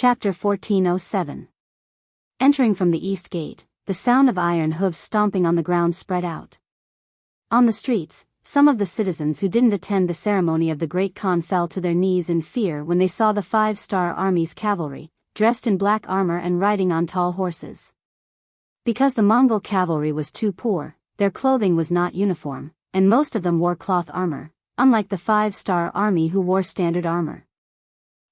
Chapter 1407. Entering from the east gate, the sound of iron hooves stomping on the ground spread out. On the streets, some of the citizens who didn't attend the ceremony of the Great Khan fell to their knees in fear when they saw the 5-star Army's cavalry, dressed in black armor and riding on tall horses. Because the Mongol cavalry was too poor, their clothing was not uniform, and most of them wore cloth armor, unlike the 5-star Army who wore standard armor.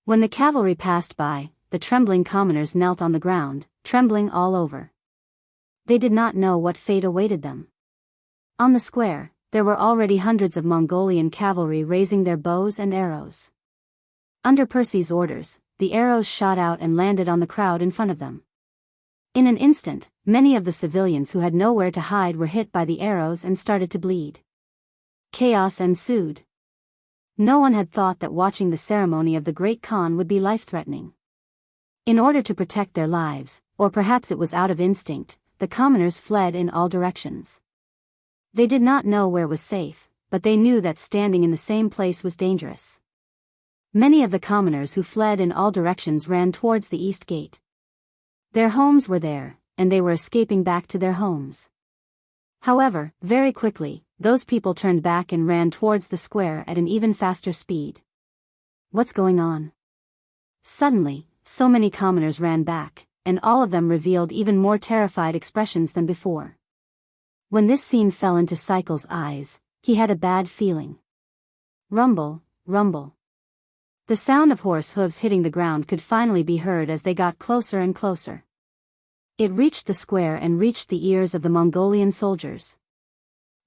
When the cavalry passed by, the trembling commoners knelt on the ground, trembling all over. They did not know what fate awaited them. On the square, there were already hundreds of Mongolian cavalry raising their bows and arrows. Under Percy's orders, the arrows shot out and landed on the crowd in front of them. In an instant, many of the civilians who had nowhere to hide were hit by the arrows and started to bleed. Chaos ensued. No one had thought that watching the ceremony of the Great Khan would be life-threatening. In order to protect their lives, or perhaps it was out of instinct, the commoners fled in all directions. They did not know where was safe, but they knew that standing in the same place was dangerous. Many of the commoners who fled in all directions ran towards the east gate. Their homes were there, and they were escaping back to their homes. However, very quickly, those people turned back and ran towards the square at an even faster speed. What's going on? Suddenly, so many commoners ran back, and all of them revealed even more terrified expressions than before. When this scene fell into Cycle's eyes, he had a bad feeling. Rumble, rumble. The sound of horse hooves hitting the ground could finally be heard as they got closer and closer. It reached the square and reached the ears of the Mongolian soldiers.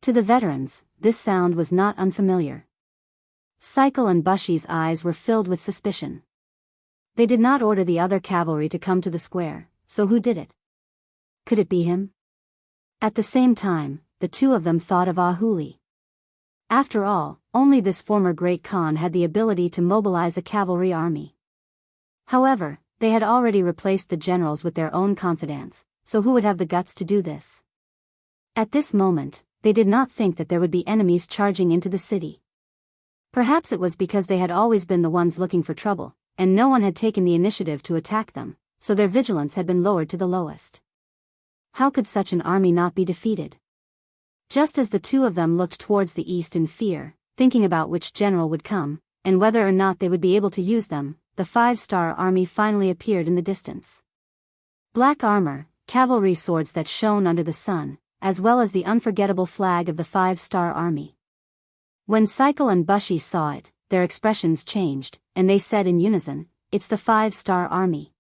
To the veterans, this sound was not unfamiliar. Cycle and Bushy's eyes were filled with suspicion. They did not order the other cavalry to come to the square, so who did it? Could it be him? At the same time, the two of them thought of Ahuli. After all, only this former Great Khan had the ability to mobilize a cavalry army. However, they had already replaced the generals with their own confidants, so who would have the guts to do this? At this moment, they did not think that there would be enemies charging into the city. Perhaps it was because they had always been the ones looking for trouble, and no one had taken the initiative to attack them, so their vigilance had been lowered to the lowest. How could such an army not be defeated? Just as the two of them looked towards the east in fear, thinking about which general would come, and whether or not they would be able to use them, the 5-star Army finally appeared in the distance. Black armor, cavalry swords that shone under the sun, as well as the unforgettable flag of the 5-star Army. When Cycle and Bushy saw it, their expressions changed, and they said in unison, "It's the 5-star Army."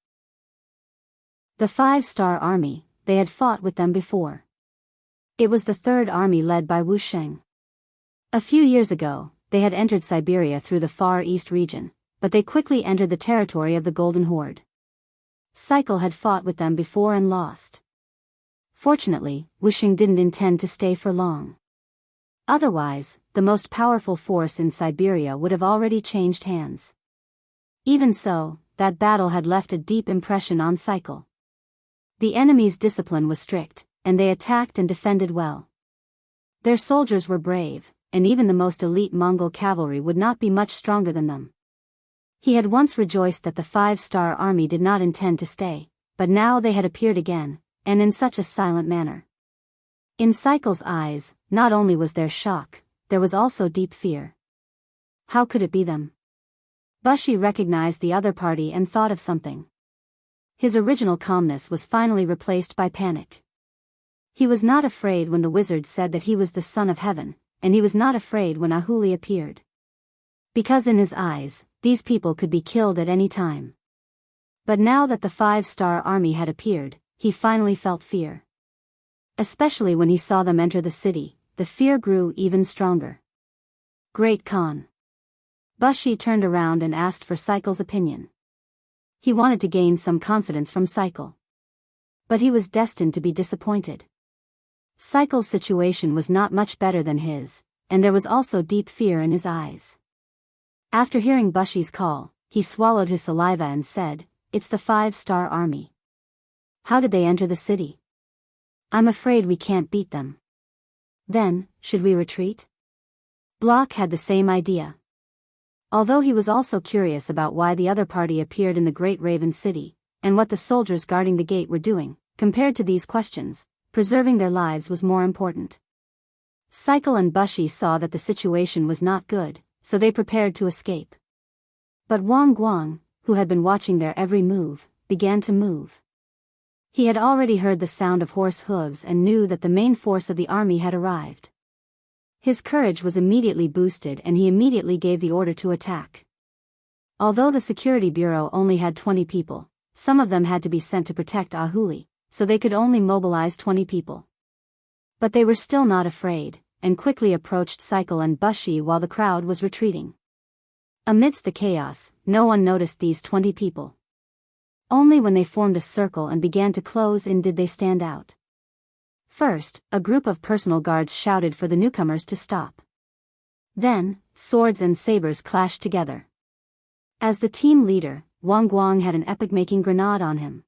The 5-star Army, they had fought with them before. It was the 3rd Army led by Wuxia. A few years ago, they had entered Siberia through the Far East region, but they quickly entered the territory of the Golden Horde. Cycle had fought with them before and lost. Fortunately, Wuxia didn't intend to stay for long. Otherwise, the most powerful force in Siberia would have already changed hands. Even so, that battle had left a deep impression on Cycle. The enemy's discipline was strict, and they attacked and defended well. Their soldiers were brave, and even the most elite Mongol cavalry would not be much stronger than them. He had once rejoiced that the 5-star Army did not intend to stay, but now they had appeared again, and in such a silent manner. In Cycle's eyes, not only was there shock, there was also deep fear. How could it be them? Bushy recognized the other party and thought of something. His original calmness was finally replaced by panic. He was not afraid when the wizard said that he was the son of heaven, and he was not afraid when Ahuli appeared. Because in his eyes, these people could be killed at any time. But now that the 5-star Army had appeared, he finally felt fear. Especially when he saw them enter the city, the fear grew even stronger. Great Khan. Bushy turned around and asked for Cycle's opinion. He wanted to gain some confidence from Cycle. But he was destined to be disappointed. Cycle's situation was not much better than his, and there was also deep fear in his eyes. After hearing Bushy's call, he swallowed his saliva and said, "It's the 5-star Army. How did they enter the city? I'm afraid we can't beat them. Then, should we retreat?" Block had the same idea. Although he was also curious about why the other party appeared in the Great Raven City, and what the soldiers guarding the gate were doing, compared to these questions, preserving their lives was more important. Cycle and Bushi saw that the situation was not good, so they prepared to escape. But Wang Guang, who had been watching their every move, began to move. He had already heard the sound of horse hooves and knew that the main force of the army had arrived. His courage was immediately boosted and he immediately gave the order to attack. Although the security bureau only had 20 people, some of them had to be sent to protect Ahuli, so they could only mobilize 20 people. But they were still not afraid, and quickly approached Cycle and Bushi while the crowd was retreating. Amidst the chaos, no one noticed these 20 people. Only when they formed a circle and began to close in did they stand out. First, a group of personal guards shouted for the newcomers to stop. Then, swords and sabers clashed together. As the team leader, Wang Guang had an epoch-making grenade on him.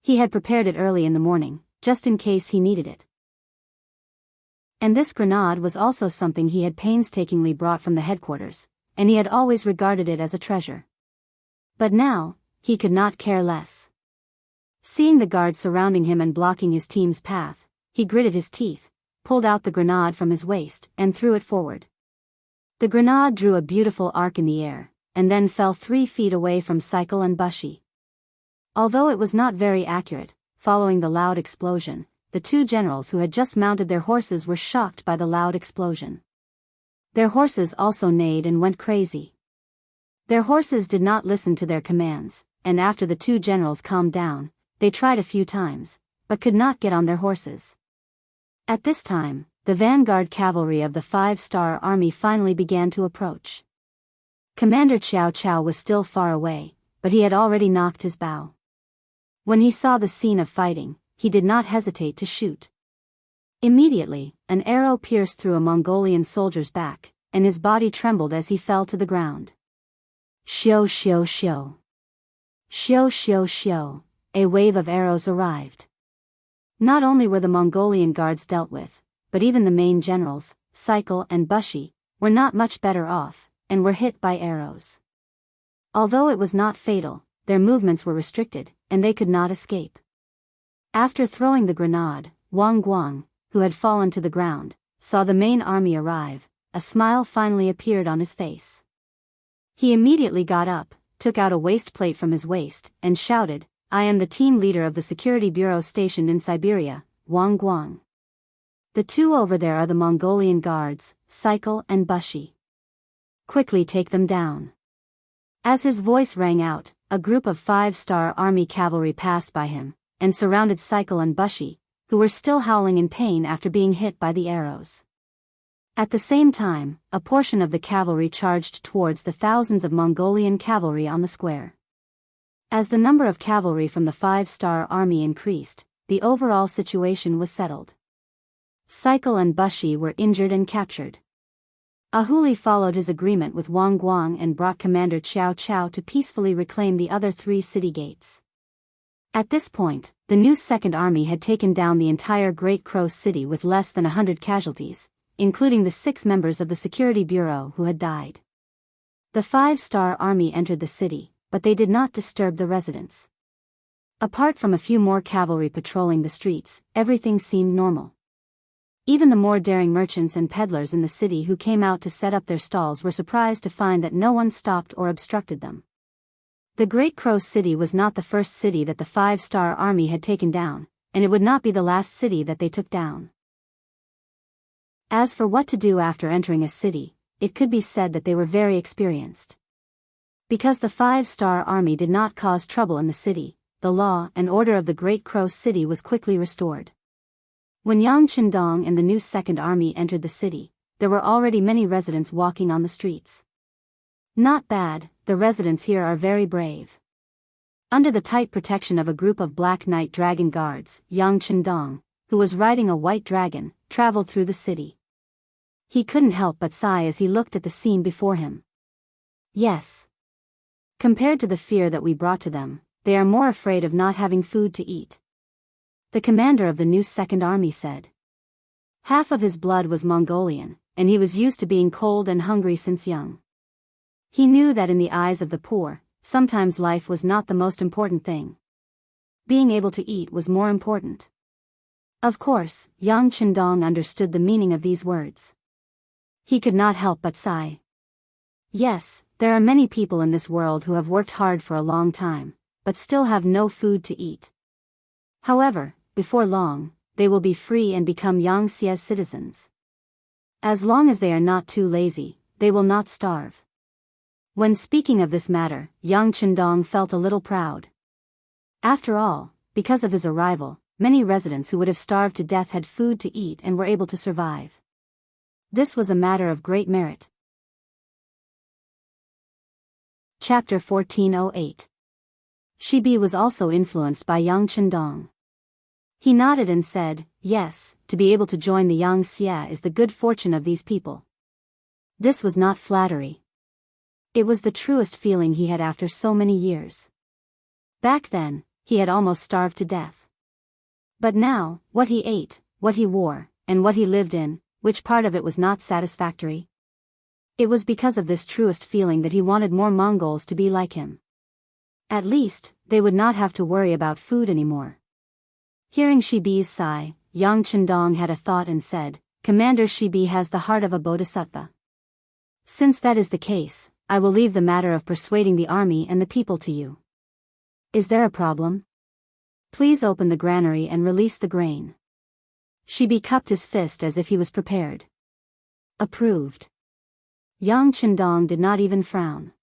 He had prepared it early in the morning, just in case he needed it. And this grenade was also something he had painstakingly brought from the headquarters, and he had always regarded it as a treasure. But now, he could not care less. Seeing the guards surrounding him and blocking his team's path, he gritted his teeth, pulled out the grenade from his waist, and threw it forward. The grenade drew a beautiful arc in the air, and then fell 3 feet away from Cycle and Bushi. Although it was not very accurate, following the loud explosion, the 2 generals who had just mounted their horses were shocked by the loud explosion. Their horses also neighed and went crazy. Their horses did not listen to their commands, and after the 2 generals calmed down, they tried a few times, but could not get on their horses. At this time, the vanguard cavalry of the 5-star army finally began to approach. Commander Qiao Qiao was still far away, but he had already knocked his bow. When he saw the scene of fighting, he did not hesitate to shoot. Immediately, an arrow pierced through a Mongolian soldier's back, and his body trembled as he fell to the ground. Shio shio shio. Shio shio shio, a wave of arrows arrived. Not only were the Mongolian guards dealt with, but even the main generals, Cycle and Bushi, were not much better off, and were hit by arrows. Although it was not fatal, their movements were restricted, and they could not escape. After throwing the grenade, Wang Guang, who had fallen to the ground, saw the main army arrive. A smile finally appeared on his face. He immediately got up, took out a waist plate from his waist, and shouted, "I am the team leader of the security bureau stationed in Siberia, Wang Guang. The 2 over there are the Mongolian guards, Cycle and Bushi. Quickly take them down." As his voice rang out, a group of 5-star army cavalry passed by him, and surrounded Cycle and Bushi, who were still howling in pain after being hit by the arrows. At the same time, a portion of the cavalry charged towards the thousands of Mongolian cavalry on the square. As the number of cavalry from the 5-star army increased, the overall situation was settled. Cycle and Bushi were injured and captured. Ahuli followed his agreement with Wang Guang and brought Commander Qiao Qiao to peacefully reclaim the other 3 city gates. At this point, the new Second Army had taken down the entire Great Crow City with less than 100 casualties, including the 6 members of the Security Bureau who had died. The 5-star army entered the city, but they did not disturb the residents. Apart from a few more cavalry patrolling the streets, everything seemed normal. Even the more daring merchants and peddlers in the city who came out to set up their stalls were surprised to find that no one stopped or obstructed them. The Great Crow City was not the first city that the 5-star army had taken down, and it would not be the last city that they took down. As for what to do after entering a city, it could be said that they were very experienced. Because the 5-star army did not cause trouble in the city, the law and order of the Great Crow City was quickly restored. When Yang Qindong and the new Second Army entered the city, there were already many residents walking on the streets. Not bad, the residents here are very brave. Under the tight protection of a group of Black Knight Dragon Guards, Yang Qindong, who was riding a white dragon, traveled through the city. He couldn't help but sigh as he looked at the scene before him. Yes. Compared to the fear that we brought to them, they are more afraid of not having food to eat. The commander of the new Second Army said. Half of his blood was Mongolian, and he was used to being cold and hungry since young. He knew that in the eyes of the poor, sometimes life was not the most important thing. Being able to eat was more important. Of course, Yang Chendong understood the meaning of these words. He could not help but sigh. Yes, there are many people in this world who have worked hard for a long time, but still have no food to eat. However, before long, they will be free and become Yangtze's citizens. As long as they are not too lazy, they will not starve. When speaking of this matter, Yang Chendong felt a little proud. After all, because of his arrival, many residents who would have starved to death had food to eat and were able to survive. This was a matter of great merit. Chapter 1408. Shibi was also influenced by Yang Chendong. He nodded and said, "Yes, to be able to join the Yangtze is the good fortune of these people." This was not flattery. It was the truest feeling he had after so many years. Back then, he had almost starved to death. But now, what he ate, what he wore, and what he lived in, which part of it was not satisfactory? It was because of this truest feeling that he wanted more Mongols to be like him. At least, they would not have to worry about food anymore. Hearing Shibi's sigh, Yang Chendong had a thought and said, "Commander Shibi has the heart of a bodhisattva. Since that is the case, I will leave the matter of persuading the army and the people to you. Is there a problem? Please open the granary and release the grain." Shibi cupped his fist as if he was prepared. Approved. Yang Chendong did not even frown.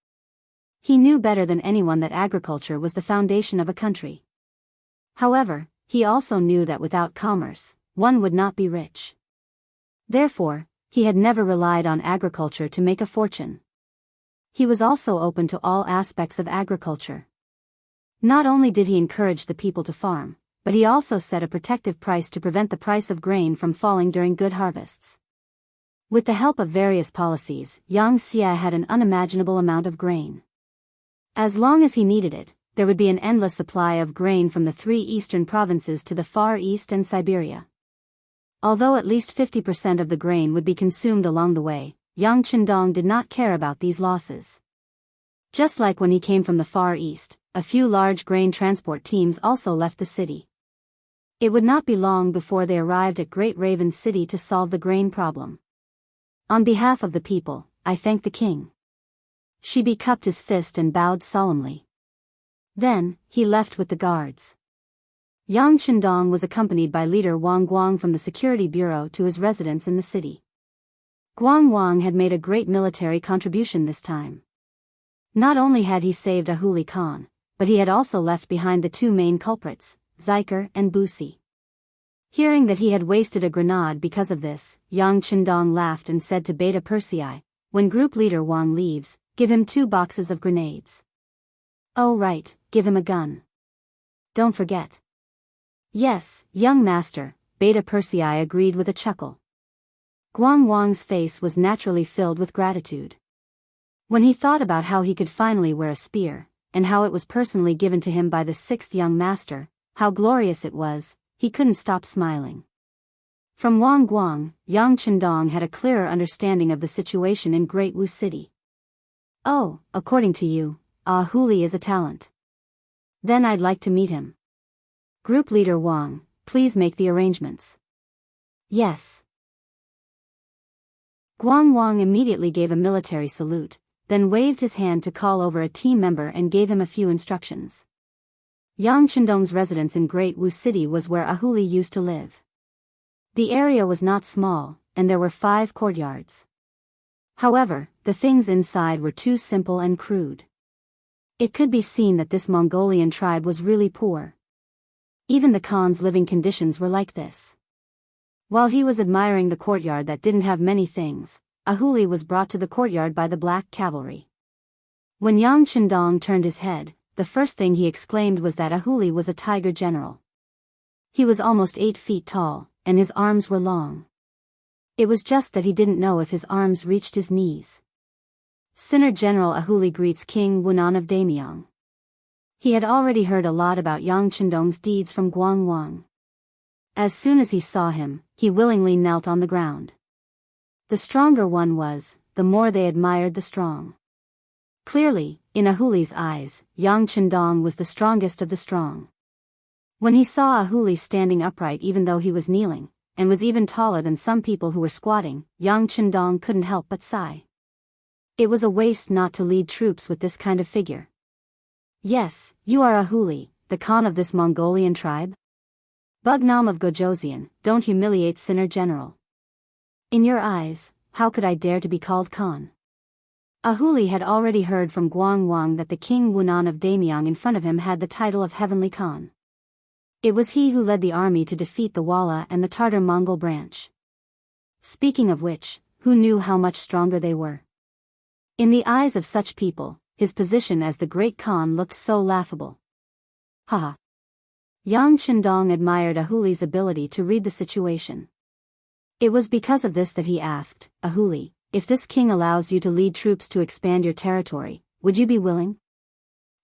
He knew better than anyone that agriculture was the foundation of a country. However, he also knew that without commerce, one would not be rich. Therefore, he had never relied on agriculture to make a fortune. He was also open to all aspects of agriculture. Not only did he encourage the people to farm, but he also set a protective price to prevent the price of grain from falling during good harvests. With the help of various policies, Yangtze had an unimaginable amount of grain. As long as he needed it, there would be an endless supply of grain from the 3 eastern provinces to the Far East and Siberia. Although at least 50% of the grain would be consumed along the way, Yang Chendong did not care about these losses. Just like when he came from the Far East, a few large grain transport teams also left the city. It would not be long before they arrived at Great Raven City to solve the grain problem. On behalf of the people, I thank the king. Shibi cupped his fist and bowed solemnly. Then, he left with the guards. Yang Chendong was accompanied by leader Wang Guang from the security bureau to his residence in the city. Guang had made a great military contribution this time. Not only had he saved Ahuli Khan, but he had also left behind the 2 main culprits, Ziker and Busi. Hearing that he had wasted a grenade because of this, Yang Chendong laughed and said to Beta Persei, "When group leader Wang leaves, give him 2 boxes of grenades." "Oh right, give him a gun. Don't forget." "Yes, young master," Beta Persei agreed with a chuckle. Wang's face was naturally filled with gratitude. When he thought about how he could finally wear a spear, and how it was personally given to him by the 6th young master, how glorious it was, he couldn't stop smiling. From Wang Guang, Yang Chendong had a clearer understanding of the situation in Great Wu City. "Oh, according to you, Ahuli is a talent. Then I'd like to meet him. Group leader Wang, please make the arrangements." "Yes." Wang immediately gave a military salute, then waved his hand to call over a team member and gave him a few instructions. Yang Chendong's residence in Great Wu City was where Ahuli used to live. The area was not small, and there were 5 courtyards. However, the things inside were too simple and crude. It could be seen that this Mongolian tribe was really poor. Even the Khan's living conditions were like this. While he was admiring the courtyard that didn't have many things, Ahuli was brought to the courtyard by the black cavalry. When Yang Chendong turned his head, the first thing he exclaimed was that Ahuli was a tiger general. He was almost 8 feet tall, and his arms were long. It was just that he didn't know if his arms reached his knees. Sinner General Ahuli greets King Wunan of Damyang. He had already heard a lot about Yang Chendong's deeds from Wang. As soon as he saw him, he willingly knelt on the ground. The stronger one was, the more they admired the strong. Clearly, in Ahuli's eyes, Yang Chendong was the strongest of the strong. When he saw Ahuli standing upright even though he was kneeling, and was even taller than some people who were squatting, Yang Chendong couldn't help but sigh. It was a waste not to lead troops with this kind of figure. Yes, you are Ahuli, the Khan of this Mongolian tribe? Bugnam of Gojoseon, don't humiliate Sinner General. In your eyes, how could I dare to be called Khan? Ahuli had already heard from Guang Wang that the King Wunan of Damyang in front of him had the title of Heavenly Khan. It was he who led the army to defeat the Walla and the Tartar Mongol branch. Speaking of which, who knew how much stronger they were? In the eyes of such people, his position as the great Khan looked so laughable. Haha. Yang Chendong admired Ahuli's ability to read the situation. It was because of this that he asked, Ahuli, if this king allows you to lead troops to expand your territory, would you be willing?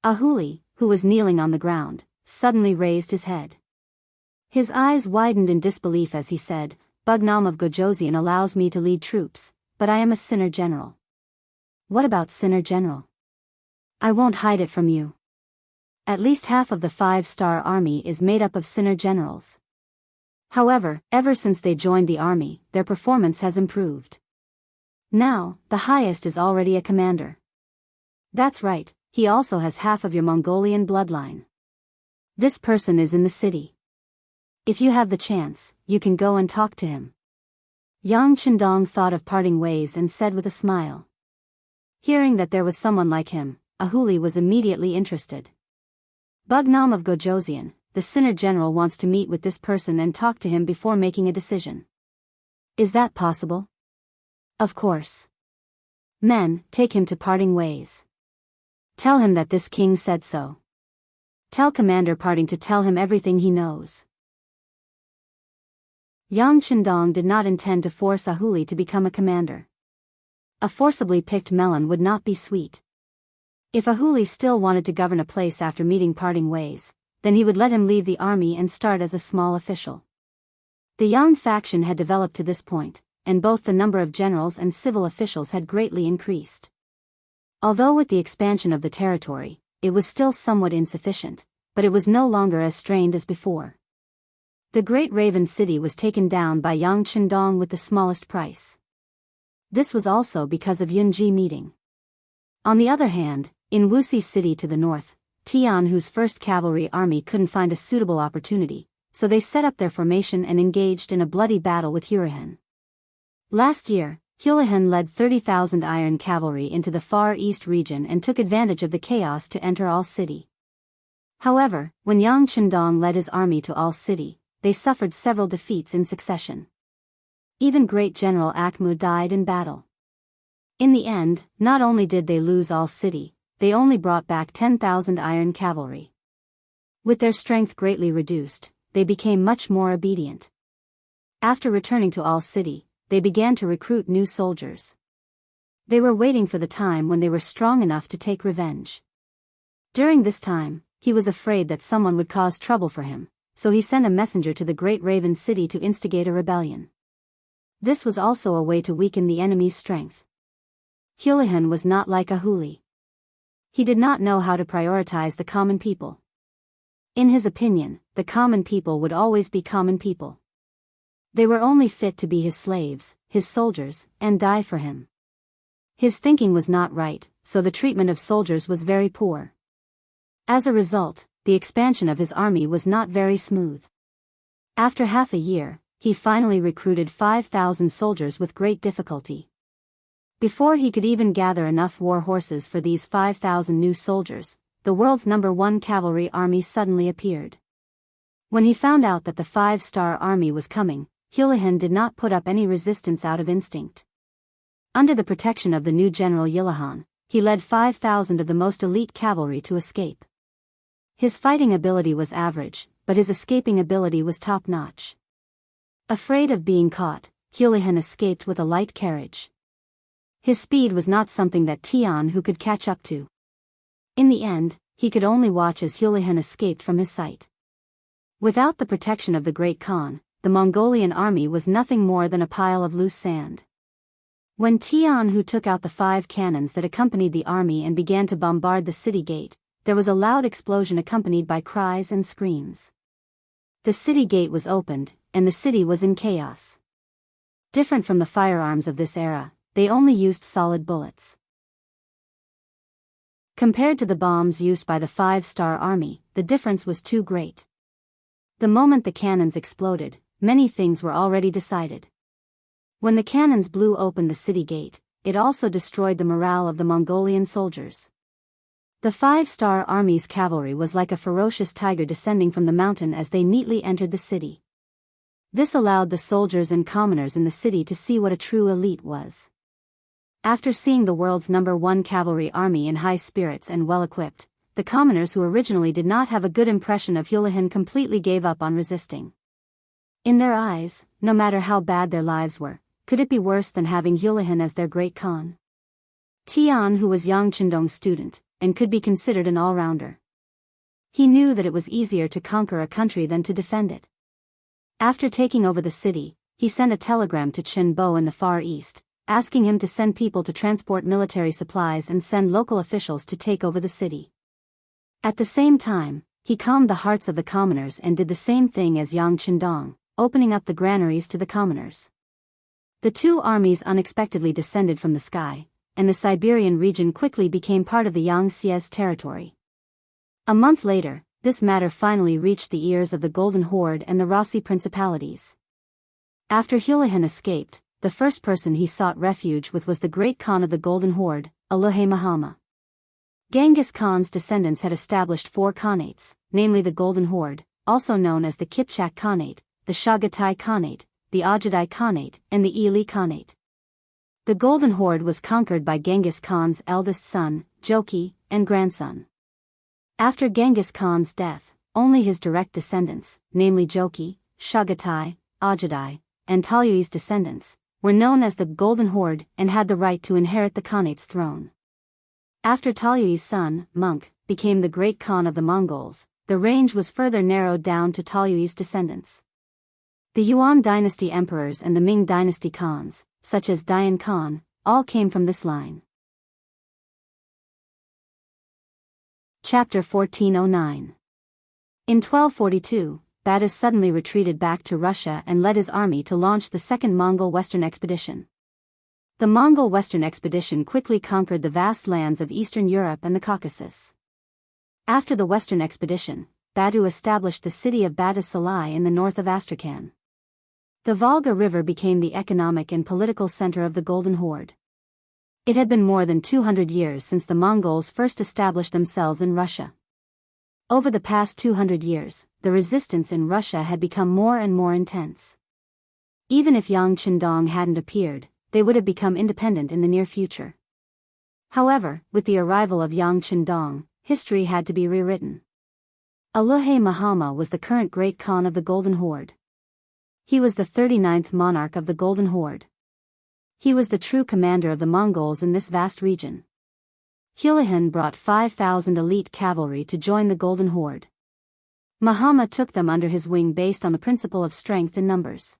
Ahuli, who was kneeling on the ground, suddenly raised his head. His eyes widened in disbelief as he said, Bugnam of Gojoseon allows me to lead troops, but I am a Sinner General. What about Sinner General? I won't hide it from you. At least half of the 5-star army is made up of Sinner Generals. However, ever since they joined the army, their performance has improved. Now, the highest is already a commander. That's right, he also has half of your Mongolian bloodline. This person is in the city. If you have the chance, you can go and talk to him. Yang Chendong thought of parting ways and said with a smile. Hearing that there was someone like him, Ahuli was immediately interested. Bugnam of Gojoseon, the Sinner General wants to meet with this person and talk to him before making a decision. Is that possible? Of course. Men, take him to parting ways. Tell him that this king said so. Tell Commander Parting to tell him everything he knows. Yang Chendong did not intend to force Ahuli to become a commander. A forcibly picked melon would not be sweet. If Ahuli still wanted to govern a place after meeting Parting Ways, then he would let him leave the army and start as a small official. The Yang faction had developed to this point, and both the number of generals and civil officials had greatly increased. Although with the expansion of the territory, it was still somewhat insufficient, but it was no longer as strained as before. The Great Raven City was taken down by Yang Chendong with the smallest price. This was also because of Yunji meeting. On the other hand, in Wuxi City to the north, Tianhu's 1st Cavalry Army couldn't find a suitable opportunity, so they set up their formation and engaged in a bloody battle with Hurahan. Last year, Hurahan led 30,000 iron cavalry into the Far East region and took advantage of the chaos to enter All City. However, when Yang Chendong led his army to All City, they suffered several defeats in succession. Even great General Akmu died in battle. In the end, not only did they lose All City, they only brought back 10,000 iron cavalry. With their strength greatly reduced, they became much more obedient. After returning to All City, they began to recruit new soldiers. They were waiting for the time when they were strong enough to take revenge. During this time, he was afraid that someone would cause trouble for him, so he sent a messenger to the Great Raven City to instigate a rebellion. This was also a way to weaken the enemy's strength. Hurahan was not like Ahuli. He did not know how to prioritize the common people. In his opinion, the common people would always be common people. They were only fit to be his slaves, his soldiers, and die for him. His thinking was not right, so the treatment of soldiers was very poor. As a result, the expansion of his army was not very smooth. After half a year, he finally recruited 5,000 soldiers with great difficulty. Before he could even gather enough war horses for these 5,000 new soldiers, the world's #1 cavalry army suddenly appeared. When he found out that the 5-star army was coming, Hurahan did not put up any resistance out of instinct. Under the protection of the new General Yilahan, he led 5,000 of the most elite cavalry to escape. His fighting ability was average, but his escaping ability was top-notch. Afraid of being caught, Hurahan escaped with a light carriage. His speed was not something that Tianhu could catch up to. In the end, he could only watch as Hurahan escaped from his sight. Without the protection of the Great Khan, the Mongolian army was nothing more than a pile of loose sand. When Jianghu took out the 5 cannons that accompanied the army and began to bombard the city gate, there was a loud explosion accompanied by cries and screams. The city gate was opened, and the city was in chaos. Different from the firearms of this era, they only used solid bullets. Compared to the bombs used by the 5-star army, the difference was too great. The moment the cannons exploded, many things were already decided. When the cannons blew open the city gate, it also destroyed the morale of the Mongolian soldiers. The 5-star army's cavalry was like a ferocious tiger descending from the mountain as they neatly entered the city. This allowed the soldiers and commoners in the city to see what a true elite was. After seeing the world's #1 cavalry army in high spirits and well-equipped, the commoners who originally did not have a good impression of Hulahan completely gave up on resisting. In their eyes, no matter how bad their lives were, could it be worse than having Hulahan as their great Khan? Tian, who was Yang Chendong's student, and could be considered an all-rounder. He knew that it was easier to conquer a country than to defend it. After taking over the city, he sent a telegram to Chen Bo in the Far East, asking him to send people to transport military supplies and send local officials to take over the city. At the same time, he calmed the hearts of the commoners and did the same thing as Yang Chendong, opening up the granaries to the commoners. The 2 armies unexpectedly descended from the sky, and the Siberian region quickly became part of the Yangtze's territory. A month later, this matter finally reached the ears of the Golden Horde and the Rasi principalities. After Hulahan escaped, the first person he sought refuge with was the great Khan of the Golden Horde, Aluhe Mahama. Genghis Khan's descendants had established 4 Khanates, namely the Golden Horde, also known as the Kipchak Khanate, the Chagatai Khanate, the Ajadai Khanate, and the Ili Khanate. The Golden Horde was conquered by Genghis Khan's eldest son, Joki, and grandson. After Genghis Khan's death, only his direct descendants, namely Joki, Chagatai, Ajadai, and Talyui's descendants, were known as the Golden Horde and had the right to inherit the Khanate's throne. After Talyui's son, Monk, became the great Khan of the Mongols, the range was further narrowed down to Talyui's descendants. The Yuan dynasty emperors and the Ming dynasty Khans, such as Dayan Khan, all came from this line. Chapter 1409. In 1242, Badass suddenly retreated back to Russia and led his army to launch the Second Mongol Western Expedition. The Mongol Western Expedition quickly conquered the vast lands of Eastern Europe and the Caucasus. After the Western Expedition, Badu established the city of Badasalai in the north of Astrakhan. The Volga River became the economic and political center of the Golden Horde. It had been more than 200 years since the Mongols first established themselves in Russia. Over the past 200 years, the resistance in Russia had become more and more intense. Even if Yang Chendong hadn't appeared, they would have become independent in the near future. However, with the arrival of Yang Chendong, history had to be rewritten. Aluhe Mahama was the current great Khan of the Golden Horde. He was the 39th monarch of the Golden Horde. He was the true commander of the Mongols in this vast region. Hulahan brought 5,000 elite cavalry to join the Golden Horde. Mahama took them under his wing based on the principle of strength in numbers.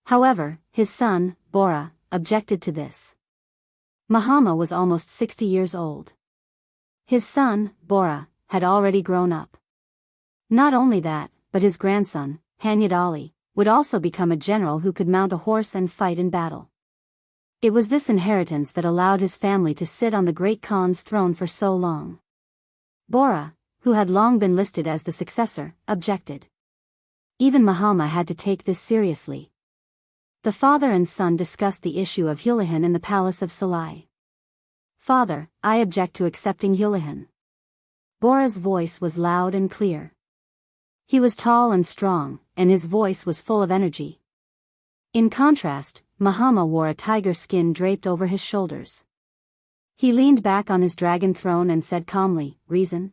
However, his son, Bora, objected to this. Mahama was almost 60 years old. His son, Bora, had already grown up. Not only that, but his grandson, Hanyad Ali, would also become a general who could mount a horse and fight in battle. It was this inheritance that allowed his family to sit on the great Khan's throne for so long. Bora, who had long been listed as the successor, objected. Even Mahama had to take this seriously. The father and son discussed the issue of Hulahan in the palace of Salai. "Father, I object to accepting Hulahan." Bora's voice was loud and clear. He was tall and strong, and his voice was full of energy. In contrast, Mahama wore a tiger skin draped over his shoulders. He leaned back on his dragon throne and said calmly, "Reason?"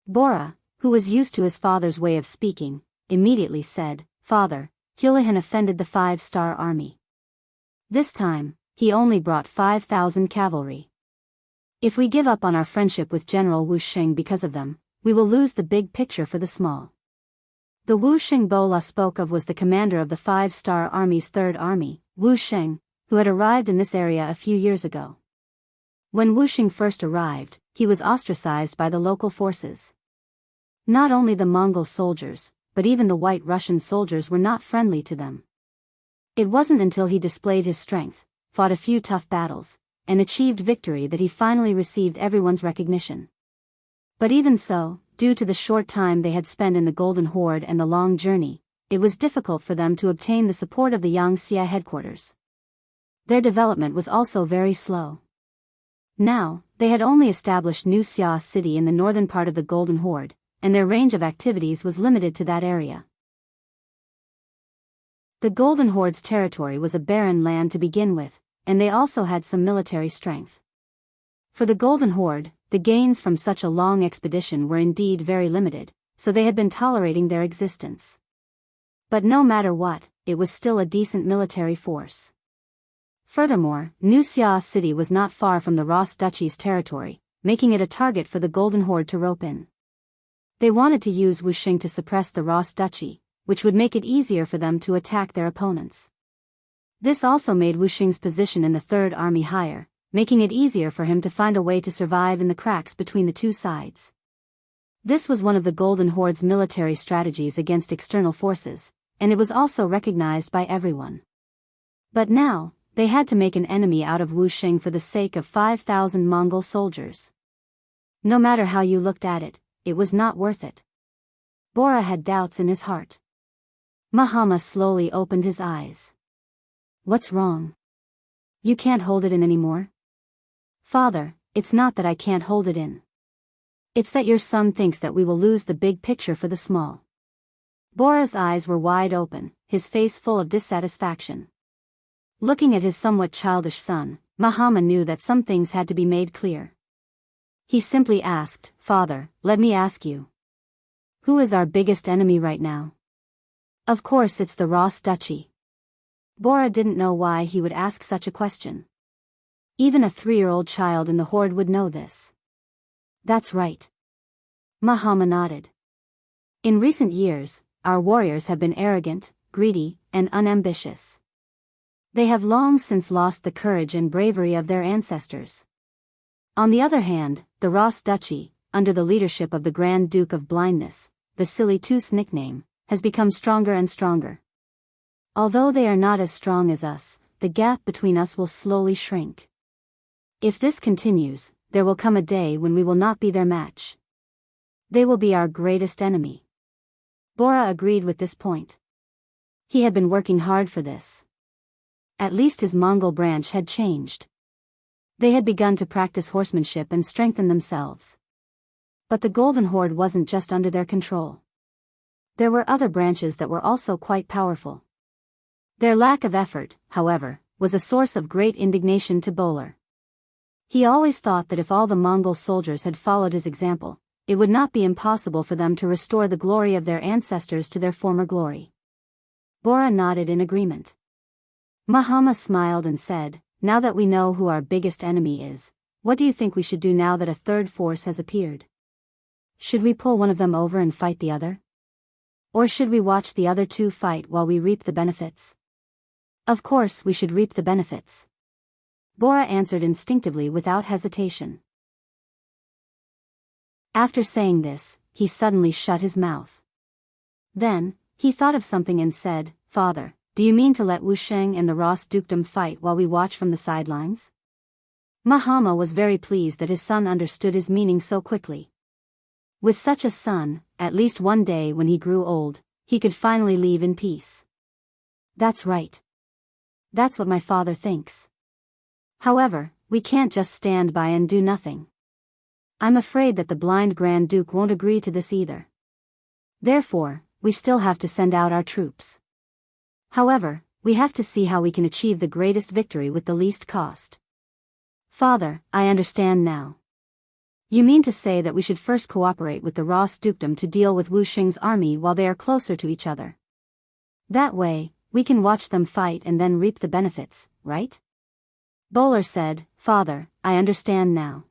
Bora, who was used to his father's way of speaking, immediately said, "Father, Hulahan offended the 5-star army. This time, he only brought 5,000 cavalry. If we give up on our friendship with General Wuxia because of them, we will lose the big picture for the small." The Wuxia Bola spoke of was the commander of the 5-star army's 3rd army, Wuxia, who had arrived in this area a few years ago. When Wuxia first arrived, he was ostracized by the local forces. Not only the Mongol soldiers, but even the White Russian soldiers were not friendly to them. It wasn't until he displayed his strength, fought a few tough battles, and achieved victory that he finally received everyone's recognition. But even so, due to the short time they had spent in the Golden Horde and the long journey, it was difficult for them to obtain the support of the Yangxia headquarters. Their development was also very slow. Now, they had only established New Xia City in the northern part of the Golden Horde, and their range of activities was limited to that area. The Golden Horde's territory was a barren land to begin with, and they also had some military strength. For the Golden Horde, the gains from such a long expedition were indeed very limited, so they had been tolerating their existence. But no matter what, it was still a decent military force. Furthermore, New Xia City was not far from the Ross Duchy's territory, making it a target for the Golden Horde to rope in. They wanted to use Wuxia to suppress the Ross Duchy, which would make it easier for them to attack their opponents. This also made Wuxia's position in the Third Army higher, making it easier for him to find a way to survive in the cracks between the two sides. This was one of the Golden Horde's military strategies against external forces, and it was also recognized by everyone. But now, they had to make an enemy out of Wuxia for the sake of 5,000 Mongol soldiers. No matter how you looked at it, it was not worth it. Bora had doubts in his heart. Mahama slowly opened his eyes. What's wrong? You can't hold it in anymore? Father, it's not that I can't hold it in. It's that your son thinks that we will lose the big picture for the small. Bora's eyes were wide open, his face full of dissatisfaction. Looking at his somewhat childish son, Mahama knew that some things had to be made clear. He simply asked, Father, let me ask you. Who is our biggest enemy right now? Of course it's the Ross Duchy. Bora didn't know why he would ask such a question. Even a 3-year-old child in the horde would know this. That's right. Mahama nodded. In recent years, our warriors have been arrogant, greedy, and unambitious. They have long since lost the courage and bravery of their ancestors. On the other hand, the Ross Duchy, under the leadership of the Grand Duke of Blindness, Vasily II's nickname, has become stronger and stronger. Although they are not as strong as us, the gap between us will slowly shrink. If this continues, there will come a day when we will not be their match. They will be our greatest enemy. Bora agreed with this point. He had been working hard for this. At least his Mongol branch had changed. They had begun to practice horsemanship and strengthen themselves. But the Golden Horde wasn't just under their control. There were other branches that were also quite powerful. Their lack of effort, however, was a source of great indignation to Bowler. He always thought that if all the Mongol soldiers had followed his example, it would not be impossible for them to restore the glory of their ancestors to their former glory. Bora nodded in agreement. Mahama smiled and said, Now that we know who our biggest enemy is, what do you think we should do now that a third force has appeared? Should we pull one of them over and fight the other? Or should we watch the other two fight while we reap the benefits? Of course we should reap the benefits. Bora answered instinctively without hesitation. After saying this, he suddenly shut his mouth. Then, he thought of something and said, Father, do you mean to let Wuxia and the Ross dukedom fight while we watch from the sidelines? Mahama was very pleased that his son understood his meaning so quickly. With such a son, at least one day when he grew old, he could finally leave in peace. That's right. That's what my father thinks. However, we can't just stand by and do nothing. I'm afraid that the blind Grand Duke won't agree to this either. Therefore, we still have to send out our troops. However, we have to see how we can achieve the greatest victory with the least cost. Father, I understand now. You mean to say that we should first cooperate with the Ross dukedom to deal with Wuxia's army while they are closer to each other. That way, we can watch them fight and then reap the benefits, right? Bowler said, Father, I understand now.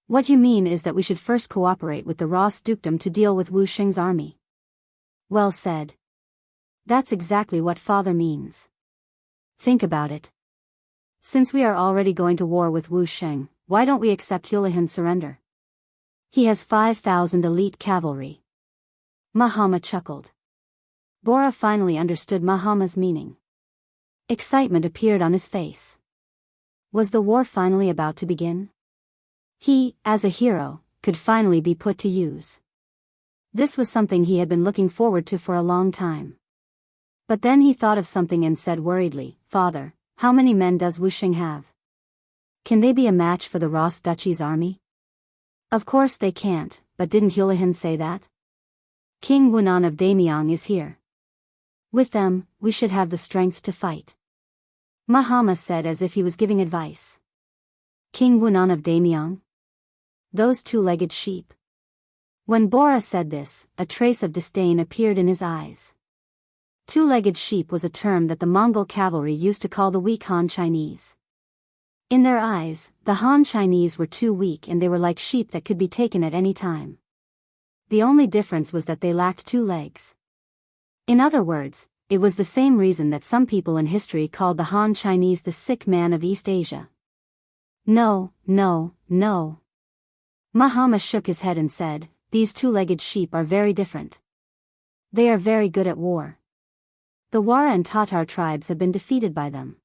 What you mean is that we should first cooperate with the Ross dukedom to deal with Wuxia's army. Well said. That's exactly what Father means. Think about it. Since we are already going to war with Wu Sheng, why don't we accept Hulahan's surrender? He has 5,000 elite cavalry. Mahama chuckled. Bora finally understood Mahama's meaning. Excitement appeared on his face. Was the war finally about to begin? He, as a hero, could finally be put to use. This was something he had been looking forward to for a long time. But then he thought of something and said worriedly, "Father, how many men does Wu Sheng have? Can they be a match for the Ross Duchy's army?" Of course they can't, but didn't Hulahan say that? King Wunan of Damiang is here. With them, we should have the strength to fight. Mahama said as if he was giving advice. King Wunan of Damiang? Those two-legged sheep. When Bora said this, a trace of disdain appeared in his eyes. Two-legged sheep was a term that the Mongol cavalry used to call the weak Han Chinese. In their eyes, the Han Chinese were too weak and they were like sheep that could be taken at any time. The only difference was that they lacked two legs. In other words, it was the same reason that some people in history called the Han Chinese the sick man of East Asia. No, no, no. Mahama shook his head and said, "These two-legged sheep are very different. They are very good at war. The Wara and Tatar tribes have been defeated by them.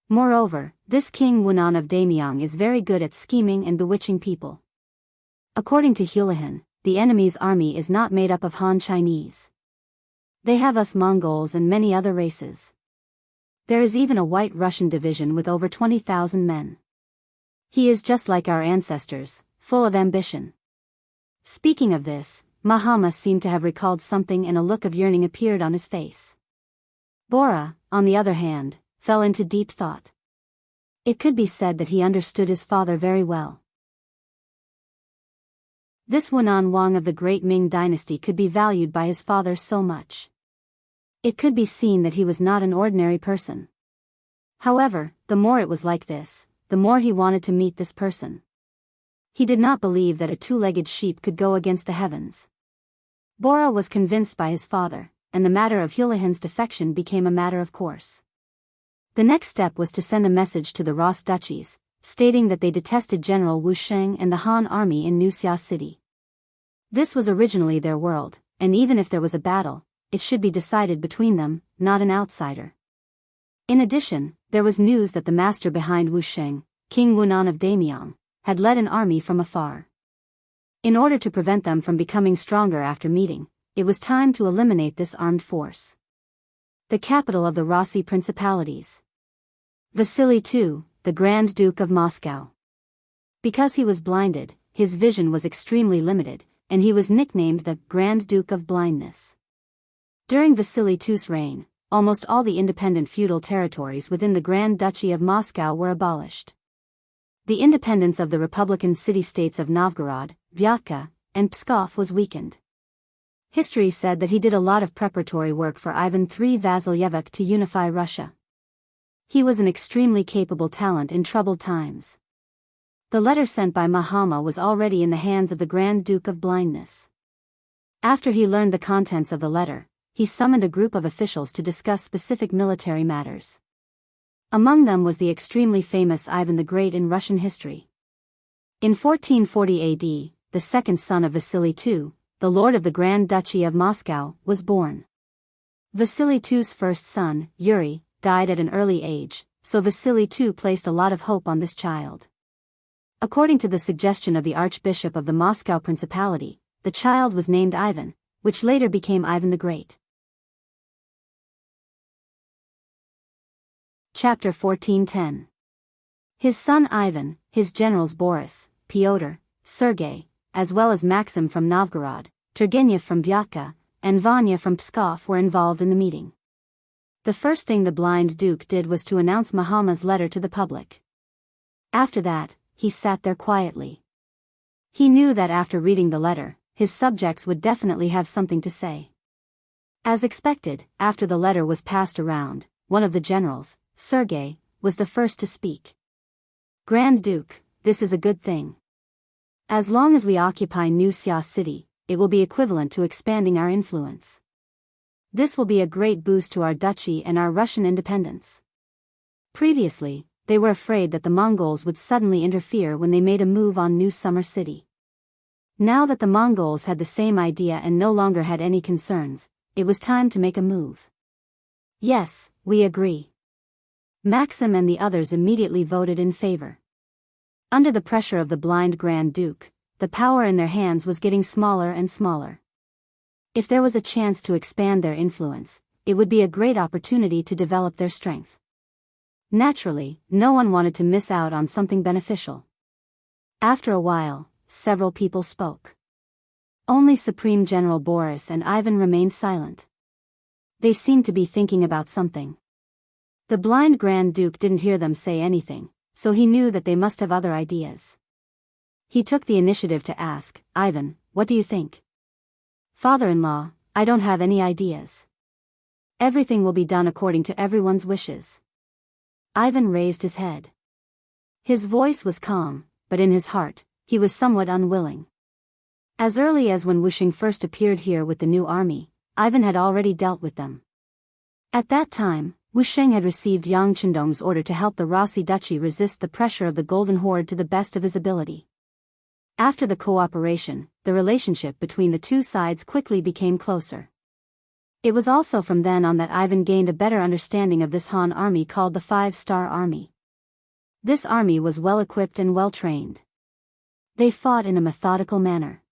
Moreover, this King Wunan of Damiang is very good at scheming and bewitching people. According to Hulahan, the enemy's army is not made up of Han Chinese. They have us Mongols and many other races. There is even a White Russian division with over 20,000 men. He is just like our ancestors, full of ambition." Speaking of this, Mahama seemed to have recalled something and a look of yearning appeared on his face. Bora, on the other hand, fell into deep thought. It could be said that he understood his father very well. This Wunan Wang of the great Ming dynasty could be valued by his father so much. It could be seen that he was not an ordinary person. However, the more it was like this, the more he wanted to meet this person. He did not believe that a two-legged sheep could go against the heavens. Bora was convinced by his father, and the matter of Hulahan's defection became a matter of course. The next step was to send a message to the Ross duchies, stating that they detested General Wu Sheng and the Han army in Wuxia City. This was originally their world, and even if there was a battle, it should be decided between them, not an outsider. In addition, there was news that the master behind Wu Sheng, King Wunan of Damiang, had led an army from afar. In order to prevent them from becoming stronger after meeting, it was time to eliminate this armed force. The capital of the Rossi Principalities. Vasily II, the Grand Duke of Moscow. Because he was blinded, his vision was extremely limited, and he was nicknamed the Grand Duke of Blindness. During Vasily II's reign, almost all the independent feudal territories within the Grand Duchy of Moscow were abolished. The independence of the republican city-states of Novgorod, Vyatka, and Pskov was weakened. History said that he did a lot of preparatory work for Ivan III Vasilyevich to unify Russia. He was an extremely capable talent in troubled times. The letter sent by Mahama was already in the hands of the Grand Duke of Blindness. After he learned the contents of the letter, he summoned a group of officials to discuss specific military matters. Among them was the extremely famous Ivan the Great in Russian history. In 1440 AD, the second son of Vasily II, the Lord of the Grand Duchy of Moscow, was born. Vasily II's first son, Yuri, died at an early age, so Vasily II placed a lot of hope on this child. According to the suggestion of the Archbishop of the Moscow Principality, the child was named Ivan, which later became Ivan the Great. Chapter 1410. His son Ivan, his generals Boris, Pyotr, Sergei, as well as Maxim from Novgorod, Turgenev from Vyatka, and Vanya from Pskov were involved in the meeting. The first thing the blind duke did was to announce Mahama's letter to the public. After that, he sat there quietly. He knew that after reading the letter, his subjects would definitely have something to say. As expected, after the letter was passed around, one of the generals, Sergei, was the first to speak. "Grand Duke, this is a good thing. As long as we occupy Wuxia City, it will be equivalent to expanding our influence. This will be a great boost to our duchy and our Russian independence. Previously, they were afraid that the Mongols would suddenly interfere when they made a move on New Summer City. Now that the Mongols had the same idea and no longer had any concerns, it was time to make a move. Yes, we agree. Maxim and the others immediately voted in favor. Under the pressure of the blind Grand Duke, the power in their hands was getting smaller and smaller. If there was a chance to expand their influence, it would be a great opportunity to develop their strength. Naturally, no one wanted to miss out on something beneficial. After a while, several people spoke. Only Supreme General Boris and Ivan remained silent. They seemed to be thinking about something. The blind Grand Duke didn't hear them say anything, so he knew that they must have other ideas. He took the initiative to ask, "Ivan, what do you think?" "Father-in-law, I don't have any ideas. Everything will be done according to everyone's wishes." Ivan raised his head. His voice was calm, but in his heart, he was somewhat unwilling. As early as when Wuxia first appeared here with the new army, Ivan had already dealt with them. At that time, Wuxia had received Yang Chendong's order to help the Rossi Duchy resist the pressure of the Golden Horde to the best of his ability. After the cooperation, the relationship between the two sides quickly became closer. It was also from then on that Ivan gained a better understanding of this Han army called the Five-Star Army. This army was well-equipped and well-trained. They fought in a methodical manner.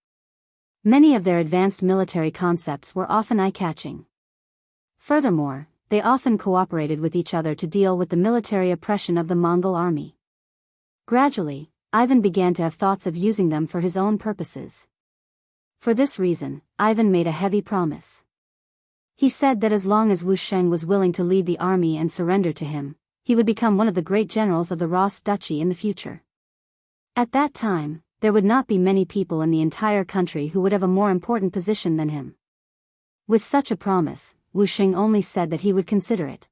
Many of their advanced military concepts were often eye-catching. Furthermore, they often cooperated with each other to deal with the military oppression of the Mongol army. Gradually, Ivan began to have thoughts of using them for his own purposes. For this reason, Ivan made a heavy promise. He said that as long as Wuxia was willing to lead the army and surrender to him, he would become one of the great generals of the Ros Duchy in the future. At that time, there would not be many people in the entire country who would have a more important position than him. With such a promise, Wuxia only said that he would consider it.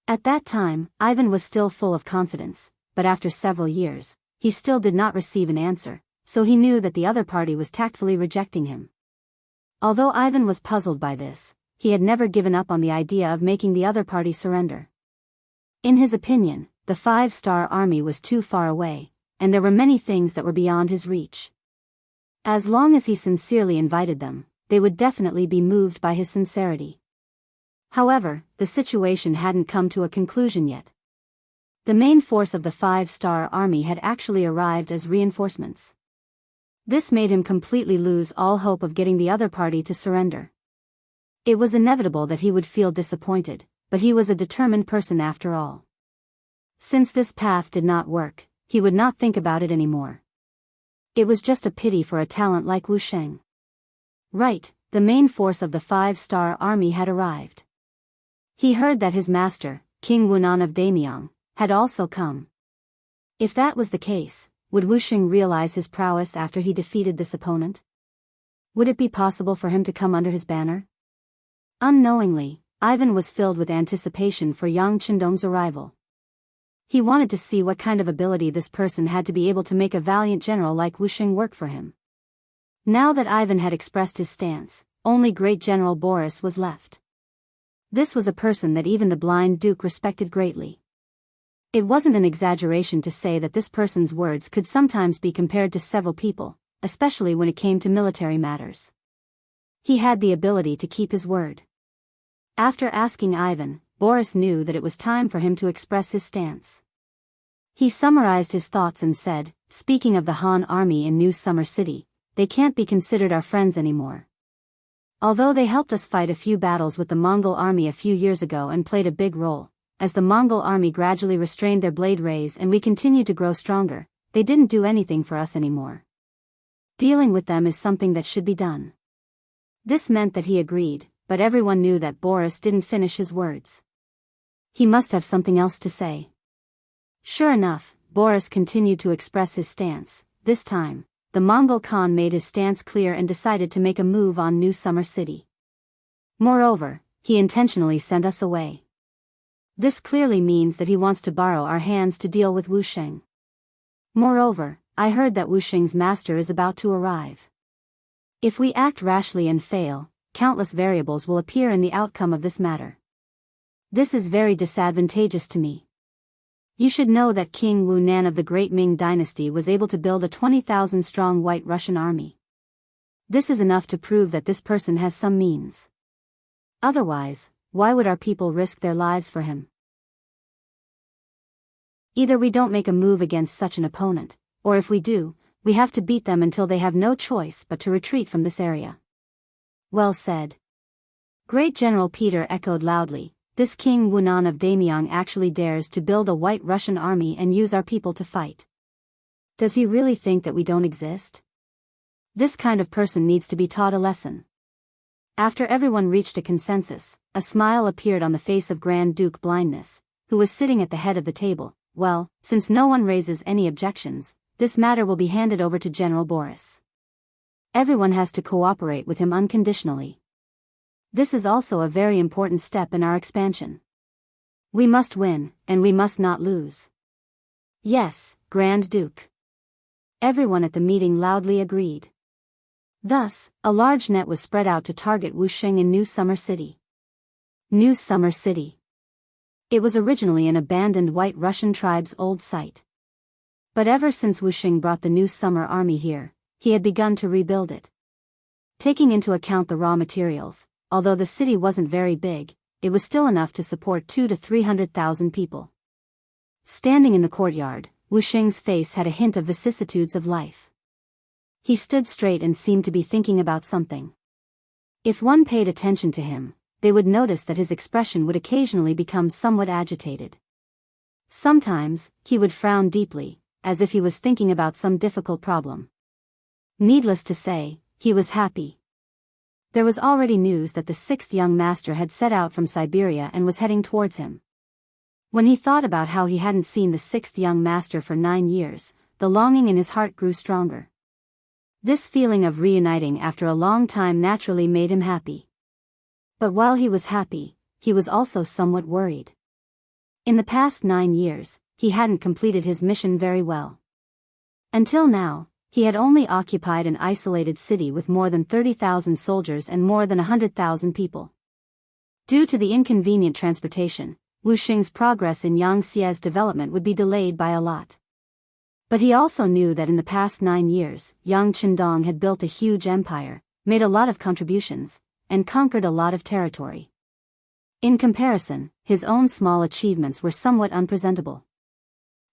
At that time, Ivan was still full of confidence, but after several years, he still did not receive an answer, so he knew that the other party was tactfully rejecting him. Although Ivan was puzzled by this, he had never given up on the idea of making the other party surrender. In his opinion, the Five-Star Army was too far away, and there were many things that were beyond his reach. As long as he sincerely invited them, they would definitely be moved by his sincerity. However, the situation hadn't come to a conclusion yet. The main force of the Five-Star Army had actually arrived as reinforcements. This made him completely lose all hope of getting the other party to surrender. It was inevitable that he would feel disappointed, but he was a determined person after all. Since this path did not work, he would not think about it anymore. It was just a pity for a talent like Wuxia. Right, the main force of the Five-Star Army had arrived. He heard that his master, King Wunan of Damyang, had also come. If that was the case, would Wuxia realize his prowess after he defeated this opponent? Would it be possible for him to come under his banner? Unknowingly, Ivan was filled with anticipation for Yang Chendong's arrival. He wanted to see what kind of ability this person had to be able to make a valiant general like Wuxia work for him. Now that Ivan had expressed his stance, only great General Boris was left. This was a person that even the blind Duke respected greatly. It wasn't an exaggeration to say that this person's words could sometimes be compared to several people, especially when it came to military matters. He had the ability to keep his word. After asking Ivan, Boris knew that it was time for him to express his stance. He summarized his thoughts and said, "Speaking of the Han army in New Summer City, they can't be considered our friends anymore. Although they helped us fight a few battles with the Mongol army a few years ago and played a big role, as the Mongol army gradually restrained their blade rays and we continued to grow stronger, they didn't do anything for us anymore. Dealing with them is something that should be done." This meant that he agreed, but everyone knew that Boris didn't finish his words. He must have something else to say. Sure enough, Boris continued to express his stance. This time, the Mongol Khan made his stance clear and decided to make a move on New Summer City. Moreover, he intentionally sent us away. This clearly means that he wants to borrow our hands to deal with Wuxia. Moreover, I heard that Wuxia's master is about to arrive. If we act rashly and fail, countless variables will appear in the outcome of this matter. This is very disadvantageous to me. You should know that King Wu Nan of the Great Ming Dynasty was able to build a 20,000-strong White Russian army. This is enough to prove that this person has some means. Otherwise, why would our people risk their lives for him? Either we don't make a move against such an opponent, or if we do, we have to beat them until they have no choice but to retreat from this area. Well said. Great General Peter echoed loudly. This King Wu Nan of Damyang actually dares to build a White Russian army and use our people to fight. Does he really think that we don't exist? This kind of person needs to be taught a lesson. After everyone reached a consensus, a smile appeared on the face of Grand Duke Blindness, who was sitting at the head of the table. Well, since no one raises any objections, this matter will be handed over to General Boris. Everyone has to cooperate with him unconditionally. This is also a very important step in our expansion. We must win, and we must not lose. Yes, Grand Duke. Everyone at the meeting loudly agreed. Thus, a large net was spread out to target Wuxing in New Summer City. New Summer City. It was originally an abandoned White Russian tribe's old site. But ever since Wuxing brought the New Summer Army here, he had begun to rebuild it. Taking into account the raw materials, although the city wasn't very big, it was still enough to support 200,000 to 300,000 people. Standing in the courtyard, Wuxing's face had a hint of vicissitudes of life. He stood straight and seemed to be thinking about something. If one paid attention to him, they would notice that his expression would occasionally become somewhat agitated. Sometimes, he would frown deeply, as if he was thinking about some difficult problem. Needless to say, he was happy. There was already news that the sixth young master had set out from Siberia and was heading towards him. When he thought about how he hadn't seen the sixth young master for 9 years, the longing in his heart grew stronger. This feeling of reuniting after a long time naturally made him happy. But while he was happy, he was also somewhat worried. In the past 9 years, he hadn't completed his mission very well. Until now, he had only occupied an isolated city with more than 30,000 soldiers and more than 100,000 people. Due to the inconvenient transportation, Wuxing's progress in Yangtze's development would be delayed by a lot. But he also knew that in the past 9 years, Yang Qindong had built a huge empire, made a lot of contributions, and conquered a lot of territory. In comparison, his own small achievements were somewhat unpresentable.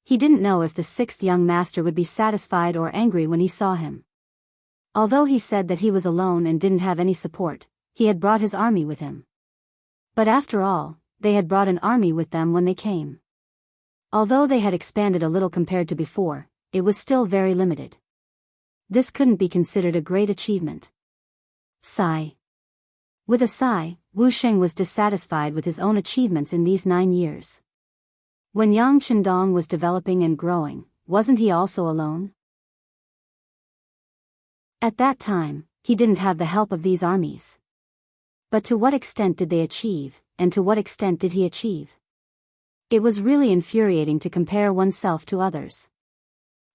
He didn't know if the sixth young master would be satisfied or angry when he saw him. Although he said that he was alone and didn't have any support, he had brought his army with him. But after all, they had brought an army with them when they came. Although they had expanded a little compared to before, it was still very limited. This couldn't be considered a great achievement. Sigh. With a sigh, Wuxing was dissatisfied with his own achievements in these 9 years. When Yang Qindong was developing and growing, wasn't he also alone? At that time, he didn't have the help of these armies. But to what extent did they achieve, and to what extent did he achieve? It was really infuriating to compare oneself to others.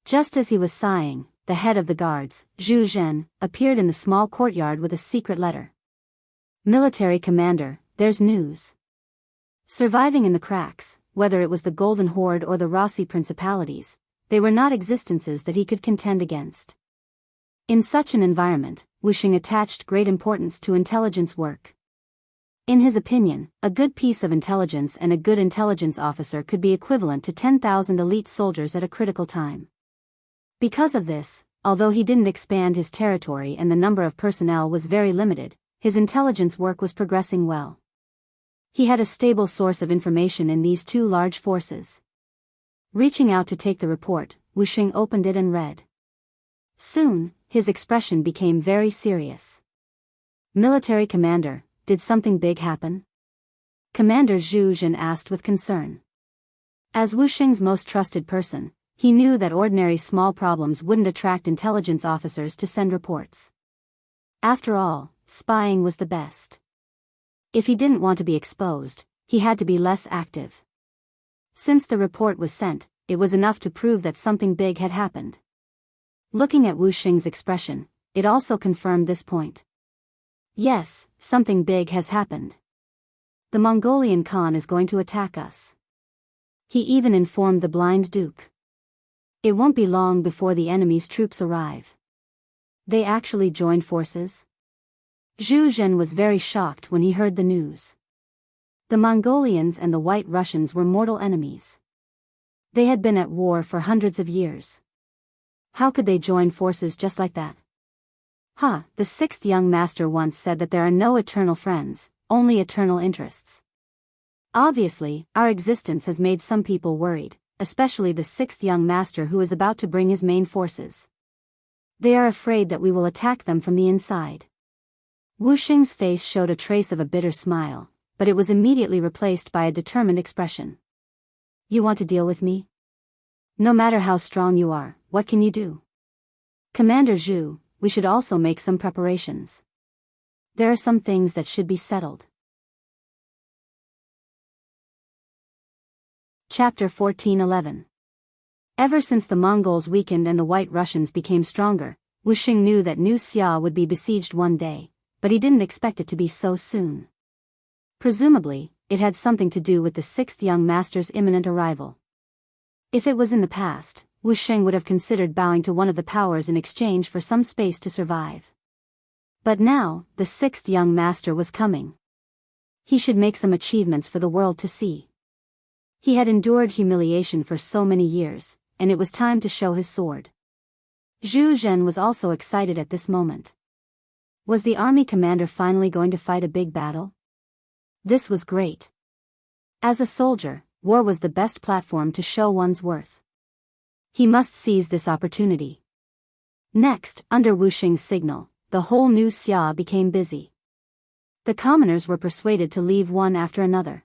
Just as he was sighing, the head of the guards, Zhu Zhen, appeared in the small courtyard with a secret letter. Military Commander, there's news. Surviving in the cracks, whether it was the Golden Horde or the Rossi Principalities, they were not existences that he could contend against. In such an environment, Wuxing attached great importance to intelligence work. In his opinion, a good piece of intelligence and a good intelligence officer could be equivalent to 10,000 elite soldiers at a critical time. Because of this, although he didn't expand his territory and the number of personnel was very limited, his intelligence work was progressing well. He had a stable source of information in these two large forces. Reaching out to take the report, Wuxing opened it and read. Soon, his expression became very serious. Military Commander, did something big happen? Commander Zhu Zhen asked with concern. As Wuxing's most trusted person, he knew that ordinary small problems wouldn't attract intelligence officers to send reports. After all, spying was the best. If he didn't want to be exposed, he had to be less active. Since the report was sent, it was enough to prove that something big had happened. Looking at Wuxing's expression, it also confirmed this point. Yes, something big has happened. The Mongolian Khan is going to attack us. He even informed the blind duke. It won't be long before the enemy's troops arrive. They actually joined forces? Zhu Zhen was very shocked when he heard the news. The Mongolians and the White Russians were mortal enemies. They had been at war for hundreds of years. How could they join forces just like that? The sixth young master once said that there are no eternal friends, only eternal interests. Obviously, our existence has made some people worried, especially the sixth young master who is about to bring his main forces. They are afraid that we will attack them from the inside. Wu Xing's face showed a trace of a bitter smile, but it was immediately replaced by a determined expression. You want to deal with me? No matter how strong you are, what can you do? Commander Zhu, we should also make some preparations. There are some things that should be settled. Chapter 14:11. Ever since the Mongols weakened and the White Russians became stronger, Wu Xing knew that New Xia would be besieged one day, but he didn't expect it to be so soon. Presumably, it had something to do with the sixth young master's imminent arrival. If it was in the past, Wu Xing would have considered bowing to one of the powers in exchange for some space to survive. But now, the sixth young master was coming. He should make some achievements for the world to see. He had endured humiliation for so many years, and it was time to show his sword. Zhu Zhen was also excited at this moment. Was the army commander finally going to fight a big battle? This was great. As a soldier, war was the best platform to show one's worth. He must seize this opportunity. Next, under Wu Xing's signal, the whole New Xia became busy. The commoners were persuaded to leave one after another.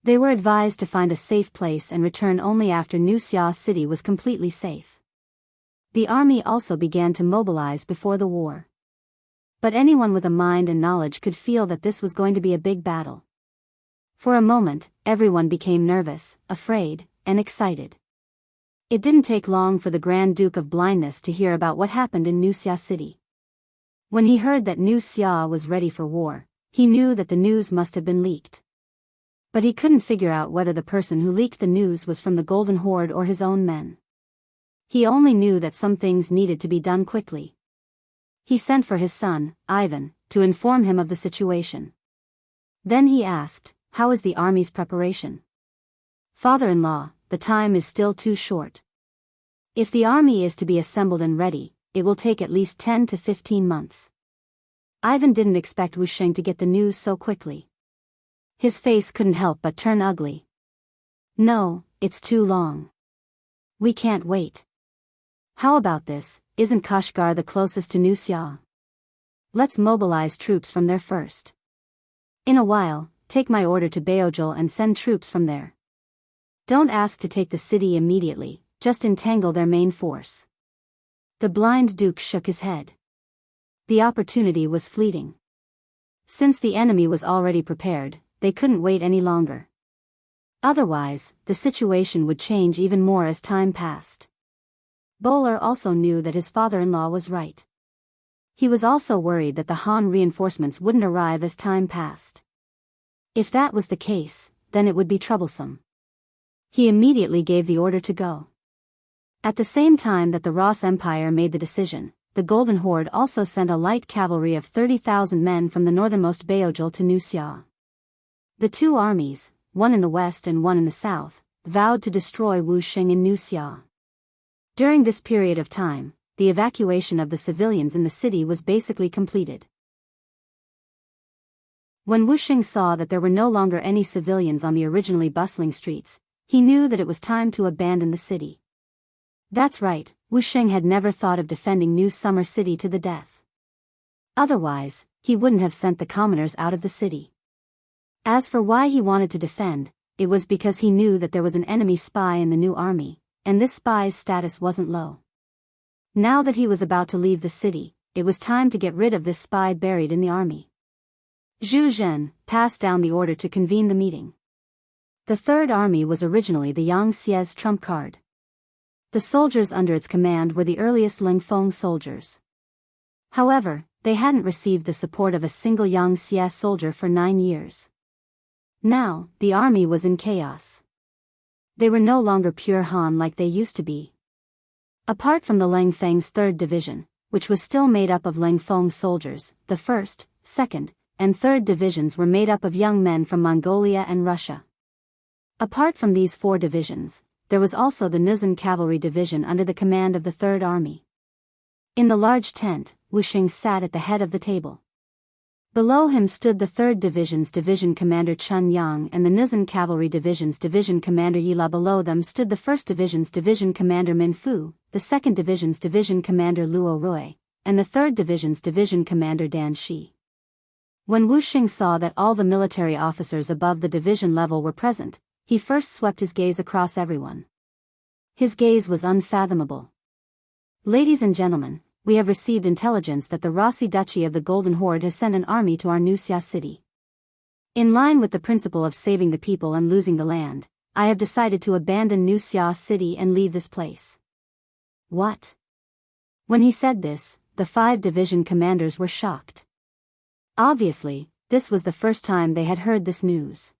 They were advised to find a safe place and return only after New Xia city was completely safe. The army also began to mobilize before the war. But anyone with a mind and knowledge could feel that this was going to be a big battle. For a moment, everyone became nervous, afraid, and excited. It didn't take long for the Grand Duke of Blindness to hear about what happened in New Xia city. When he heard that New Xia was ready for war, he knew that the news must have been leaked. But he couldn't figure out whether the person who leaked the news was from the Golden Horde or his own men. He only knew that some things needed to be done quickly. He sent for his son, Ivan, to inform him of the situation. Then he asked, "How is the army's preparation?" "Father-in-law, the time is still too short. If the army is to be assembled and ready, it will take at least 10 to 15 months. Ivan didn't expect Wu Xing to get the news so quickly. His face couldn't help but turn ugly. "No, it's too long. We can't wait. How about this, isn't Kashgar the closest to New Xia? Let's mobilize troops from there first. In a while, take my order to Biyao and send troops from there. Don't ask to take the city immediately, just entangle their main force." The blind duke shook his head. The opportunity was fleeting. Since the enemy was already prepared, they couldn't wait any longer. Otherwise, the situation would change even more as time passed. Bowler also knew that his father-in-law was right. He was also worried that the Han reinforcements wouldn't arrive as time passed. If that was the case, then it would be troublesome. He immediately gave the order to go. At the same time that the Ross Empire made the decision, the Golden Horde also sent a light cavalry of 30,000 men from the northernmost Biyao to New Xia. The two armies, one in the west and one in the south, vowed to destroy Wu Xing in New Xia. During this period of time, the evacuation of the civilians in the city was basically completed. When Wu Xing saw that there were no longer any civilians on the originally bustling streets, he knew that it was time to abandon the city. That's right, Wu Xing had never thought of defending New Summer City to the death. Otherwise, he wouldn't have sent the commoners out of the city. As for why he wanted to defend, it was because he knew that there was an enemy spy in the new army, and this spy's status wasn't low. Now that he was about to leave the city, it was time to get rid of this spy buried in the army. Zhu Zhen passed down the order to convene the meeting. The Third Army was originally the Yang Xie's trump card. The soldiers under its command were the earliest Lingfeng soldiers. However, they hadn't received the support of a single Yang Xie soldier for 9 years. Now, the army was in chaos. They were no longer pure Han like they used to be. Apart from the Lang Feng's 3rd Division, which was still made up of Lang Feng's soldiers, the 1st, 2nd, and 3rd Divisions were made up of young men from Mongolia and Russia. Apart from these 4 divisions, there was also the Nuzhan Cavalry Division under the command of the 3rd Army. In the large tent, Wuxia sat at the head of the table. Below him stood the 3rd Division's Division Commander Chun Yang and the Nuzhan Cavalry Division's Division Commander Yila. Below them stood the 1st Division's Division Commander Min Fu, the 2nd Division's Division Commander Luo Rui, and the 3rd Division's Division Commander Dan Shi. When Wuxia saw that all the military officers above the division level were present, he first swept his gaze across everyone. His gaze was unfathomable. Ladies and gentlemen, we have received intelligence that the Rossi Duchy of the Golden Horde has sent an army to our Wuxia city. In line with the principle of saving the people and losing the land, I have decided to abandon Wuxia city and leave this place. What? When he said this, the 5 division commanders were shocked. Obviously, this was the first time they had heard this news.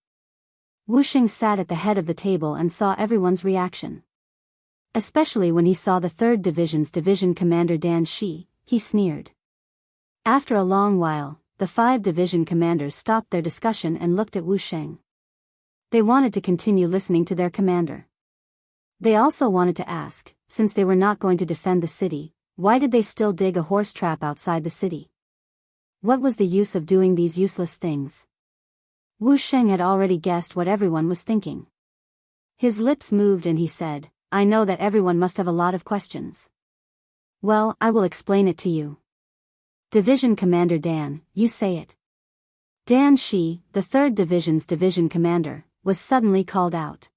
Wuxia sat at the head of the table and saw everyone's reaction. Especially when he saw the 3rd Division's Division Commander Dan Shi, he sneered. After a long while, the 5 division commanders stopped their discussion and looked at Wuxia. They wanted to continue listening to their commander. They also wanted to ask, since they were not going to defend the city, why did they still dig a horse trap outside the city? What was the use of doing these useless things? Wuxia had already guessed what everyone was thinking. His lips moved and he said, I know that everyone must have a lot of questions. Well, I will explain it to you. Division Commander Dan, you say it. Dan Shi, the 3rd Division's division commander, was suddenly called out.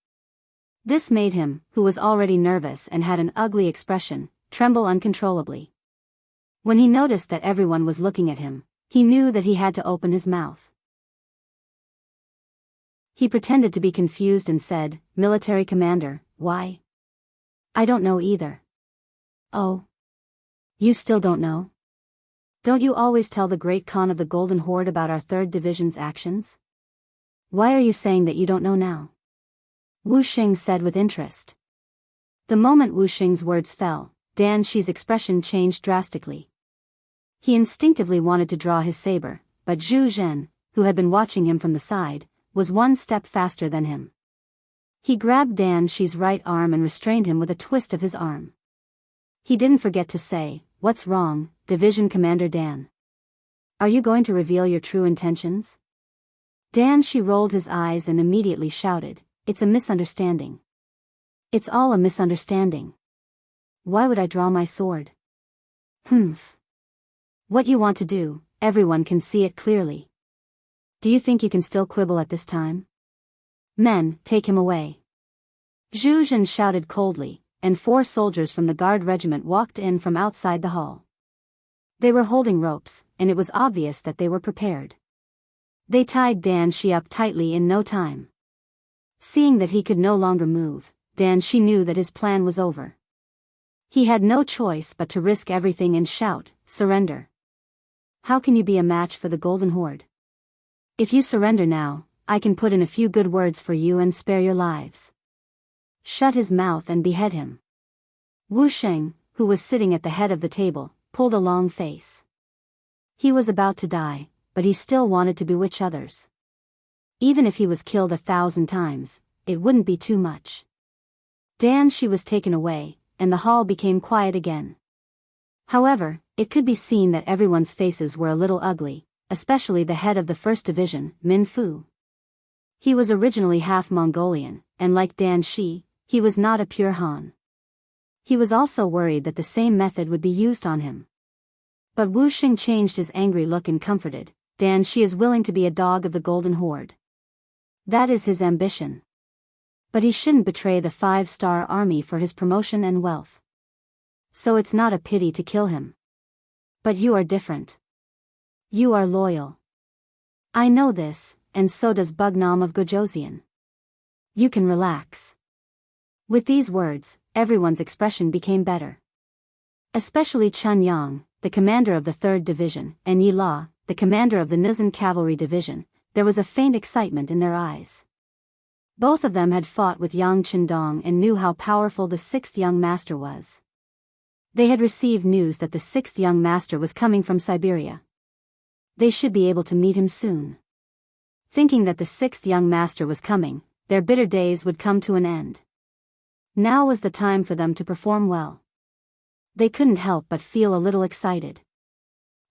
This made him, who was already nervous and had an ugly expression, tremble uncontrollably. When he noticed that everyone was looking at him, he knew that he had to open his mouth. He pretended to be confused and said, Military Commander, why? I don't know either. Oh. You still don't know? Don't you always tell the great Khan of the Golden Horde about our 3rd Division's actions? Why are you saying that you don't know now? Wuxia said with interest. The moment Wuxia's words fell, Dan Shi's expression changed drastically. He instinctively wanted to draw his saber, but Zhu Zhen, who had been watching him from the side, was one step faster than him. He grabbed Dan Shi's right arm and restrained him with a twist of his arm. He didn't forget to say, What's wrong, Division Commander Dan? Are you going to reveal your true intentions? Dan Shi rolled his eyes and immediately shouted, It's a misunderstanding. It's all a misunderstanding. Why would I draw my sword? Humph. What you want to do, everyone can see it clearly. Do you think you can still quibble at this time? Men, take him away. Zhu Zhen shouted coldly, and 4 soldiers from the guard regiment walked in from outside the hall. They were holding ropes, and it was obvious that they were prepared. They tied Dan Shi up tightly in no time. Seeing that he could no longer move, Dan Shi knew that his plan was over. He had no choice but to risk everything and shout, Surrender. How can you be a match for the Golden Horde? If you surrender now, I can put in a few good words for you and spare your lives. Shut his mouth and behead him. Wuxia, who was sitting at the head of the table, pulled a long face. He was about to die, but he still wanted to bewitch others. Even if he was killed 1,000 times, it wouldn't be too much. Dan Shi was taken away, and the hall became quiet again. However, it could be seen that everyone's faces were a little ugly, especially the head of the 1st Division, Min Fu. He was originally half Mongolian, and like Dan Shi, he was not a pure Han. He was also worried that the same method would be used on him. But Wuxia changed his angry look and comforted, Dan Shi is willing to be a dog of the Golden Horde. That is his ambition. But he shouldn't betray the 5-star army for his promotion and wealth. So it's not a pity to kill him. But you are different. You are loyal. I know this, and so does Bugnam of Gojoseon. You can relax. With these words, everyone's expression became better. Especially Chun Yang, the commander of the 3rd Division, and Yi La, the commander of the Nuzhan Cavalry Division. there was a faint excitement in their eyes. Both of them had fought with Yang Chendong and knew how powerful the sixth young master was. They had received news that the sixth young master was coming from Siberia. They should be able to meet him soon. Thinking that the sixth young master was coming, their bitter days would come to an end. Now was the time for them to perform well. They couldn't help but feel a little excited.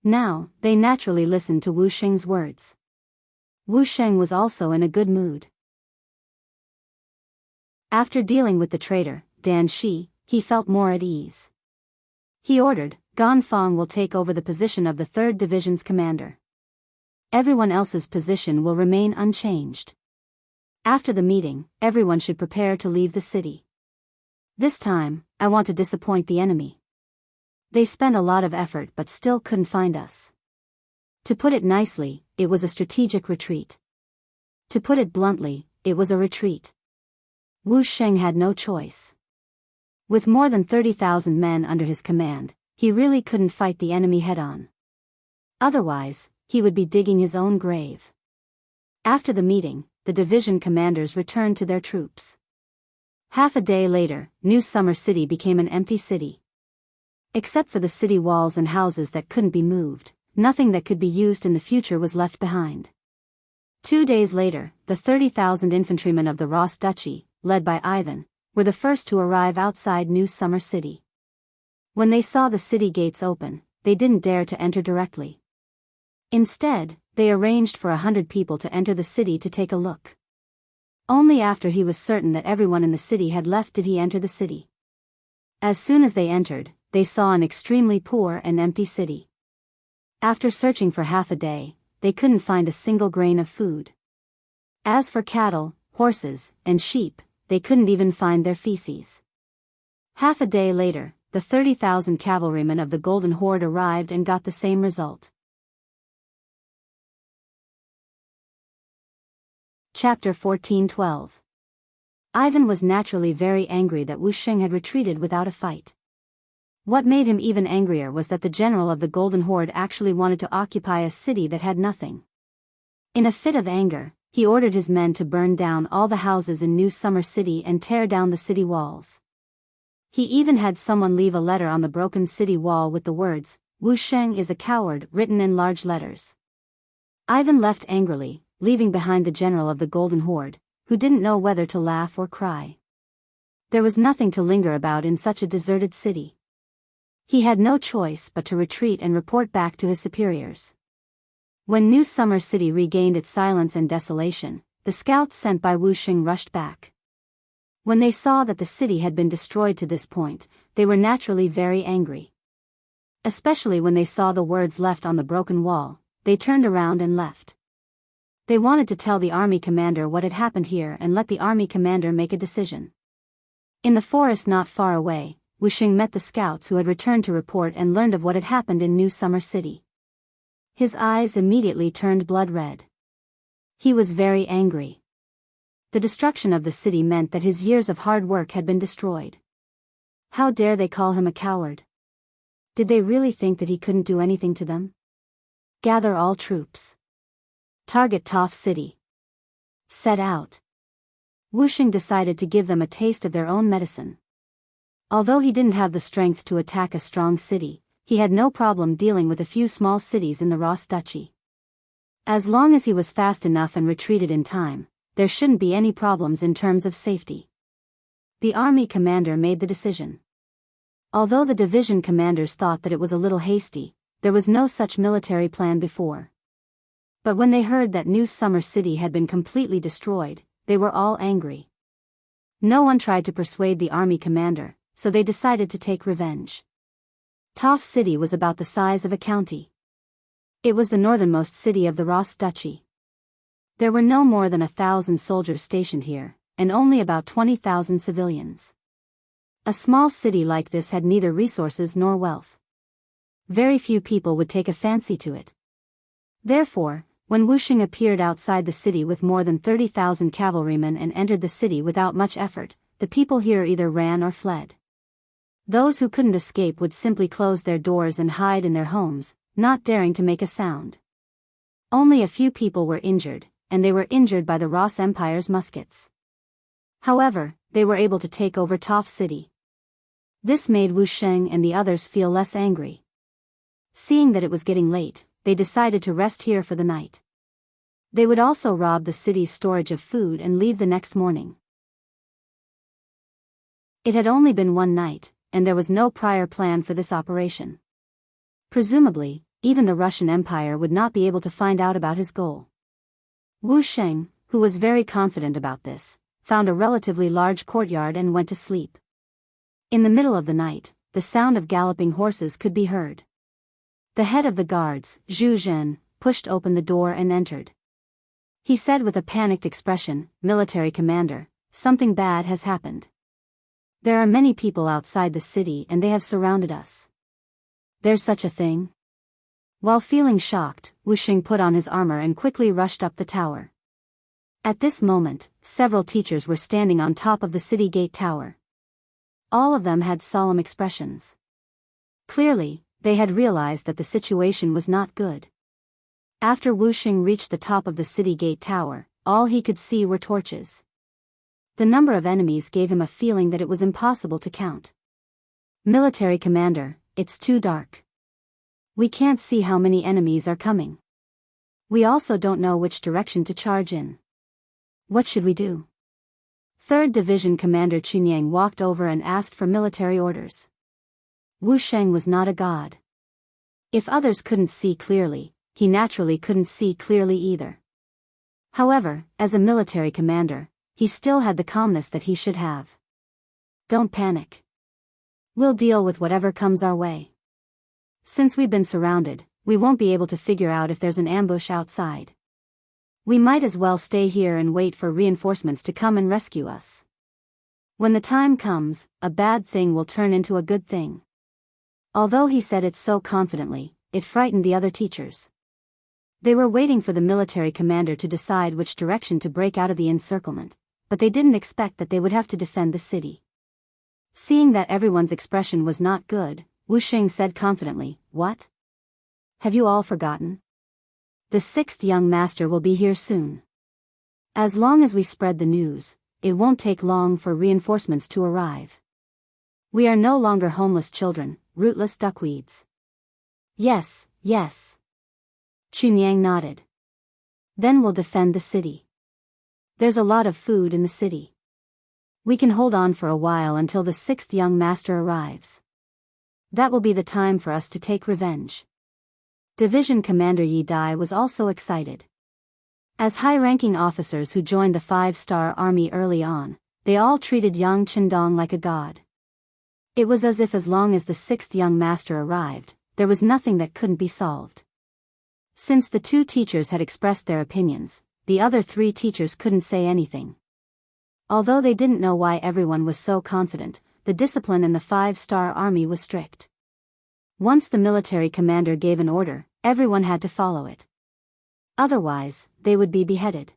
Now, they naturally listened to Wu Sheng's words. Wu Sheng was also in a good mood. After dealing with the traitor, Dan Shi, he felt more at ease. He ordered, Gan Fong will take over the position of the 3rd Division's commander. Everyone else's position will remain unchanged. After the meeting, everyone should prepare to leave the city. This time, I want to disappoint the enemy. They spent a lot of effort but still couldn't find us. To put it nicely, it was a strategic retreat. To put it bluntly, it was a retreat. Wu Sheng had no choice. With more than 30,000 men under his command, he really couldn't fight the enemy head-on. Otherwise, he would be digging his own grave. After the meeting, the division commanders returned to their troops. Half a day later, New Summer City became an empty city. Except for the city walls and houses that couldn't be moved, nothing that could be used in the future was left behind. 2 days later, the 30,000 infantrymen of the Ross Duchy, led by Ivan, were the first to arrive outside New Summer City. When they saw the city gates open, they didn't dare to enter directly. Instead, they arranged for 100 people to enter the city to take a look. Only after he was certain that everyone in the city had left did he enter the city. As soon as they entered, they saw an extremely poor and empty city. After searching for half a day, they couldn't find a single grain of food. As for cattle, horses, and sheep, they couldn't even find their feces. Half a day later, the 30,000 cavalrymen of the Golden Horde arrived and got the same result. Chapter 14:12. Ivan was naturally very angry that Wu Sheng had retreated without a fight. What made him even angrier was that the general of the Golden Horde actually wanted to occupy a city that had nothing. In a fit of anger, he ordered his men to burn down all the houses in New Summer City and tear down the city walls. He even had someone leave a letter on the broken city wall with the words, "Wu Sheng is a coward," written in large letters. Ivan left angrily, leaving behind the general of the Golden Horde, who didn't know whether to laugh or cry. There was nothing to linger about in such a deserted city. He had no choice but to retreat and report back to his superiors. When New Summer City regained its silence and desolation, the scouts sent by Wu Sheng rushed back. When they saw that the city had been destroyed to this point, they were naturally very angry. Especially when they saw the words left on the broken wall, they turned around and left. They wanted to tell the army commander what had happened here and let the army commander make a decision. In the forest not far away, Wu Sheng met the scouts who had returned to report and learned of what had happened in New Summer City. His eyes immediately turned blood red. He was very angry. The destruction of the city meant that his years of hard work had been destroyed. How dare they call him a coward? Did they really think that he couldn't do anything to them? Gather all troops. Target Toph City. Set out. Wu Sheng decided to give them a taste of their own medicine. Although he didn't have the strength to attack a strong city, he had no problem dealing with a few small cities in the Ross Duchy. As long as he was fast enough and retreated in time, there shouldn't be any problems in terms of safety. The army commander made the decision. Although the division commanders thought that it was a little hasty, there was no such military plan before. But when they heard that New Summer City had been completely destroyed, they were all angry. No one tried to persuade the army commander, so they decided to take revenge. Toph City was about the size of a county. It was the northernmost city of the Ross Duchy. There were no more than 1,000 soldiers stationed here, and only about 20,000 civilians. A small city like this had neither resources nor wealth. Very few people would take a fancy to it. Therefore, when Wu Sheng appeared outside the city with more than 30,000 cavalrymen and entered the city without much effort, the people here either ran or fled. Those who couldn't escape would simply close their doors and hide in their homes, not daring to make a sound. Only a few people were injured, and they were injured by the Ross Empire's muskets. However, they were able to take over Toph City. This made Wuxia and the others feel less angry. Seeing that it was getting late, they decided to rest here for the night. They would also rob the city's storage of food and leave the next morning. It had only been one night, and there was no prior plan for this operation. Presumably, even the Russian Empire would not be able to find out about his goal. Wuxia, who was very confident about this, found a relatively large courtyard and went to sleep. In the middle of the night, the sound of galloping horses could be heard. The head of the guards, Zhu Zhen, pushed open the door and entered. He said with a panicked expression, "Military commander, something bad has happened. There are many people outside the city and they have surrounded us." "There's such a thing?" While feeling shocked, Wuxia put on his armor and quickly rushed up the tower. At this moment, several teachers were standing on top of the city gate tower. All of them had solemn expressions. Clearly, they had realized that the situation was not good. After Wuxia reached the top of the city gate tower, all he could see were torches. The number of enemies gave him a feeling that it was impossible to count. "Military commander, it's too dark. We can't see how many enemies are coming. We also don't know which direction to charge in. What should we do?" 3rd Division Commander Chunyang walked over and asked for military orders. Wuxia was not a god. If others couldn't see clearly, he naturally couldn't see clearly either. However, as a military commander, he still had the calmness that he should have. "Don't panic. We'll deal with whatever comes our way. Since we've been surrounded, we won't be able to figure out if there's an ambush outside. We might as well stay here and wait for reinforcements to come and rescue us. When the time comes, a bad thing will turn into a good thing." Although he said it so confidently, it frightened the other teachers. They were waiting for the military commander to decide which direction to break out of the encirclement, but they didn't expect that they would have to defend the city. Seeing that everyone's expression was not good, Wuxia said confidently, "What? Have you all forgotten? The 6th young master will be here soon. As long as we spread the news, it won't take long for reinforcements to arrive. We are no longer homeless children, rootless duckweeds." "Yes, yes." Chunyang nodded. "Then we'll defend the city. There's a lot of food in the city. We can hold on for a while until the 6th young master arrives. That will be the time for us to take revenge." Division Commander Yi Dai was also excited. As high-ranking officers who joined the 5-star army early on, they all treated Yang Qindong like a god. It was as if as long as the 6th young master arrived, there was nothing that couldn't be solved. Since the 2 teachers had expressed their opinions, the other 3 teachers couldn't say anything. Although they didn't know why everyone was so confident, the discipline in the 5-star army was strict. Once the military commander gave an order, everyone had to follow it. Otherwise, they would be beheaded.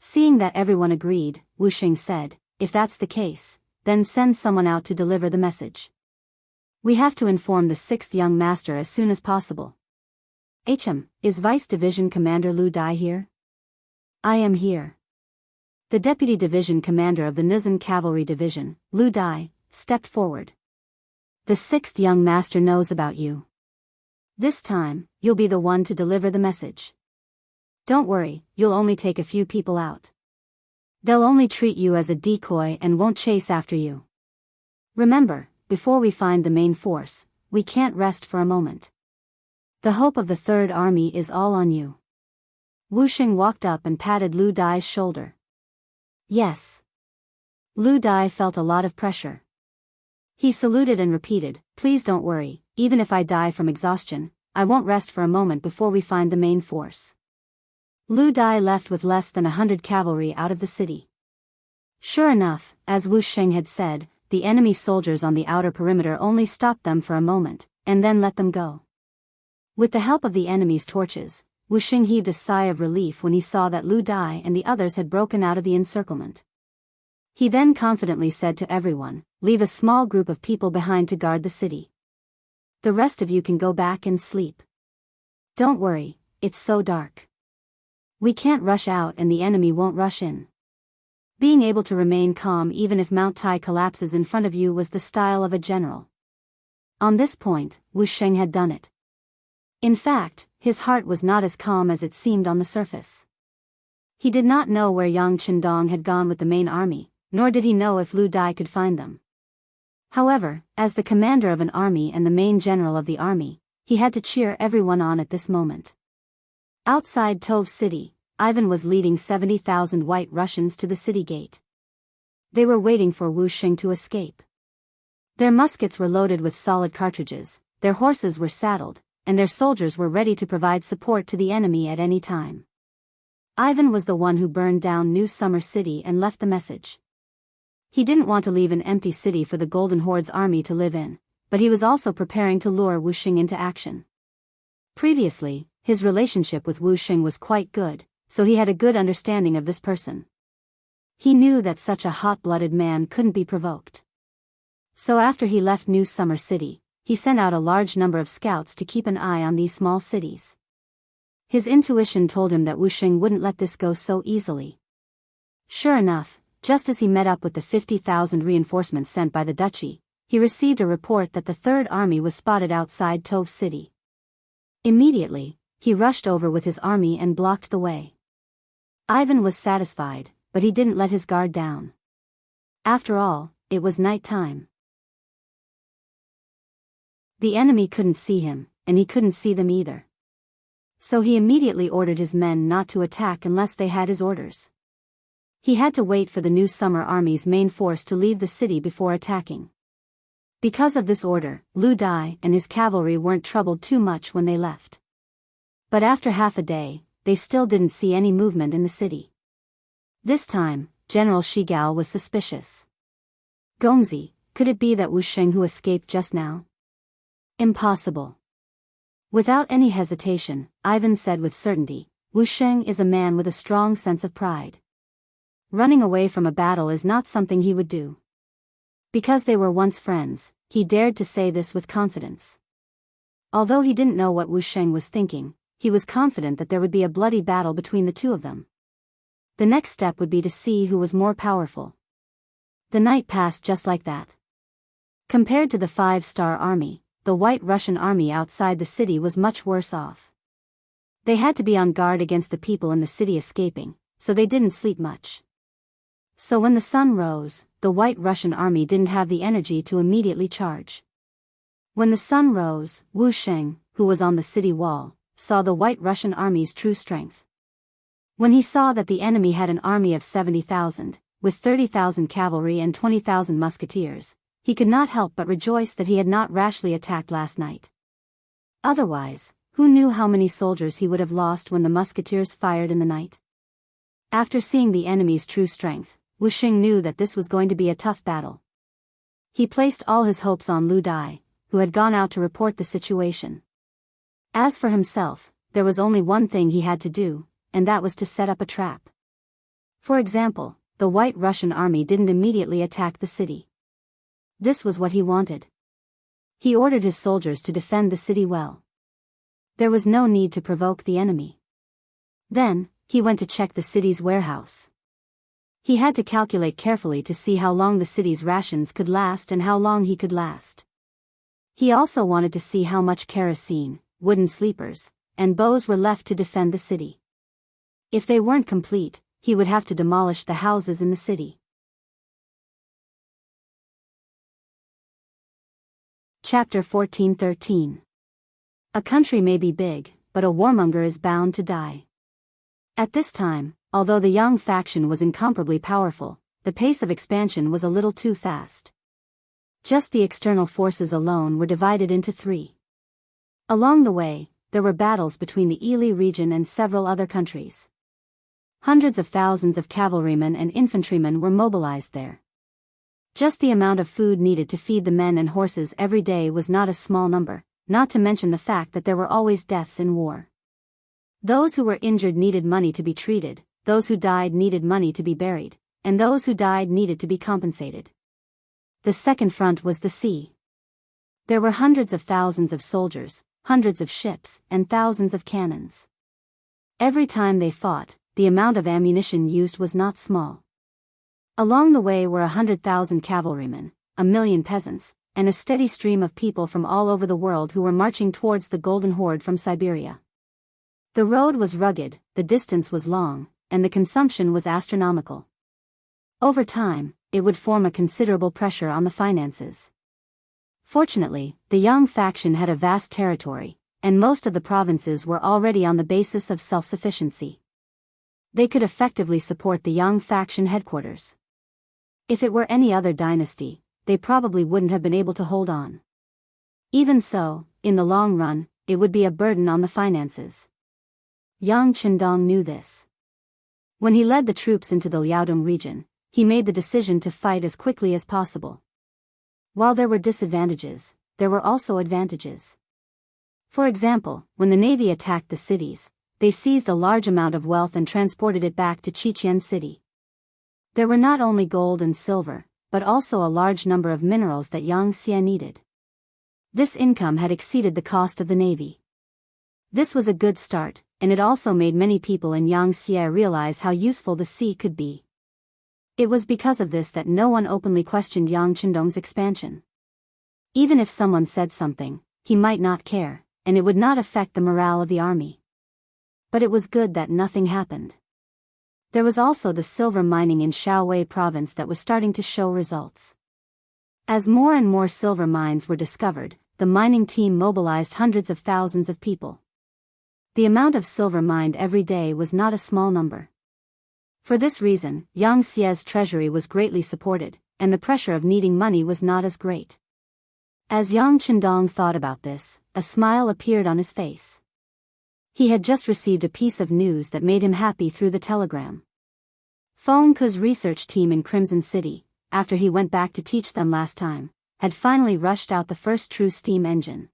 Seeing that everyone agreed, Wuxia said, "If that's the case, then send someone out to deliver the message. We have to inform the 6th young master as soon as possible." Is Vice Division Commander Lu Dai here?" "I am here." The Deputy Division Commander of the Nuzhan Cavalry Division, Lu Dai, stepped forward. "The 6th young master knows about you. This time, you'll be the one to deliver the message. Don't worry, you'll only take a few people out. They'll only treat you as a decoy and won't chase after you. Remember, before we find the main force, we can't rest for a moment. The hope of the 3rd Army is all on you." Wuxia walked up and patted Lu Dai's shoulder. "Yes." Lu Dai felt a lot of pressure. He saluted and repeated, "Please don't worry, even if I die from exhaustion, I won't rest for a moment before we find the main force." Lu Dai left with less than 100 cavalry out of the city. Sure enough, as Wuxia had said, the enemy soldiers on the outer perimeter only stopped them for a moment, and then let them go. With the help of the enemy's torches, Wuxia heaved a sigh of relief when he saw that Lu Dai and the others had broken out of the encirclement. He then confidently said to everyone, "Leave a small group of people behind to guard the city. The rest of you can go back and sleep. Don't worry, it's so dark. We can't rush out and the enemy won't rush in. Being able to remain calm even if Mount Tai collapses in front of you was the style of a general. On this point, Wuxia had done it. In fact, his heart was not as calm as it seemed on the surface. He did not know where Yang Qindong had gone with the main army, nor did he know if Lu Dai could find them. However, as the commander of an army and the main general of the army, he had to cheer everyone on at this moment. Outside Tove city, Ivan was leading 70,000 White Russians to the city gate. They were waiting for Wuxia to escape. Their muskets were loaded with solid cartridges, their horses were saddled, and their soldiers were ready to provide support to the enemy at any time. Ivan was the one who burned down New Summer City and left the message. He didn't want to leave an empty city for the Golden Horde's army to live in, but he was also preparing to lure Wuxia into action. Previously, his relationship with Wuxia was quite good, so he had a good understanding of this person. He knew that such a hot-blooded man couldn't be provoked. So after he left New Summer City, he sent out a large number of scouts to keep an eye on these small cities. His intuition told him that Wuxia wouldn't let this go so easily. Sure enough, just as he met up with the 50,000 reinforcements sent by the duchy, he received a report that the Third Army was spotted outside Tove city. Immediately, he rushed over with his army and blocked the way. Ivan was satisfied, but he didn't let his guard down. After all, it was night time. The enemy couldn't see him, and he couldn't see them either. So he immediately ordered his men not to attack unless they had his orders. He had to wait for the New Summer Army's main force to leave the city before attacking. Because of this order, Lu Dai and his cavalry weren't troubled too much when they left. But after half a day, they still didn't see any movement in the city. This time, General Shigao was suspicious. Gongzi, could it be that Wuxia who escaped just now? Impossible. Without any hesitation, Ivan said with certainty, Wuxia is a man with a strong sense of pride. Running away from a battle is not something he would do. Because they were once friends, he dared to say this with confidence. Although he didn't know what Wuxia was thinking, he was confident that there would be a bloody battle between the two of them. The next step would be to see who was more powerful. The night passed just like that. Compared to the 5-star army, the White Russian army outside the city was much worse off. They had to be on guard against the people in the city escaping, so they didn't sleep much. So when the sun rose, the White Russian army didn't have the energy to immediately charge. When the sun rose, Wuxia, who was on the city wall, saw the White Russian army's true strength. When he saw that the enemy had an army of 70,000, with 30,000 cavalry and 20,000 musketeers, he could not help but rejoice that he had not rashly attacked last night. Otherwise, who knew how many soldiers he would have lost when the musketeers fired in the night? After seeing the enemy's true strength, Wuxia knew that this was going to be a tough battle. He placed all his hopes on Lu Dai, who had gone out to report the situation. As for himself, there was only one thing he had to do, and that was to set up a trap. For example, the White Russian army didn't immediately attack the city. This was what he wanted. He ordered his soldiers to defend the city well. There was no need to provoke the enemy. Then, he went to check the city's warehouse. He had to calculate carefully to see how long the city's rations could last and how long he could last. He also wanted to see how much kerosene, wooden sleepers, and bows were left to defend the city. If they weren't complete, he would have to demolish the houses in the city. Chapter 14:13. A country may be big, but a warmonger is bound to die. At this time, although the Yang faction was incomparably powerful, the pace of expansion was a little too fast. Just the external forces alone were divided into 3. Along the way, there were battles between the Ili region and several other countries. Hundreds of thousands of cavalrymen and infantrymen were mobilized there. Just the amount of food needed to feed the men and horses every day was not a small number, not to mention the fact that there were always deaths in war. Those who were injured needed money to be treated, those who died needed money to be buried, and those who died needed to be compensated. The second front was the sea. There were hundreds of thousands of soldiers, hundreds of ships, and thousands of cannons. Every time they fought, the amount of ammunition used was not small. Along the way were 100,000 cavalrymen, 1,000,000 peasants, and a steady stream of people from all over the world who were marching towards the Golden Horde from Siberia. The road was rugged, the distance was long, and the consumption was astronomical. Over time, it would form a considerable pressure on the finances. Fortunately, the Yang faction had a vast territory, and most of the provinces were already on the basis of self-sufficiency. They could effectively support the Yang faction headquarters. If it were any other dynasty, they probably wouldn't have been able to hold on. Even so, in the long run, it would be a burden on the finances. Yang Qindong knew this. When he led the troops into the Liaodong region, he made the decision to fight as quickly as possible. While there were disadvantages, there were also advantages. For example, when the navy attacked the cities, they seized a large amount of wealth and transported it back to Qiqian City. There were not only gold and silver, but also a large number of minerals that Yang Xie needed. This income had exceeded the cost of the navy. This was a good start, and it also made many people in Yang Xie realize how useful the sea could be. It was because of this that no one openly questioned Yang Qindong's expansion. Even if someone said something, he might not care, and it would not affect the morale of the army. But it was good that nothing happened. There was also the silver mining in Shaowei province that was starting to show results. As more and more silver mines were discovered, the mining team mobilized hundreds of thousands of people. The amount of silver mined every day was not a small number. For this reason, Yang Xie's treasury was greatly supported, and the pressure of needing money was not as great. As Yang Qindong thought about this, a smile appeared on his face. He had just received a piece of news that made him happy through the telegram. Feng Ke's research team in Crimson City, after he went back to teach them last time, had finally rushed out the first true steam engine.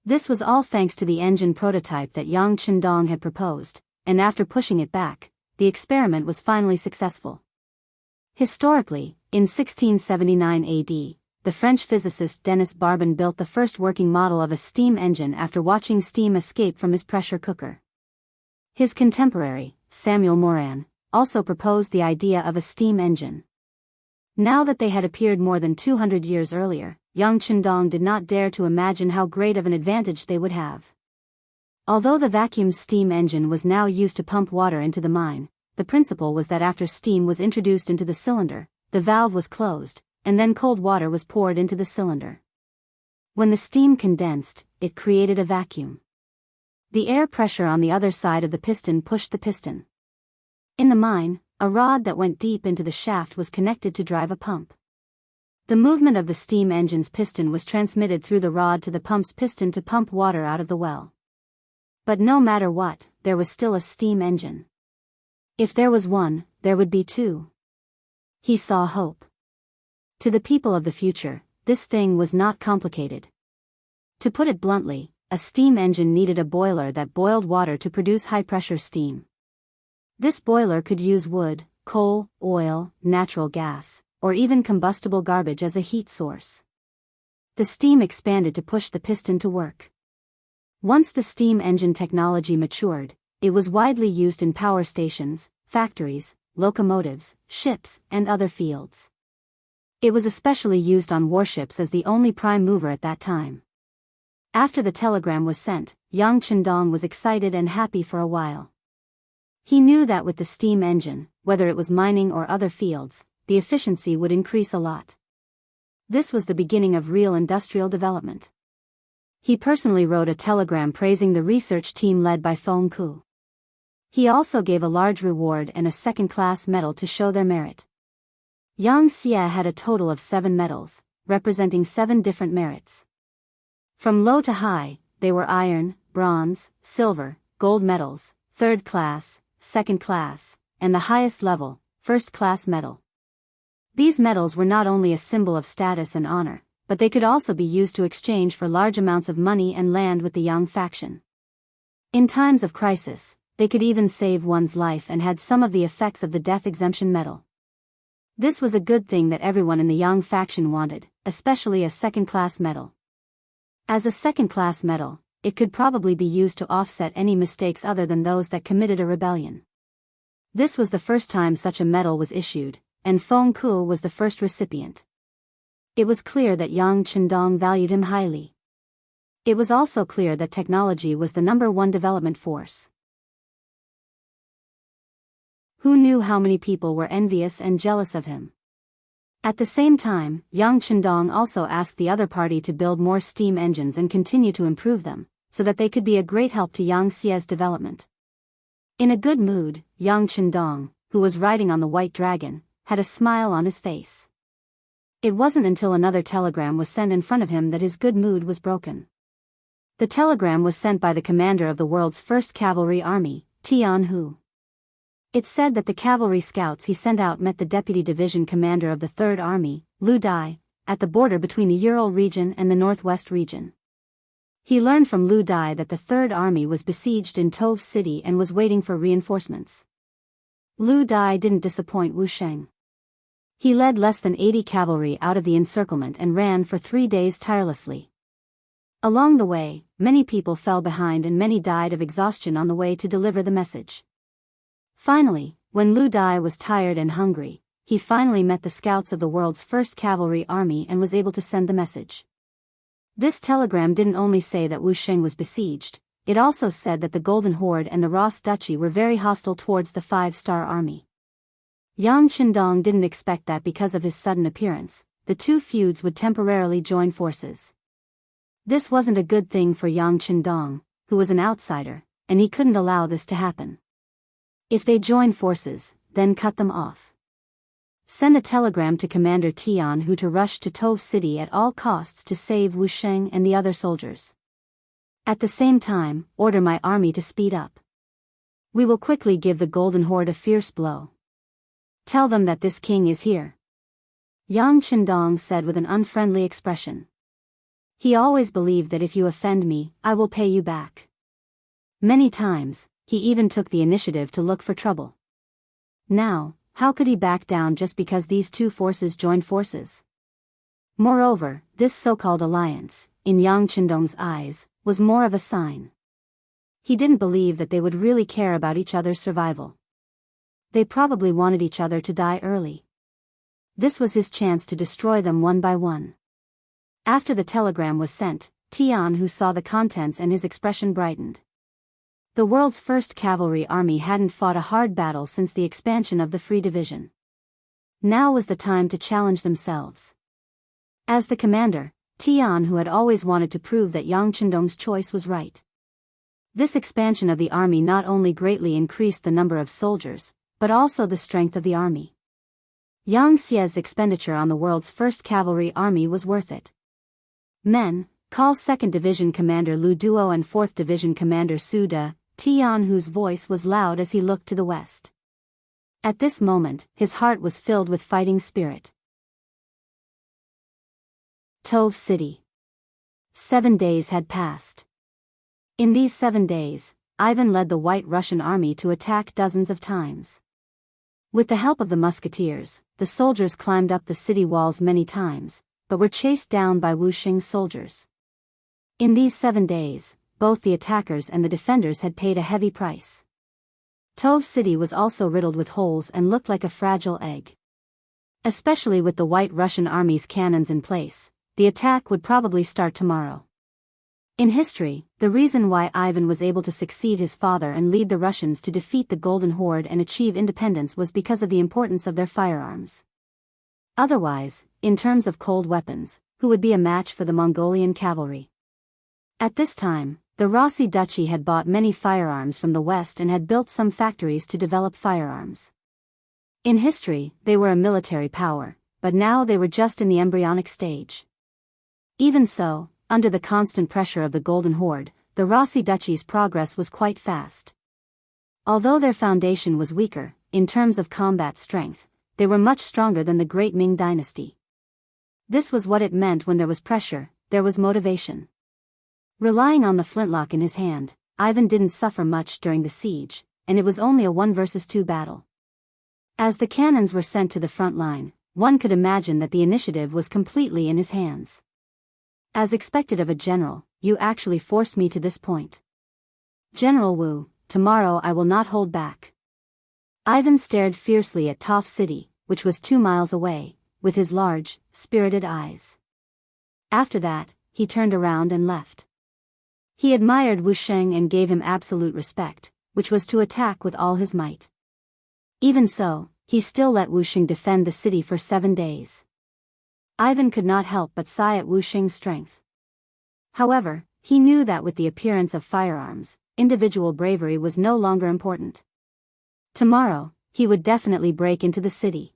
This was all thanks to the engine prototype that Yang Qindong had proposed, and after pushing it back, the experiment was finally successful. Historically, in 1679 AD, the French physicist Denis Barbin built the first working model of a steam engine after watching steam escape from his pressure cooker. His contemporary, Samuel Moran, also proposed the idea of a steam engine. Now that they had appeared more than 200 years earlier, Yang Qindong did not dare to imagine how great of an advantage they would have. Although the vacuum steam engine was now used to pump water into the mine, the principle was that after steam was introduced into the cylinder, the valve was closed, and then cold water was poured into the cylinder. When the steam condensed, it created a vacuum. The air pressure on the other side of the piston pushed the piston. In the mine, a rod that went deep into the shaft was connected to drive a pump. The movement of the steam engine's piston was transmitted through the rod to the pump's piston to pump water out of the well. But no matter what, there was still a steam engine. If there was one, there would be two. He saw hope. To the people of the future, this thing was not complicated. To put it bluntly, a steam engine needed a boiler that boiled water to produce high-pressure steam. This boiler could use wood, coal, oil, natural gas, or even combustible garbage as a heat source. The steam expanded to push the piston to work. Once the steam engine technology matured, it was widely used in power stations, factories, locomotives, ships, and other fields. It was especially used on warships as the only prime mover at that time. After the telegram was sent, Yang Qindong was excited and happy for a while. He knew that with the steam engine, whether it was mining or other fields, the efficiency would increase a lot. This was the beginning of real industrial development. He personally wrote a telegram praising the research team led by Feng Ke. He also gave a large reward and a second-class medal to show their merit. Yang Xie had a total of 7 medals, representing 7 different merits. From low to high, they were iron, bronze, silver, gold medals, third class, second class, and the highest level, first class medal. These medals were not only a symbol of status and honor, but they could also be used to exchange for large amounts of money and land with the Yang faction. In times of crisis, they could even save one's life and had some of the effects of the death exemption medal. This was a good thing that everyone in the Yang faction wanted, especially a second-class medal. As a second-class medal, it could probably be used to offset any mistakes other than those that committed a rebellion. This was the first time such a medal was issued, and Feng Ku was the first recipient. It was clear that Yang Chendong valued him highly. It was also clear that technology was the #1 development force. Who knew how many people were envious and jealous of him? At the same time, Yang Chendong also asked the other party to build more steam engines and continue to improve them, so that they could be a great help to Yang Xie's development. In a good mood, Yang Chendong, who was riding on the white dragon, had a smile on his face. It wasn't until another telegram was sent in front of him that his good mood was broken. The telegram was sent by the commander of the world's first cavalry army, Jianghu. It said that the cavalry scouts he sent out met the deputy division commander of the Third Army, Lu Dai, at the border between the Ural region and the Northwest region. He learned from Lu Dai that the Third Army was besieged in Tove City and was waiting for reinforcements. Lu Dai didn't disappoint Wu Sheng. He led less than 80 cavalry out of the encirclement and ran for 3 days tirelessly. Along the way, many people fell behind and many died of exhaustion on the way to deliver the message. Finally, when Lu Dai was tired and hungry, he finally met the scouts of the world's first cavalry army and was able to send the message. This telegram didn't only say that Wu Sheng was besieged, it also said that the Golden Horde and the Ross Duchy were very hostile towards the 5-star army. Yang Chendong didn't expect that because of his sudden appearance, the two feuds would temporarily join forces. This wasn't a good thing for Yang Chendong, who was an outsider, and he couldn't allow this to happen. If they join forces, then cut them off. Send a telegram to Commander Tianhu to rush to Tove City at all costs to save Wu Sheng and the other soldiers. At the same time, order my army to speed up. We will quickly give the Golden Horde a fierce blow. Tell them that this king is here. Yang Chendong said with an unfriendly expression. He always believed that if you offend me, I will pay you back. Many times, he even took the initiative to look for trouble. Now, how could he back down just because these two forces joined forces? Moreover, this so-called alliance, in Yang Chendong's eyes, was more of a sign. He didn't believe that they would really care about each other's survival. They probably wanted each other to die early. This was his chance to destroy them one by one. After the telegram was sent, Tianhu saw the contents and his expression brightened. The world's first cavalry army hadn't fought a hard battle since the expansion of the Free Division. Now was the time to challenge themselves. As the commander, Tianhu had always wanted to prove that Yang Chendong's choice was right. This expansion of the army not only greatly increased the number of soldiers, but also the strength of the army. Yang Xie's expenditure on the world's first cavalry army was worth it. Men, call 2nd Division Commander Lu Duo and 4th Division Commander Su De. Tianhu's voice was loud as he looked to the west. At this moment, his heart was filled with fighting spirit. Tove City. 7 days had passed. In these 7 days, Ivan led the White Russian army to attack dozens of times. With the help of the musketeers, the soldiers climbed up the city walls many times, but were chased down by Wu Sheng's soldiers. In these 7 days, both the attackers and the defenders had paid a heavy price. Tove City was also riddled with holes and looked like a fragile egg. Especially with the White Russian army's cannons in place, the attack would probably start tomorrow. In history, the reason why Ivan was able to succeed his father and lead the Russians to defeat the Golden Horde and achieve independence was because of the importance of their firearms. Otherwise, in terms of cold weapons, who would be a match for the Mongolian cavalry? At this time, the Rossi Duchy had bought many firearms from the West and had built some factories to develop firearms. In history, they were a military power, but now they were just in the embryonic stage. Even so, under the constant pressure of the Golden Horde, the Rossi Duchy's progress was quite fast. Although their foundation was weaker, in terms of combat strength, they were much stronger than the Great Ming Dynasty. This was what it meant when there was pressure, there was motivation. Relying on the flintlock in his hand, Ivan didn't suffer much during the siege, and it was only a 1 versus 2 battle. As the cannons were sent to the front line, one could imagine that the initiative was completely in his hands. As expected of a general, you actually forced me to this point. General Wu, tomorrow I will not hold back. Ivan stared fiercely at Toph City, which was 2 miles away, with his large, spirited eyes. After that, he turned around and left. He admired Wu Sheng and gave him absolute respect, which was to attack with all his might. Even so, he still let Wu Sheng defend the city for 7 days. Ivan could not help but sigh at Wu Sheng's strength. However, he knew that with the appearance of firearms, individual bravery was no longer important. Tomorrow, he would definitely break into the city.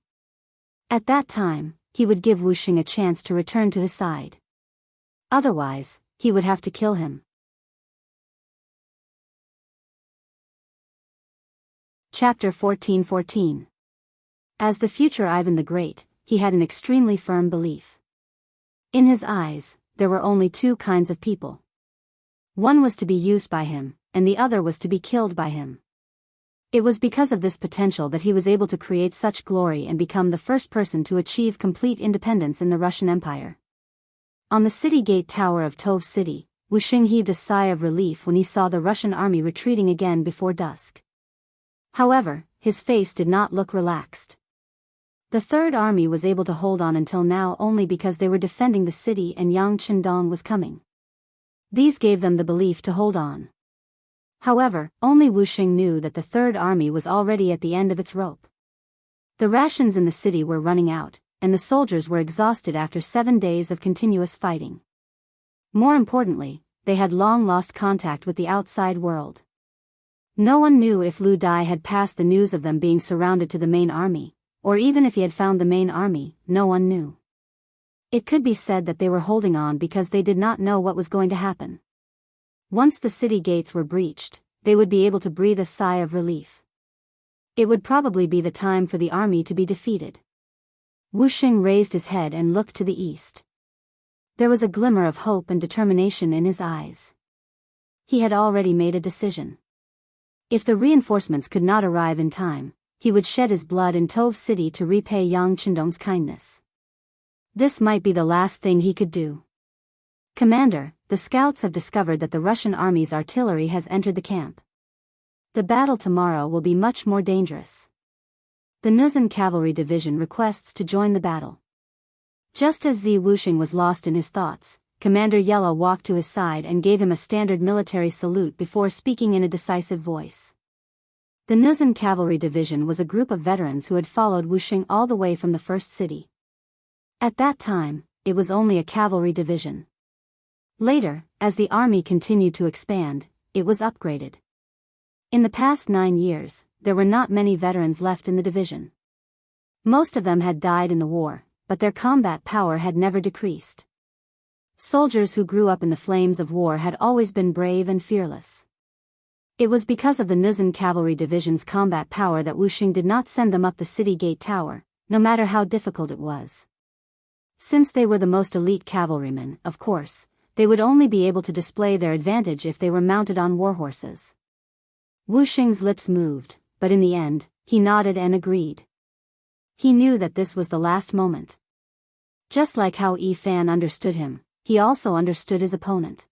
At that time, he would give Wu Sheng a chance to return to his side. Otherwise, he would have to kill him. Chapter 14:14. As the future Ivan the Great, he had an extremely firm belief. In his eyes, there were only 2 kinds of people. One was to be used by him, and the other was to be killed by him. It was because of this potential that he was able to create such glory and become the first person to achieve complete independence in the Russian Empire. On the city gate tower of Toph City, Wu Sheng heaved a sigh of relief when he saw the Russian army retreating again before dusk. However, his face did not look relaxed. The Third Army was able to hold on until now only because they were defending the city and Yang Chendong was coming. These gave them the belief to hold on. However, only Wu Sheng knew that the Third Army was already at the end of its rope. The rations in the city were running out, and the soldiers were exhausted after 7 days of continuous fighting. More importantly, they had long lost contact with the outside world. No one knew if Lu Dai had passed the news of them being surrounded to the main army, or even if he had found the main army, no one knew. It could be said that they were holding on because they did not know what was going to happen. Once the city gates were breached, they would be able to breathe a sigh of relief. It would probably be the time for the army to be defeated. Wu Sheng raised his head and looked to the east. There was a glimmer of hope and determination in his eyes. He had already made a decision. If the reinforcements could not arrive in time, he would shed his blood in Toph City to repay Yang Chendong's kindness. This might be the last thing he could do. Commander, the scouts have discovered that the Russian army's artillery has entered the camp. The battle tomorrow will be much more dangerous. The Nuzhan Cavalry Division requests to join the battle. Just as Zi Wusheng was lost in his thoughts, Commander Yella walked to his side and gave him a standard military salute before speaking in a decisive voice. The Nuzhan Cavalry Division was a group of veterans who had followed Wusheng all the way from the first city. At that time, it was only a cavalry division. Later, as the army continued to expand, it was upgraded. In the past 9 years, there were not many veterans left in the division. Most of them had died in the war, but their combat power had never decreased. Soldiers who grew up in the flames of war had always been brave and fearless. It was because of the Nuzhan Cavalry Division's combat power that Wu Sheng did not send them up the city gate tower, no matter how difficult it was. Since they were the most elite cavalrymen, of course, they would only be able to display their advantage if they were mounted on war horses. Wu Sheng's lips moved, but in the end, he nodded and agreed. He knew that this was the last moment. Just like how Yi Fan understood him, he also understood his opponent.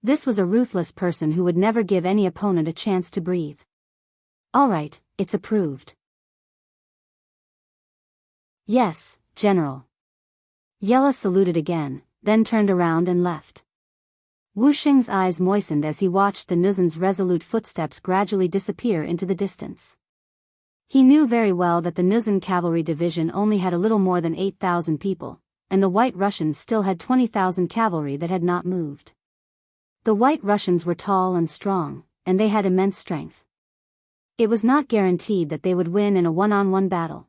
This was a ruthless person who would never give any opponent a chance to breathe. All right, it's approved. Yes, General. Yella saluted again, then turned around and left. Wu Sheng's eyes moistened as he watched the Nuzhan's resolute footsteps gradually disappear into the distance. He knew very well that the Nuzhan Cavalry Division only had a little more than 8,000 people, and the White Russians still had 20,000 cavalry that had not moved. The White Russians were tall and strong, and they had immense strength. It was not guaranteed that they would win in a one-on-one battle.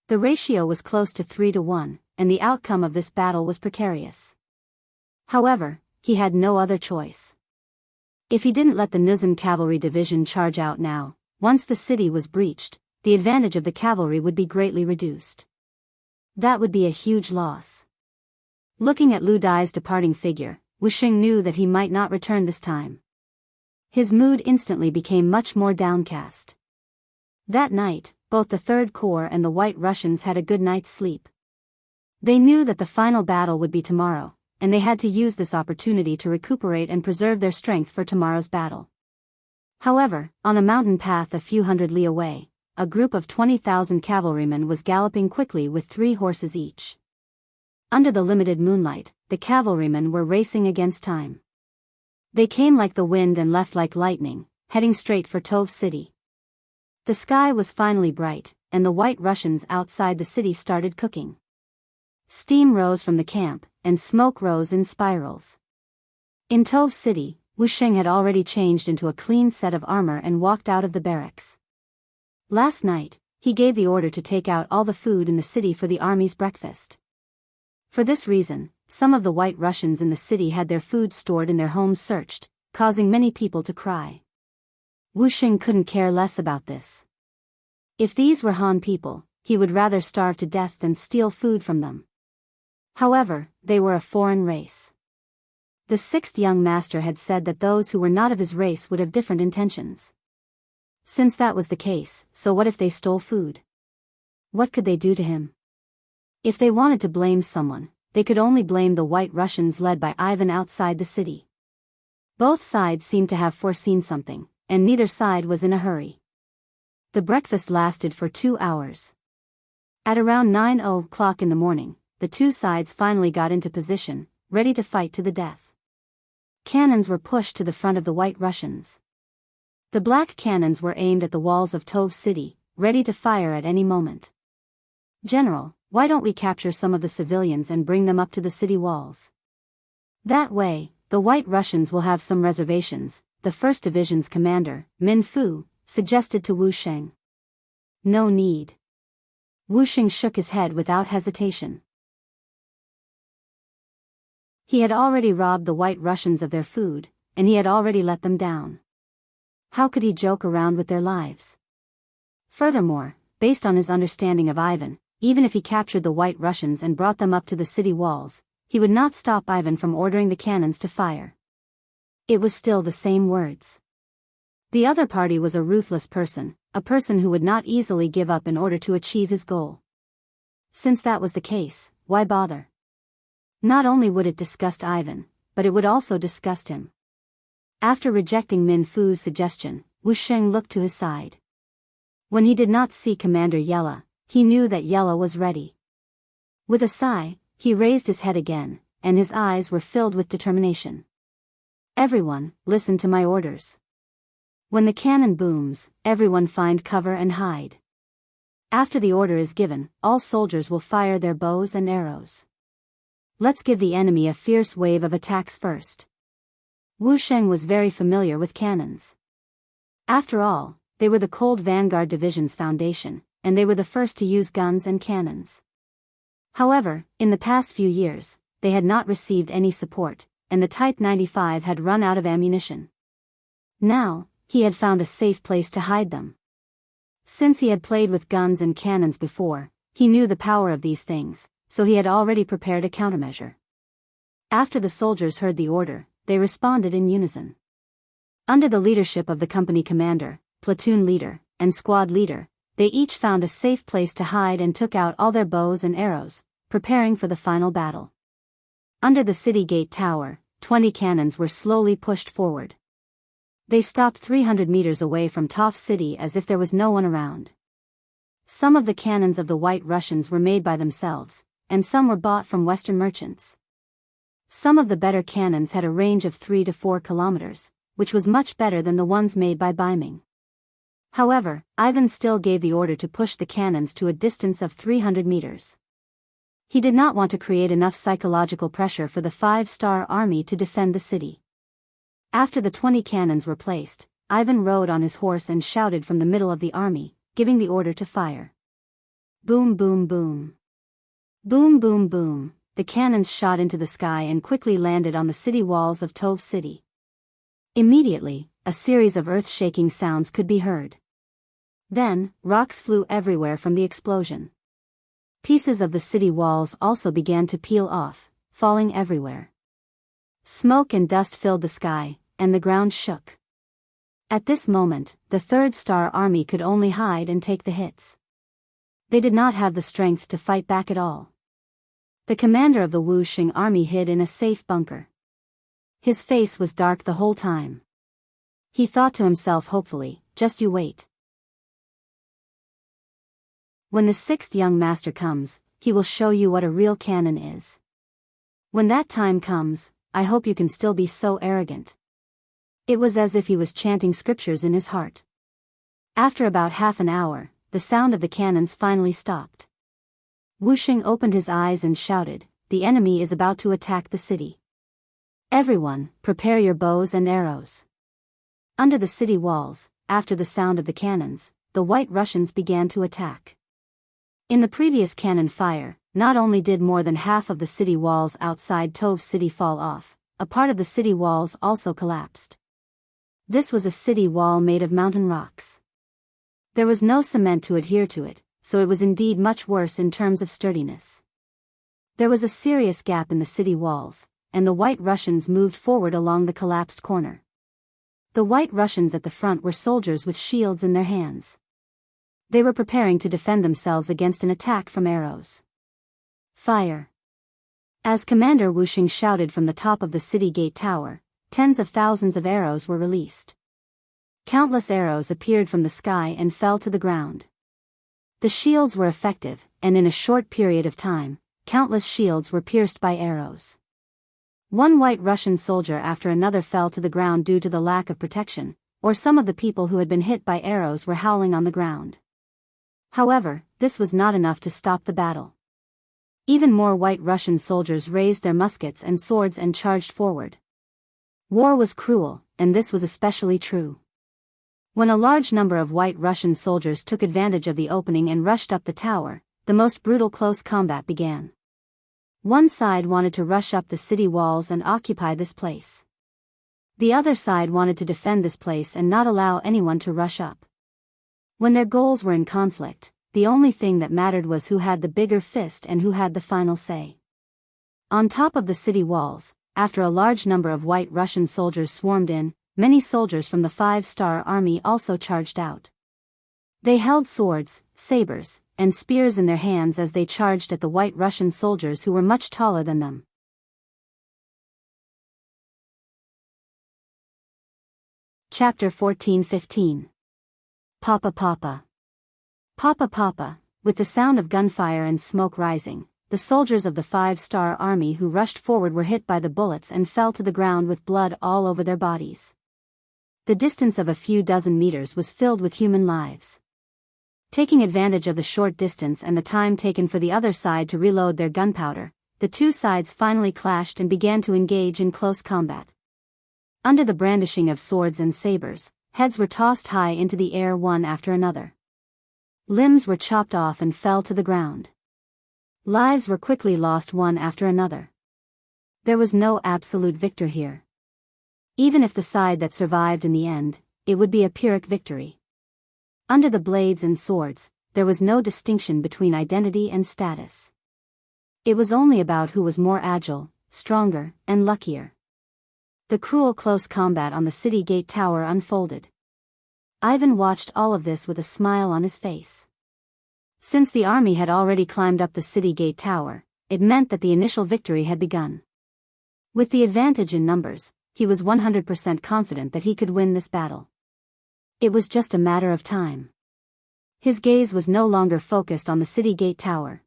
The ratio was close to 3-1, and the outcome of this battle was precarious. However, he had no other choice. If he didn't let the Nuzhan Cavalry Division charge out now, once the city was breached, the advantage of the cavalry would be greatly reduced. That would be a huge loss. Looking at Lu Dai's departing figure, Wu Sheng knew that he might not return this time. His mood instantly became much more downcast. That night, both the Third Corps and the White Russians had a good night's sleep. They knew that the final battle would be tomorrow, and they had to use this opportunity to recuperate and preserve their strength for tomorrow's battle. However, on a mountain path a few hundred li away, a group of 20,000 cavalrymen was galloping quickly with 3 horses each. Under the limited moonlight, the cavalrymen were racing against time. They came like the wind and left like lightning, heading straight for Tove City. The sky was finally bright, and the White Russians outside the city started cooking. Steam rose from the camp, and smoke rose in spirals. In Tove City, Wuxia had already changed into a clean set of armor and walked out of the barracks. Last night, he gave the order to take out all the food in the city for the army's breakfast. For this reason, some of the White Russians in the city had their food stored in their homes searched, causing many people to cry. Wuxia couldn't care less about this. If these were Han people, he would rather starve to death than steal food from them. However, they were a foreign race. The 6th young master had said that those who were not of his race would have different intentions. Since that was the case, so what if they stole food? What could they do to him? If they wanted to blame someone, they could only blame the White Russians led by Ivan outside the city. Both sides seemed to have foreseen something, and neither side was in a hurry. The breakfast lasted for 2 hours. At around 9 o'clock in the morning, the two sides finally got into position, ready to fight to the death. Cannons were pushed to the front of the White Russians. The black cannons were aimed at the walls of Tove City, ready to fire at any moment. "General, why don't we capture some of the civilians and bring them up to the city walls? That way, the White Russians will have some reservations," the 1st Division's commander, Min Fu, suggested to Wuxia. "No need." Wuxia shook his head without hesitation. He had already robbed the White Russians of their food, and he had already let them down. How could he joke around with their lives? Furthermore, based on his understanding of Ivan, even if he captured the White Russians and brought them up to the city walls, he would not stop Ivan from ordering the cannons to fire. It was still the same words. The other party was a ruthless person, a person who would not easily give up in order to achieve his goal. Since that was the case, why bother? Not only would it disgust Ivan, but it would also disgust him. After rejecting Min Fu's suggestion, Wuxia looked to his side. When he did not see Commander Yella, he knew that Yella was ready. With a sigh, he raised his head again, and his eyes were filled with determination. "Everyone, listen to my orders. When the cannon booms, everyone find cover and hide. After the order is given, all soldiers will fire their bows and arrows. Let's give the enemy a fierce wave of attacks first." Wuxia was very familiar with cannons. After all, they were the Cold Vanguard Division's foundation, and they were the first to use guns and cannons. However, in the past few years, they had not received any support, and the Type 95 had run out of ammunition. Now, he had found a safe place to hide them. Since he had played with guns and cannons before, he knew the power of these things, so he had already prepared a countermeasure. After the soldiers heard the order, they responded in unison. Under the leadership of the company commander, platoon leader, and squad leader, they each found a safe place to hide and took out all their bows and arrows, preparing for the final battle. Under the city gate tower, 20 cannons were slowly pushed forward. They stopped 300 meters away from Tove City as if there was no one around. Some of the cannons of the White Russians were made by themselves, and some were bought from Western merchants. Some of the better cannons had a range of 3 to 4 kilometers, which was much better than the ones made by Biming. However, Ivan still gave the order to push the cannons to a distance of 300 meters. He did not want to create enough psychological pressure for the 5-star army to defend the city. After the 20 cannons were placed, Ivan rode on his horse and shouted from the middle of the army, giving the order to fire. Boom boom boom. Boom boom boom. The cannons shot into the sky and quickly landed on the city walls of Tove City. Immediately, a series of earth-shaking sounds could be heard. Then, rocks flew everywhere from the explosion. Pieces of the city walls also began to peel off, falling everywhere. Smoke and dust filled the sky, and the ground shook. At this moment, the 3rd Star Army could only hide and take the hits. They did not have the strength to fight back at all. The commander of the Wuxia army hid in a safe bunker. His face was dark the whole time. He thought to himself hopefully, just you wait. When the sixth young master comes, he will show you what a real cannon is. When that time comes, I hope you can still be so arrogant. It was as if he was chanting scriptures in his heart. After about half an hour, the sound of the cannons finally stopped. Wuxia opened his eyes and shouted, "The enemy is about to attack the city. Everyone, prepare your bows and arrows." Under the city walls, after the sound of the cannons, the White Russians began to attack. In the previous cannon fire, not only did more than half of the city walls outside Tove city fall off, a part of the city walls also collapsed. This was a city wall made of mountain rocks. There was no cement to adhere to it, so it was indeed much worse in terms of sturdiness. There was a serious gap in the city walls, and the White Russians moved forward along the collapsed corner. The White Russians at the front were soldiers with shields in their hands. They were preparing to defend themselves against an attack from arrows. Fire! As Commander Wuxia shouted from the top of the city gate tower, tens of thousands of arrows were released. Countless arrows appeared from the sky and fell to the ground. The shields were effective, and in a short period of time, countless shields were pierced by arrows. One White Russian soldier after another fell to the ground due to the lack of protection, or some of the people who had been hit by arrows were howling on the ground. However, this was not enough to stop the battle. Even more White Russian soldiers raised their muskets and swords and charged forward. War was cruel, and this was especially true. When a large number of White Russian soldiers took advantage of the opening and rushed up the tower, the most brutal close combat began. One side wanted to rush up the city walls and occupy this place. The other side wanted to defend this place and not allow anyone to rush up. When their goals were in conflict, the only thing that mattered was who had the bigger fist and who had the final say. On top of the city walls, after a large number of White Russian soldiers swarmed in, many soldiers from the 5-star army also charged out. They held swords, sabers, and spears in their hands as they charged at the White Russian soldiers who were much taller than them. Chapter 14-15. Papa Papa. Papa Papa, with the sound of gunfire and smoke rising, the soldiers of the 5-star army who rushed forward were hit by the bullets and fell to the ground with blood all over their bodies. The distance of a few dozen meters was filled with human lives. Taking advantage of the short distance and the time taken for the other side to reload their gunpowder, the two sides finally clashed and began to engage in close combat. Under the brandishing of swords and sabers, heads were tossed high into the air one after another. Limbs were chopped off and fell to the ground. Lives were quickly lost one after another. There was no absolute victor here. Even if the side that survived in the end, it would be a Pyrrhic victory. Under the blades and swords, there was no distinction between identity and status. It was only about who was more agile, stronger, and luckier. The cruel close combat on the city gate tower unfolded. Ivan watched all of this with a smile on his face. Since the army had already climbed up the city gate tower, it meant that the initial victory had begun. With the advantage in numbers, he was 100% confident that he could win this battle. It was just a matter of time. His gaze was no longer focused on the city gate tower.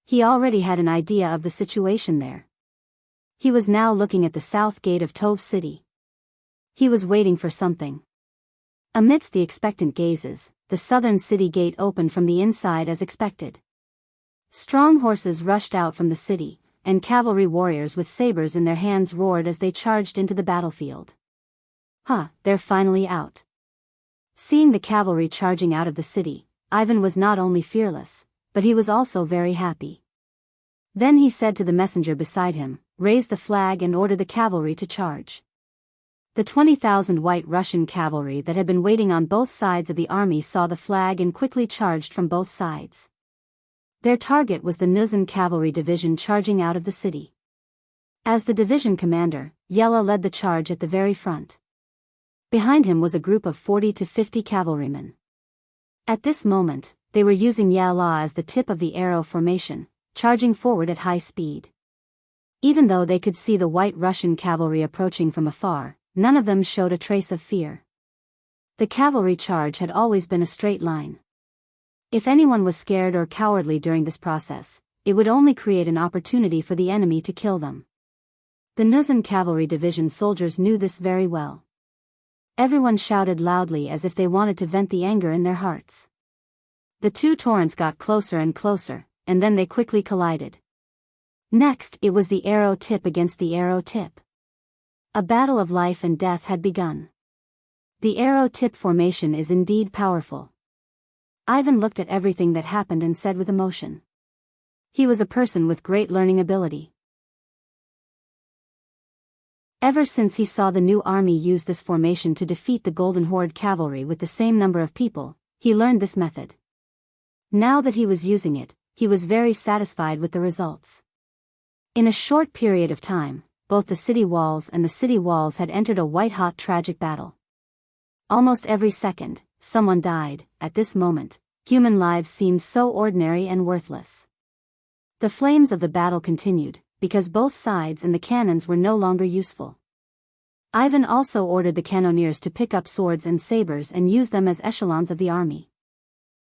He already had an idea of the situation there. He was now looking at the south gate of Tove city. He was waiting for something. Amidst the expectant gazes, the southern city gate opened from the inside as expected. Strong horses rushed out from the city, and cavalry warriors with sabers in their hands roared as they charged into the battlefield. They're finally out. Seeing the cavalry charging out of the city, Ivan was not only fearless, but he was also very happy. Then he said to the messenger beside him, "Raise the flag and order the cavalry to charge." The 20,000 White Russian cavalry that had been waiting on both sides of the army saw the flag and quickly charged from both sides. Their target was the Nuzan cavalry division charging out of the city. As the division commander, Yella led the charge at the very front. Behind him was a group of 40 to 50 cavalrymen. At this moment, they were using Yella as the tip of the arrow formation, charging forward at high speed. Even though they could see the white Russian cavalry approaching from afar, none of them showed a trace of fear. The cavalry charge had always been a straight line. If anyone was scared or cowardly during this process, it would only create an opportunity for the enemy to kill them. The Nuzhan Cavalry Division soldiers knew this very well. Everyone shouted loudly as if they wanted to vent the anger in their hearts. The two torrents got closer and closer, and then they quickly collided. Next, it was the arrow tip against the arrow tip. A battle of life and death had begun. The arrow tip formation is indeed powerful. Ivan looked at everything that happened and said with emotion. He was a person with great learning ability. Ever since he saw the new army use this formation to defeat the Golden Horde cavalry with the same number of people, he learned this method. Now that he was using it, he was very satisfied with the results. In a short period of time, both the city walls and the city walls had entered a white-hot tragic battle. Almost every second, someone died. At this moment, human lives seemed so ordinary and worthless. The flames of the battle continued, because both sides and the cannons were no longer useful. Ivan also ordered the cannoneers to pick up swords and sabers and use them as echelons of the army.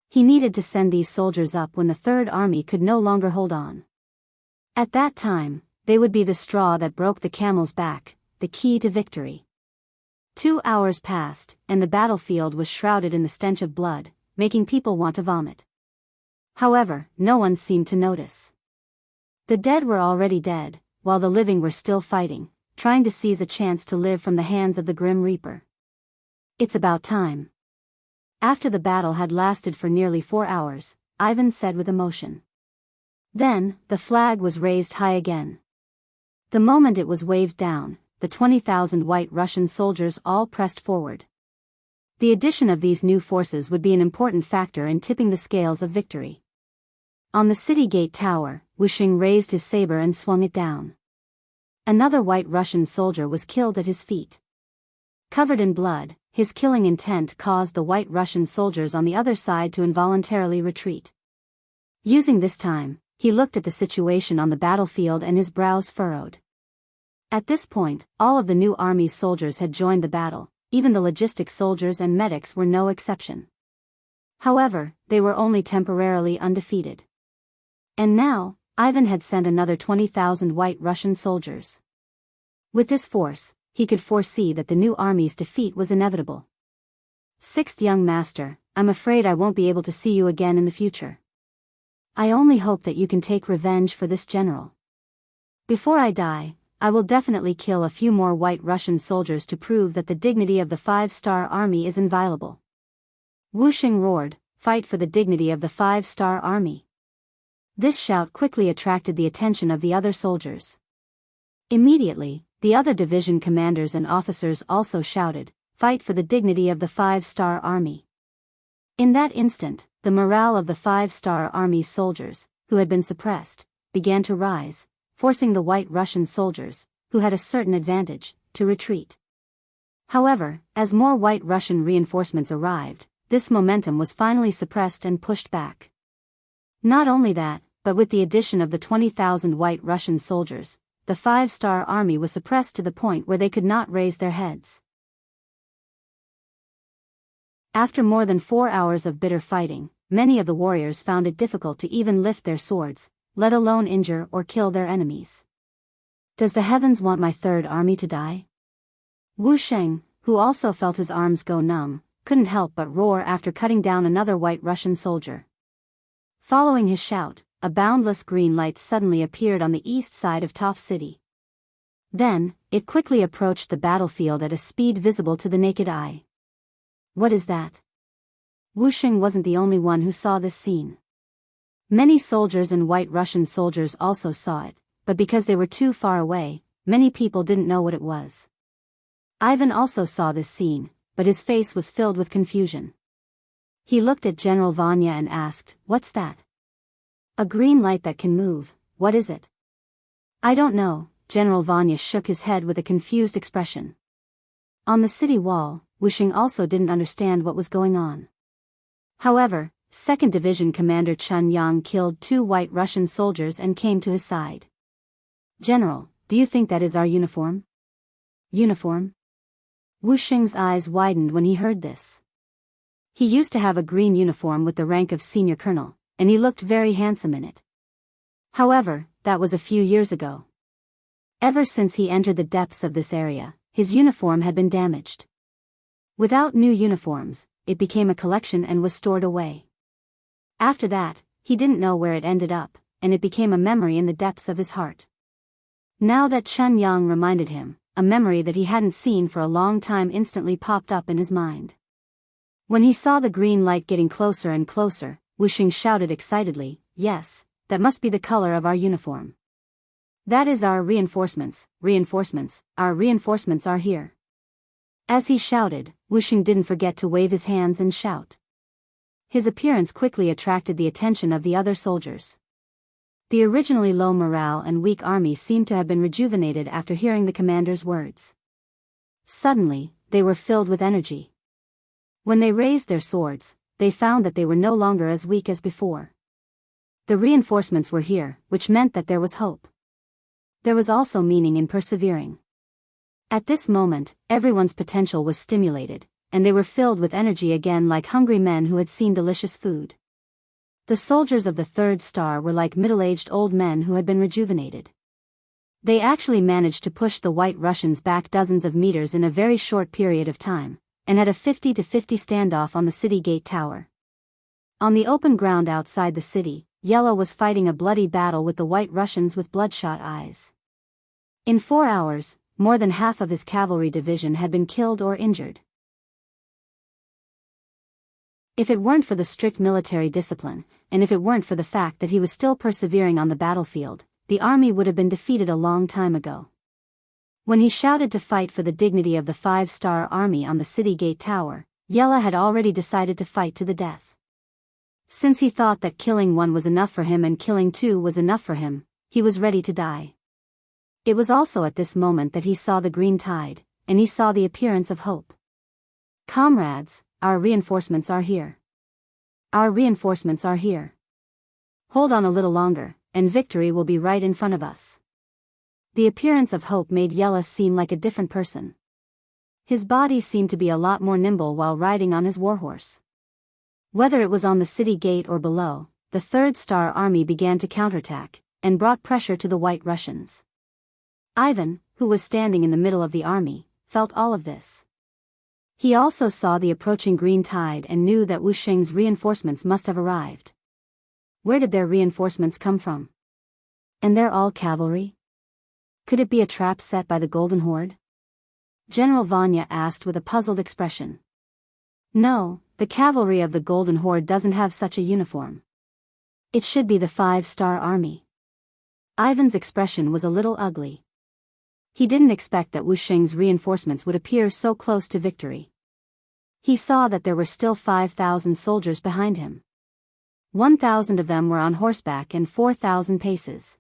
He needed to send these soldiers up when the Third Army could no longer hold on. At that time, they would be the straw that broke the camel's back, the key to victory. 2 hours passed, and the battlefield was shrouded in the stench of blood, making people want to vomit. However, no one seemed to notice. The dead were already dead, while the living were still fighting, trying to seize a chance to live from the hands of the Grim Reaper. It's about time. After the battle had lasted for nearly 4 hours, Ivan said with emotion. Then, the flag was raised high again. The moment it was waved down, the 20,000 white Russian soldiers all pressed forward. The addition of these new forces would be an important factor in tipping the scales of victory. On the city gate tower, Wuxia raised his saber and swung it down. Another white Russian soldier was killed at his feet. Covered in blood, his killing intent caused the white Russian soldiers on the other side to involuntarily retreat. Using this time, he looked at the situation on the battlefield and his brows furrowed. At this point, all of the new army's soldiers had joined the battle, even the logistics soldiers and medics were no exception. However, they were only temporarily undefeated. And now, Ivan had sent another 20,000 white Russian soldiers. With this force, he could foresee that the new army's defeat was inevitable. Sixth young master, I'm afraid I won't be able to see you again in the future. I only hope that you can take revenge for this general. Before I die, I will definitely kill a few more white Russian soldiers to prove that the dignity of the 5-star army is inviolable. Wuxia roared, fight for the dignity of the 5-star army. This shout quickly attracted the attention of the other soldiers. Immediately, the other division commanders and officers also shouted, fight for the dignity of the 5-star army. In that instant, the morale of the 5-star army's soldiers, who had been suppressed, began to rise, forcing the white Russian soldiers, who had a certain advantage, to retreat. However, as more white Russian reinforcements arrived, this momentum was finally suppressed and pushed back. Not only that, but with the addition of the 20,000 white Russian soldiers, the 5-star army was suppressed to the point where they could not raise their heads. After more than 4 hours of bitter fighting, many of the warriors found it difficult to even lift their swords, let alone injure or kill their enemies. Does the heavens want my third army to die? Wuxia, who also felt his arms go numb, couldn't help but roar after cutting down another white Russian soldier. Following his shout, a boundless green light suddenly appeared on the east side of Toph City. Then, it quickly approached the battlefield at a speed visible to the naked eye. What is that? Wuxia wasn't the only one who saw this scene. Many soldiers and white Russian soldiers also saw it, but because they were too far away, many people didn't know what it was. Ivan also saw this scene, but his face was filled with confusion. He looked at General Vanya and asked, "What's that?" "A green light that can move, what is it?" "I don't know," General Vanya shook his head with a confused expression. On the city wall, Wuxia also didn't understand what was going on. However, 2nd Division Commander Chun Yang killed 2 white Russian soldiers and came to his side. "General, do you think that is our uniform?" "Uniform?" Wuxing's eyes widened when he heard this. He used to have a green uniform with the rank of senior colonel, and he looked very handsome in it. However, that was a few years ago. Ever since he entered the depths of this area, his uniform had been damaged. Without new uniforms, it became a collection and was stored away. After that, he didn't know where it ended up, and it became a memory in the depths of his heart. Now that Chun Yang reminded him, a memory that he hadn't seen for a long time instantly popped up in his mind. When he saw the green light getting closer and closer, Wuxing shouted excitedly, "Yes, that must be the color of our uniform. That is our reinforcements, our reinforcements are here." As he shouted, Wuxing didn't forget to wave his hands and shout. His appearance quickly attracted the attention of the other soldiers. The originally low morale and weak army seemed to have been rejuvenated after hearing the commander's words. Suddenly, they were filled with energy. When they raised their swords, they found that they were no longer as weak as before. The reinforcements were here, which meant that there was hope. There was also meaning in persevering. At this moment, everyone's potential was stimulated, and they were filled with energy again like hungry men who had seen delicious food. The soldiers of the 3rd Star were like middle-aged old men who had been rejuvenated. They actually managed to push the White Russians back dozens of meters in a very short period of time, and had a 50-50 standoff on the city gate tower. On the open ground outside the city, Yellow was fighting a bloody battle with the White Russians with bloodshot eyes. In 4 hours, more than half of his cavalry division had been killed or injured. If it weren't for the strict military discipline, and if it weren't for the fact that he was still persevering on the battlefield, the army would have been defeated a long time ago. When he shouted to fight for the dignity of the 5-star army on the city gate tower, Yella had already decided to fight to the death. Since he thought that killing 1 was enough for him and killing 2 was enough for him, he was ready to die. It was also at this moment that he saw the green tide, and he saw the appearance of hope. "Comrades, our reinforcements are here. Our reinforcements are here. Hold on a little longer, and victory will be right in front of us." The appearance of hope made Yella seem like a different person. His body seemed to be a lot more nimble while riding on his warhorse. Whether it was on the city gate or below, the 3rd Star army began to counterattack, and brought pressure to the White Russians. Ivan, who was standing in the middle of the army, felt all of this. He also saw the approaching green tide and knew that Wuxing's reinforcements must have arrived. Where did their reinforcements come from? And they're all cavalry? Could it be a trap set by the Golden Horde? General Vanya asked with a puzzled expression. No, the cavalry of the Golden Horde doesn't have such a uniform. It should be the 5-star army. Ivan's expression was a little ugly. He didn't expect that Wuxing's reinforcements would appear so close to victory. He saw that there were still 5,000 soldiers behind him. 1,000 of them were on horseback and 4,000 paces.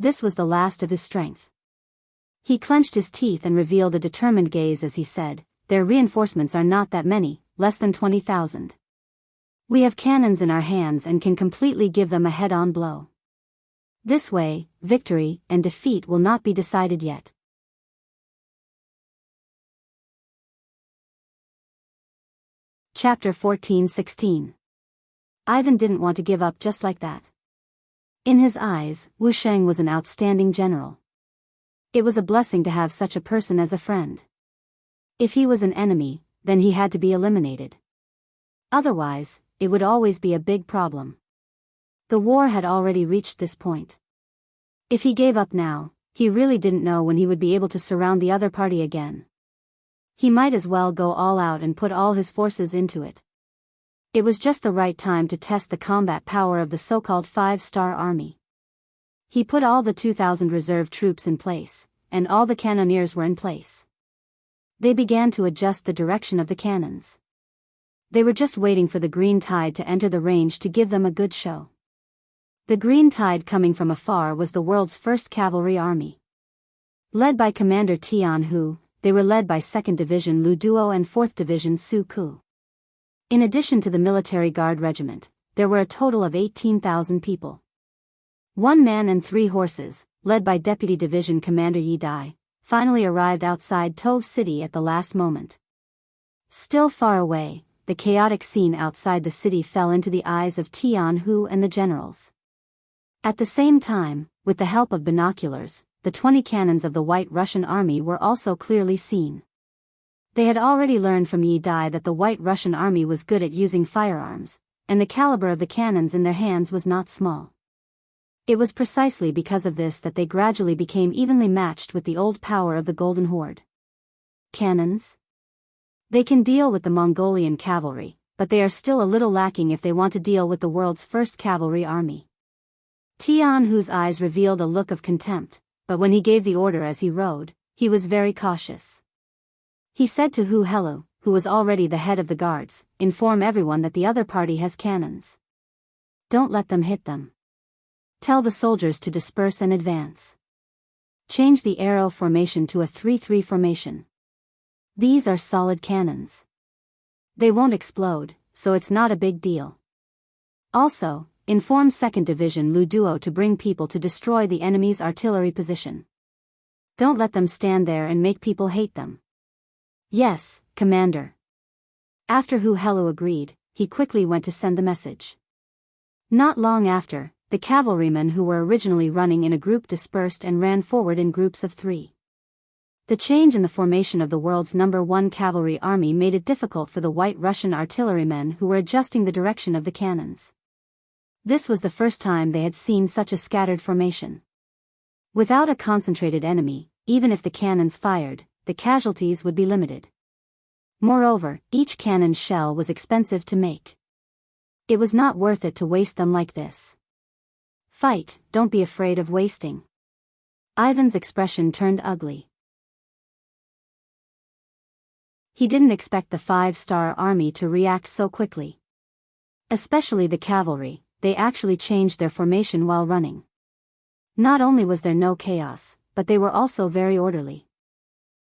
This was the last of his strength. He clenched his teeth and revealed a determined gaze as he said, "Their reinforcements are not that many, less than 20,000. We have cannons in our hands and can completely give them a head-on blow. This way, victory and defeat will not be decided yet." Chapter 14-16. Ivan didn't want to give up just like that. In his eyes, Wuxing was an outstanding general. It was a blessing to have such a person as a friend. If he was an enemy, then he had to be eliminated. Otherwise, it would always be a big problem. The war had already reached this point. If he gave up now, he really didn't know when he would be able to surround the other party again. He might as well go all out and put all his forces into it. It was just the right time to test the combat power of the so-called 5-star army. He put all the 2,000 reserve troops in place, and all the cannoneers were in place. They began to adjust the direction of the cannons. They were just waiting for the green tide to enter the range to give them a good show. The green tide coming from afar was the world's first cavalry army. Led by Commander Tianhu, they were led by 2nd Division Lu Duo and 4th Division Su Ku. In addition to the military guard regiment, there were a total of 18,000 people. 1 man and 3 horses, led by Deputy Division Commander Yi Dai, finally arrived outside Tove City at the last moment. Still far away, the chaotic scene outside the city fell into the eyes of Tianhu and the generals. At the same time, with the help of binoculars, the 20 cannons of the White Russian Army were also clearly seen. They had already learned from Yi Dai that the White Russian Army was good at using firearms, and the caliber of the cannons in their hands was not small. It was precisely because of this that they gradually became evenly matched with the old power of the Golden Horde. Cannons? They can deal with the Mongolian cavalry, but they are still a little lacking if they want to deal with the world's first cavalry army. Tianhu's eyes revealed a look of contempt, but when he gave the order as he rode, he was very cautious. He said to Hu Helu, who was already the head of the guards, "Inform everyone that the other party has cannons. Don't let them hit them. Tell the soldiers to disperse and advance. Change the arrow formation to a 3-3 formation. These are solid cannons. They won't explode, so it's not a big deal. Also, inform 2nd Division Lu Duo to bring people to destroy the enemy's artillery position. Don't let them stand there and make people hate them." "Yes, Commander." After Hu Helu agreed, he quickly went to send the message. Not long after, the cavalrymen who were originally running in a group dispersed and ran forward in groups of 3. The change in the formation of the world's number 1 cavalry army made it difficult for the White Russian artillerymen who were adjusting the direction of the cannons. This was the first time they had seen such a scattered formation. Without a concentrated enemy, even if the cannons fired, the casualties would be limited. Moreover, each cannon shell was expensive to make. It was not worth it to waste them like this. "Fight, don't be afraid of wasting." Ivan's expression turned ugly. He didn't expect the 5-star army to react so quickly. Especially the cavalry, they actually changed their formation while running. Not only was there no chaos, but they were also very orderly.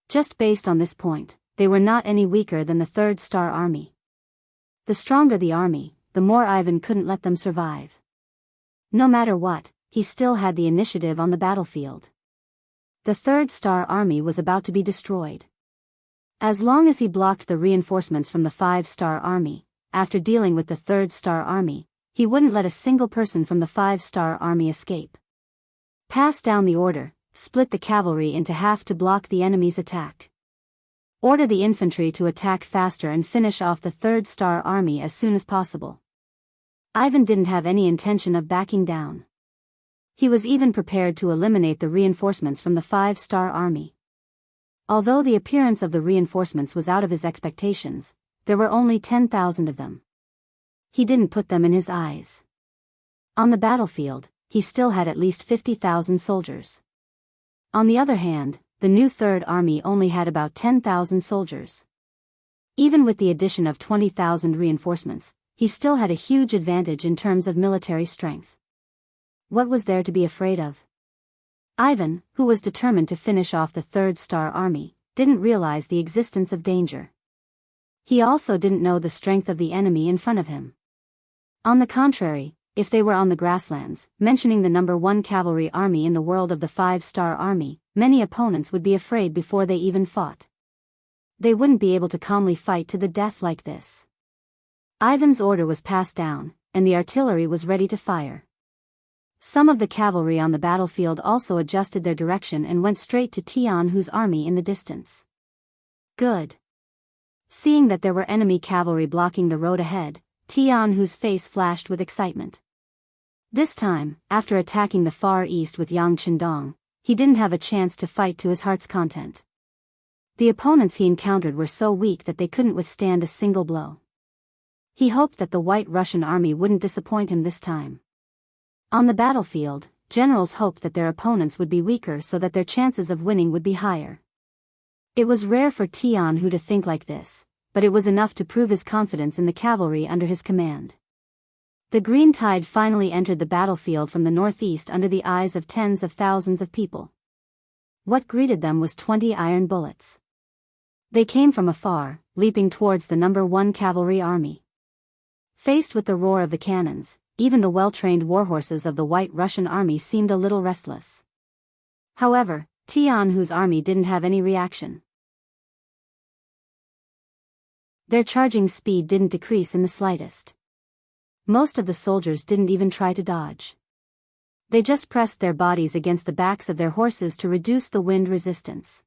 Just based on this point, they were not any weaker than the 3rd-star army. The stronger the army, the more Ivan couldn't let them survive. No matter what, he still had the initiative on the battlefield. The 3rd-star army was about to be destroyed. As long as he blocked the reinforcements from the 5-star army, after dealing with the 3rd-star army, he wouldn't let a single person from the 5-star army escape. Pass down the order, split the cavalry into half to block the enemy's attack. Order the infantry to attack faster and finish off the 3rd-star army as soon as possible. Ivan didn't have any intention of backing down. He was even prepared to eliminate the reinforcements from the 5-star army. Although the appearance of the reinforcements was out of his expectations, there were only 10,000 of them. He didn't put them in his eyes. On the battlefield, he still had at least 50,000 soldiers. On the other hand, the new 3rd Army only had about 10,000 soldiers. Even with the addition of 20,000 reinforcements, he still had a huge advantage in terms of military strength. What was there to be afraid of? Ivan, who was determined to finish off the 3rd-star army, didn't realize the existence of danger. He also didn't know the strength of the enemy in front of him. On the contrary, if they were on the grasslands, mentioning the number 1 cavalry army in the world of the 5-star army, many opponents would be afraid before they even fought. They wouldn't be able to calmly fight to the death like this. Ivan's order was passed down, and the artillery was ready to fire. Some of the cavalry on the battlefield also adjusted their direction and went straight to Tianhu's army in the distance. Good. Seeing that there were enemy cavalry blocking the road ahead, Tianhu's face flashed with excitement. This time, after attacking the Far East with Yang Chendong, he didn't have a chance to fight to his heart's content. The opponents he encountered were so weak that they couldn't withstand a single blow. He hoped that the White Russian army wouldn't disappoint him this time. On the battlefield, generals hoped that their opponents would be weaker so that their chances of winning would be higher. It was rare for Tianhu to think like this, but it was enough to prove his confidence in the cavalry under his command. The green tide finally entered the battlefield from the northeast under the eyes of tens of thousands of people. What greeted them was 20 iron bullets. They came from afar, leaping towards the number 1 cavalry army. Faced with the roar of the cannons, even the well-trained warhorses of the White Russian army seemed a little restless. However, Tianhu's army didn't have any reaction. Their charging speed didn't decrease in the slightest. Most of the soldiers didn't even try to dodge. They just pressed their bodies against the backs of their horses to reduce the wind resistance.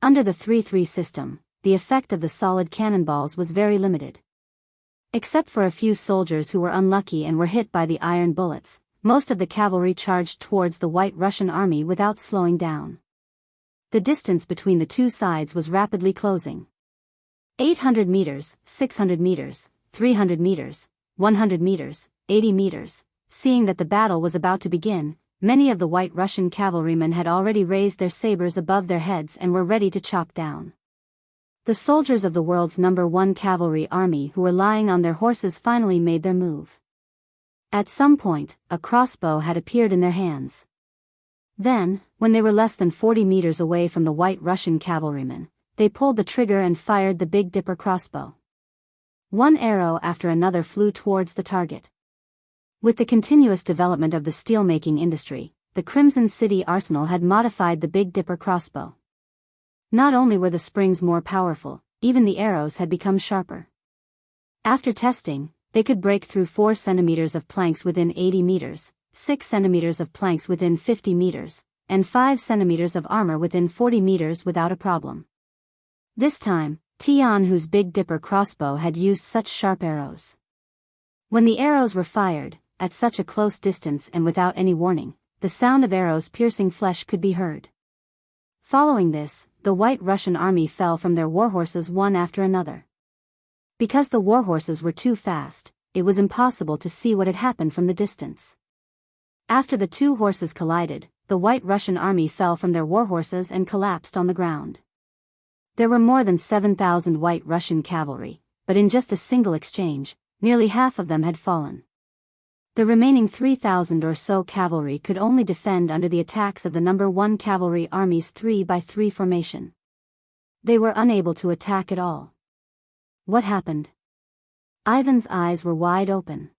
Under the 3-3 system, the effect of the solid cannonballs was very limited. Except for a few soldiers who were unlucky and were hit by the iron bullets, most of the cavalry charged towards the White Russian army without slowing down. The distance between the two sides was rapidly closing. 800 meters, 600 meters, 300 meters, 100 meters, 80 meters. Seeing that the battle was about to begin, many of the White Russian cavalrymen had already raised their sabers above their heads and were ready to chop down. The soldiers of the world's number 1 cavalry army who were lying on their horses finally made their move. At some point, a crossbow had appeared in their hands. Then, when they were less than 40 meters away from the White Russian cavalrymen, they pulled the trigger and fired the Big Dipper crossbow. One arrow after another flew towards the target. With the continuous development of the steelmaking industry, the Crimson City arsenal had modified the Big Dipper crossbow. Not only were the springs more powerful, even the arrows had become sharper. After testing, they could break through 4 centimeters of planks within 80 meters, 6 centimeters of planks within 50 meters, and 5 centimeters of armor within 40 meters without a problem. This time, Tianhu's Big Dipper crossbow had used such sharp arrows. When the arrows were fired, at such a close distance and without any warning, the sound of arrows piercing flesh could be heard. Following this, the White Russian army fell from their warhorses one after another. Because the warhorses were too fast, it was impossible to see what had happened from the distance. After the two horses collided, the White Russian army fell from their warhorses and collapsed on the ground. There were more than 7,000 White Russian cavalry, but in just a single exchange, nearly half of them had fallen. The remaining 3,000 or so cavalry could only defend under the attacks of the number 1 cavalry army's 3-by-3 formation. They were unable to attack at all. What happened? Ivan's eyes were wide open.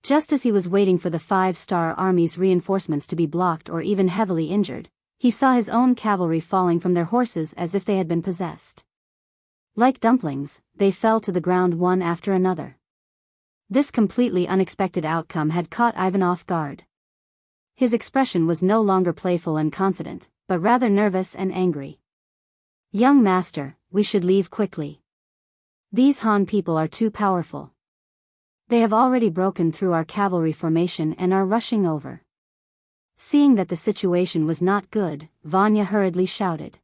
Just as he was waiting for the 5-star army's reinforcements to be blocked or even heavily injured, he saw his own cavalry falling from their horses as if they had been possessed. Like dumplings, they fell to the ground one after another. This completely unexpected outcome had caught Ivan off guard. His expression was no longer playful and confident, but rather nervous and angry. "Young master, we should leave quickly. These Han people are too powerful. They have already broken through our cavalry formation and are rushing over." Seeing that the situation was not good, Vanya hurriedly shouted.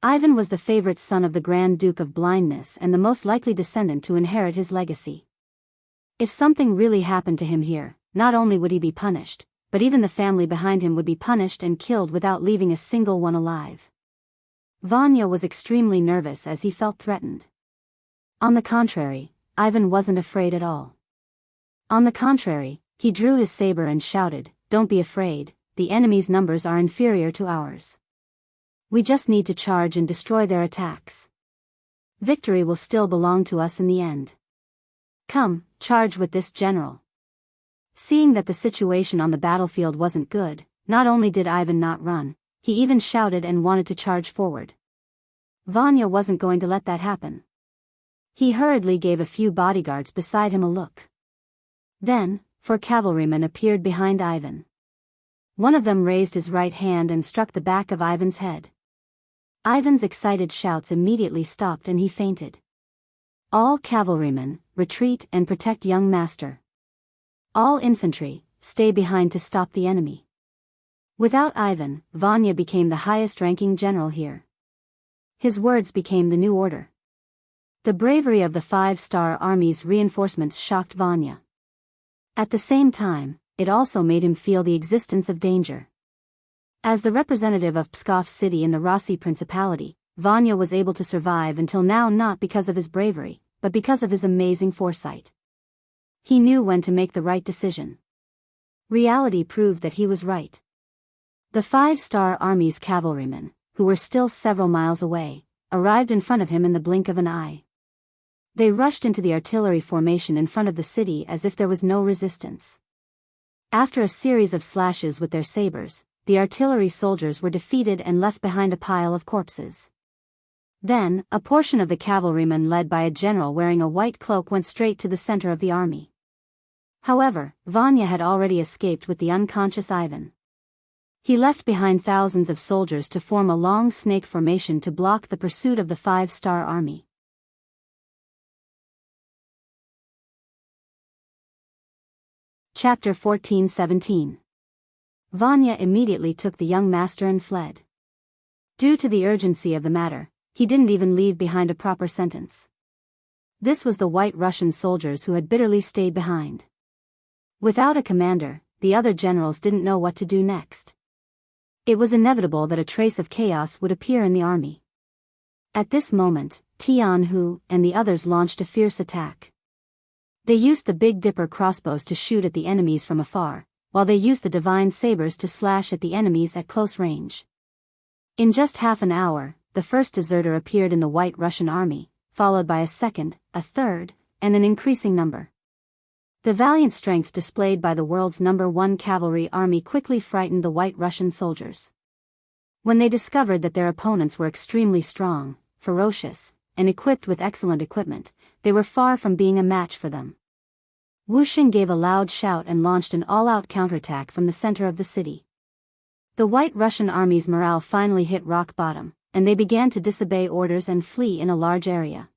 Ivan was the favorite son of the Grand Duke of Blindness and the most likely descendant to inherit his legacy. If something really happened to him here, not only would he be punished, but even the family behind him would be punished and killed without leaving a single one alive. Vanya was extremely nervous as he felt threatened. On the contrary, Ivan wasn't afraid at all. On the contrary, he drew his saber and shouted, "Don't be afraid, the enemy's numbers are inferior to ours. We just need to charge and destroy their attacks. Victory will still belong to us in the end. Come, charge with this general." Seeing that the situation on the battlefield wasn't good, not only did Ivan not run, he even shouted and wanted to charge forward. Vanya wasn't going to let that happen. He hurriedly gave a few bodyguards beside him a look. Then, 4 cavalrymen appeared behind Ivan. One of them raised his right hand and struck the back of Ivan's head. Ivan's excited shouts immediately stopped and he fainted. "All cavalrymen, retreat and protect young master. All infantry, stay behind to stop the enemy." Without Ivan, Vanya became the highest-ranking general here. His words became the new order. The bravery of the 5-star army's reinforcements shocked Vanya. At the same time, it also made him feel the existence of danger. As the representative of Pskov city in the Rossi Principality, Vanya was able to survive until now not because of his bravery, but because of his amazing foresight. He knew when to make the right decision. Reality proved that he was right. The 5-star army's cavalrymen, who were still several miles away, arrived in front of him in the blink of an eye. They rushed into the artillery formation in front of the city as if there was no resistance. After a series of slashes with their sabers, the artillery soldiers were defeated and left behind a pile of corpses. Then, a portion of the cavalrymen led by a general wearing a white cloak went straight to the center of the army. However, Vanya had already escaped with the unconscious Ivan. He left behind thousands of soldiers to form a long snake formation to block the pursuit of the five-star army. Chapter 14-17. Vanya immediately took the young master and fled. Due to the urgency of the matter, he didn't even leave behind a proper sentence. This was the White Russian soldiers who had bitterly stayed behind. Without a commander, the other generals didn't know what to do next. It was inevitable that a trace of chaos would appear in the army. At this moment, Jianghu and the others launched a fierce attack. They used the Big Dipper crossbows to shoot at the enemies from afar, while they used the divine sabers to slash at the enemies at close range. In just half an hour, the first deserter appeared in the White Russian army, followed by a second, a third, and an increasing number. The valiant strength displayed by the world's #1 cavalry army quickly frightened the White Russian soldiers. When they discovered that their opponents were extremely strong, ferocious, and equipped with excellent equipment, they were far from being a match for them. Wuxia gave a loud shout and launched an all-out counterattack from the center of the city. The White Russian army's morale finally hit rock bottom, and they began to disobey orders and flee in a large area.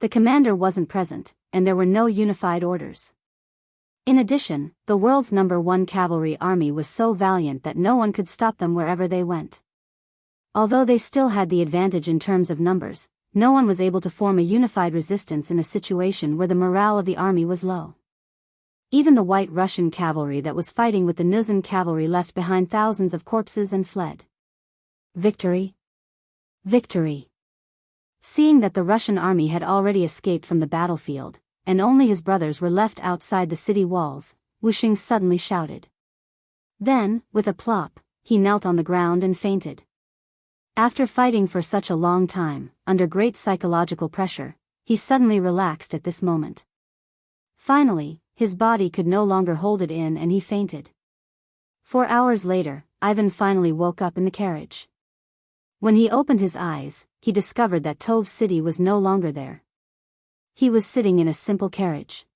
The commander wasn't present, and there were no unified orders. In addition, the world's #1 cavalry army was so valiant that no one could stop them wherever they went. Although they still had the advantage in terms of numbers, no one was able to form a unified resistance in a situation where the morale of the army was low. Even the White Russian cavalry that was fighting with the Nuzan cavalry left behind thousands of corpses and fled. Victory! Victory! Seeing that the Russian army had already escaped from the battlefield, and only his brothers were left outside the city walls, Wuxia suddenly shouted. Then, with a plop, he knelt on the ground and fainted. After fighting for such a long time, under great psychological pressure, he suddenly relaxed at this moment. Finally, his body could no longer hold it in and he fainted. 4 hours later, Ivan finally woke up in the carriage. When he opened his eyes, he discovered that Tove city was no longer there. He was sitting in a simple carriage.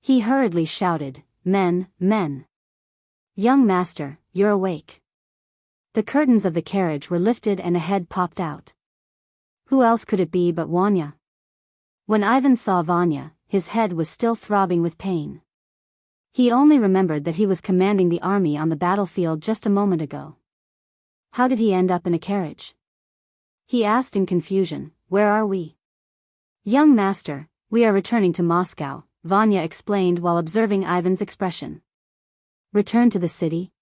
He hurriedly shouted, "Men, men! Young master, you're awake." The curtains of the carriage were lifted and a head popped out. Who else could it be but Vanya? When Ivan saw Vanya, his head was still throbbing with pain. He only remembered that he was commanding the army on the battlefield just a moment ago. How did he end up in a carriage? He asked in confusion, "Where are we?" "Young master, we are returning to Moscow," Vanya explained while observing Ivan's expression. "Return to the city?"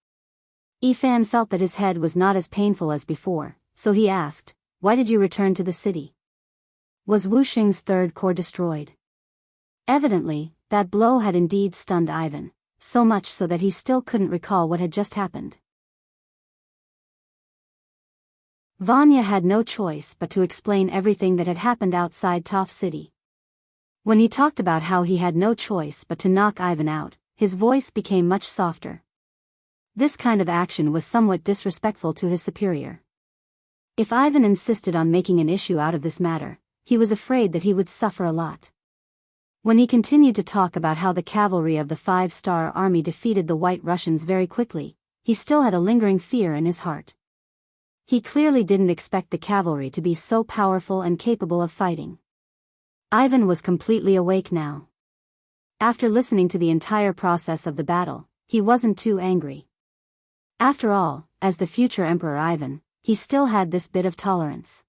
Ivan felt that his head was not as painful as before, so he asked, "Why did you return to the city? Was Wuxia's third core destroyed?" Evidently, that blow had indeed stunned Ivan, so much so that he still couldn't recall what had just happened. Vanya had no choice but to explain everything that had happened outside Tove city. When he talked about how he had no choice but to knock Ivan out, his voice became much softer. This kind of action was somewhat disrespectful to his superior. If Ivan insisted on making an issue out of this matter, he was afraid that he would suffer a lot. When he continued to talk about how the cavalry of the five-star army defeated the White Russians very quickly, he still had a lingering fear in his heart. He clearly didn't expect the cavalry to be so powerful and capable of fighting. Ivan was completely awake now. After listening to the entire process of the battle, he wasn't too angry. After all, as the future Emperor Ivan, he still had this bit of tolerance.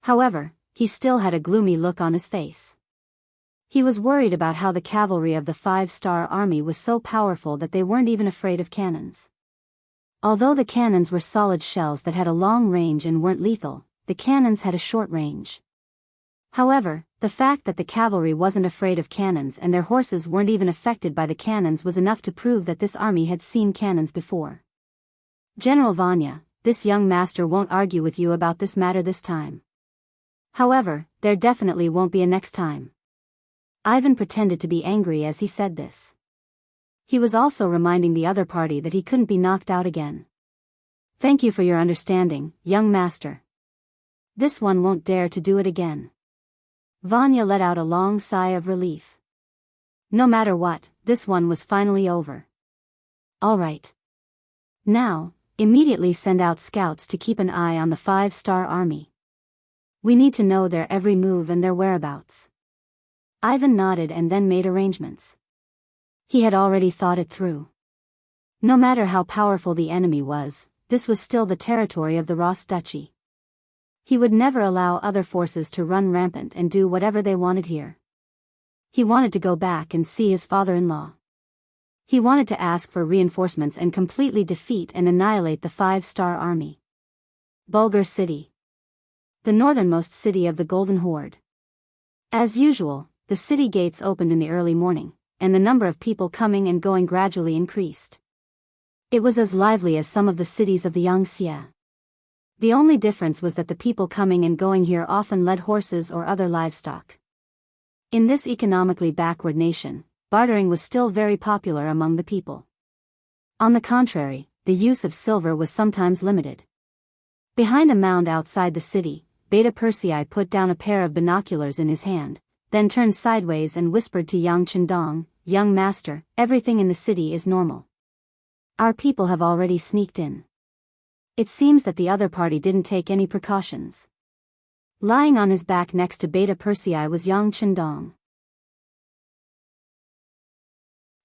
However, he still had a gloomy look on his face. He was worried about how the cavalry of the five-star army was so powerful that they weren't even afraid of cannons. Although the cannons were solid shells that had a long range and weren't lethal, the cannons had a short range. However, the fact that the cavalry wasn't afraid of cannons and their horses weren't even affected by the cannons was enough to prove that this army had seen cannons before. "General Vanya, this young master won't argue with you about this matter this time. However, there definitely won't be a next time. Ivan pretended to be angry as he said this. He was also reminding the other party that he couldn't be knocked out again. Thank you for your understanding, young master. This one won't dare to do it again. Vanya let out a long sigh of relief. No matter what, this one was finally over. All right. Now, immediately send out scouts to keep an eye on the 5-star army. We need to know their every move and their whereabouts. Ivan nodded and then made arrangements. He had already thought it through. No matter how powerful the enemy was, this was still the territory of the Ross Duchy. He would never allow other forces to run rampant and do whatever they wanted here. He wanted to go back and see his father-in-law. He wanted to ask for reinforcements and completely defeat and annihilate the 5-star army. Bulgar City. The northernmost city of the Golden Horde. As usual, the city gates opened in the early morning, and the number of people coming and going gradually increased. It was as lively as some of the cities of the Yangtze. The only difference was that the people coming and going here often led horses or other livestock. In this economically backward nation, bartering was still very popular among the people. On the contrary, the use of silver was sometimes limited. Behind a mound outside the city, Beta Persei put down a pair of binoculars in his hand, then turned sideways and whispered to Yang Chendong, "Young master, everything in the city is normal. Our people have already sneaked in. It seems that the other party didn't take any precautions." Lying on his back next to Beta Persei was Yang Chendong.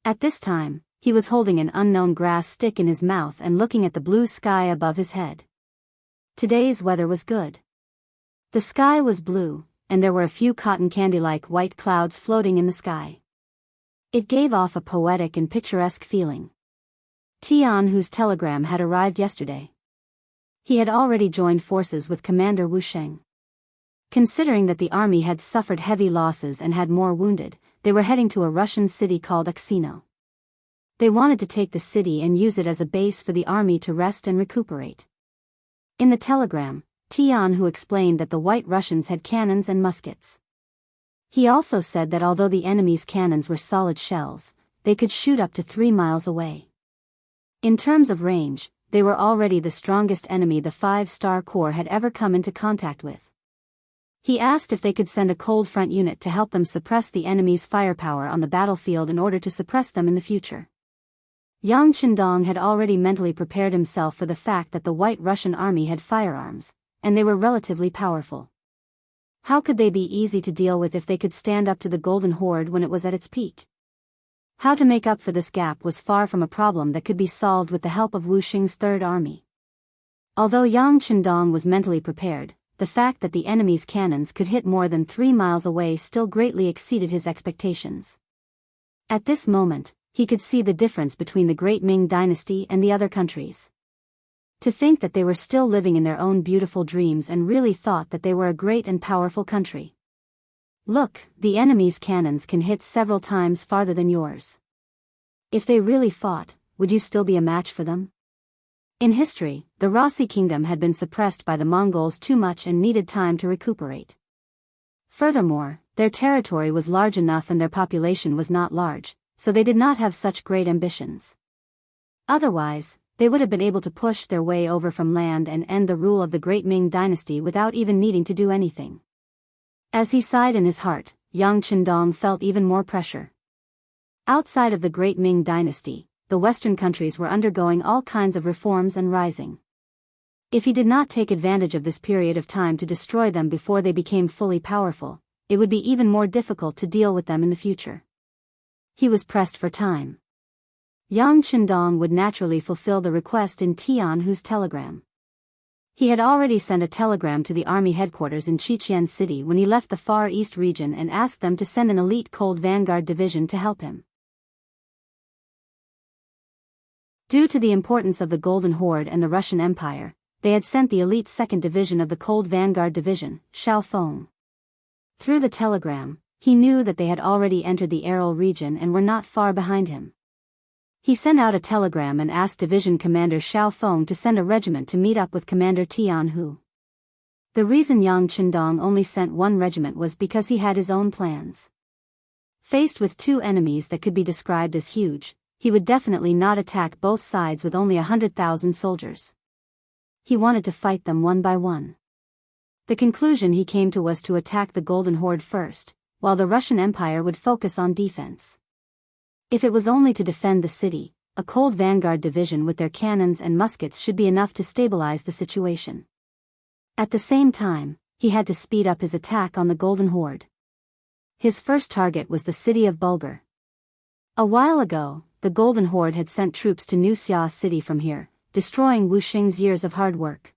At this time, he was holding an unknown grass stick in his mouth and looking at the blue sky above his head. Today's weather was good. The sky was blue, and there were a few cotton candy-like white clouds floating in the sky. It gave off a poetic and picturesque feeling. Tianhu's telegram had arrived yesterday. He had already joined forces with Commander Wu Sheng. Considering that the army had suffered heavy losses and had more wounded, they were heading to a Russian city called Uxino. They wanted to take the city and use it as a base for the army to rest and recuperate. In the telegram, Tianhu explained that the White Russians had cannons and muskets. He also said that although the enemy's cannons were solid shells, they could shoot up to 3 miles away. In terms of range, they were already the strongest enemy the 5-star Corps had ever come into contact with. He asked if they could send a cold front unit to help them suppress the enemy's firepower on the battlefield in order to suppress them in the future. Yang Chendong had already mentally prepared himself for the fact that the White Russian army had firearms, and they were relatively powerful. How could they be easy to deal with if they could stand up to the Golden Horde when it was at its peak? How to make up for this gap was far from a problem that could be solved with the help of Wu Sheng's Third Army. Although Yang Chendong was mentally prepared, the fact that the enemy's cannons could hit more than 3 miles away still greatly exceeded his expectations. At this moment, he could see the difference between the Great Ming Dynasty and the other countries. To think that they were still living in their own beautiful dreams and really thought that they were a great and powerful country. Look, the enemy's cannons can hit several times farther than yours. If they really fought, would you still be a match for them? In history, the Rossi kingdom had been suppressed by the Mongols too much and needed time to recuperate. Furthermore, their territory was large enough and their population was not large, so they did not have such great ambitions. Otherwise, they would have been able to push their way over from land and end the rule of the Great Ming Dynasty without even needing to do anything. As he sighed in his heart, Yang Chendong felt even more pressure. Outside of the Great Ming Dynasty, the Western countries were undergoing all kinds of reforms and rising. If he did not take advantage of this period of time to destroy them before they became fully powerful, it would be even more difficult to deal with them in the future. He was pressed for time. Yang Chendong would naturally fulfill the request in Tianhu's telegram. He had already sent a telegram to the army headquarters in Chichen City when he left the Far East region and asked them to send an elite Cold Vanguard division to help him. Due to the importance of the Golden Horde and the Russian Empire, they had sent the elite 2nd Division of the Cold Vanguard Division, Shaofeng. Through the telegram, he knew that they had already entered the Aral region and were not far behind him. He sent out a telegram and asked Division Commander Shaofeng to send a regiment to meet up with Commander Tianhu. The reason Yang Chendong only sent one regiment was because he had his own plans. Faced with two enemies that could be described as huge, he would definitely not attack both sides with only 100,000 soldiers. He wanted to fight them one by one. The conclusion he came to was to attack the Golden Horde first, while the Russian Empire would focus on defense. If it was only to defend the city, a cold vanguard division with their cannons and muskets should be enough to stabilize the situation. At the same time, he had to speed up his attack on the Golden Horde. His first target was the city of Bulgar. A while ago, the Golden Horde had sent troops to New Xia City from here, destroying Wu Xing's years of hard work.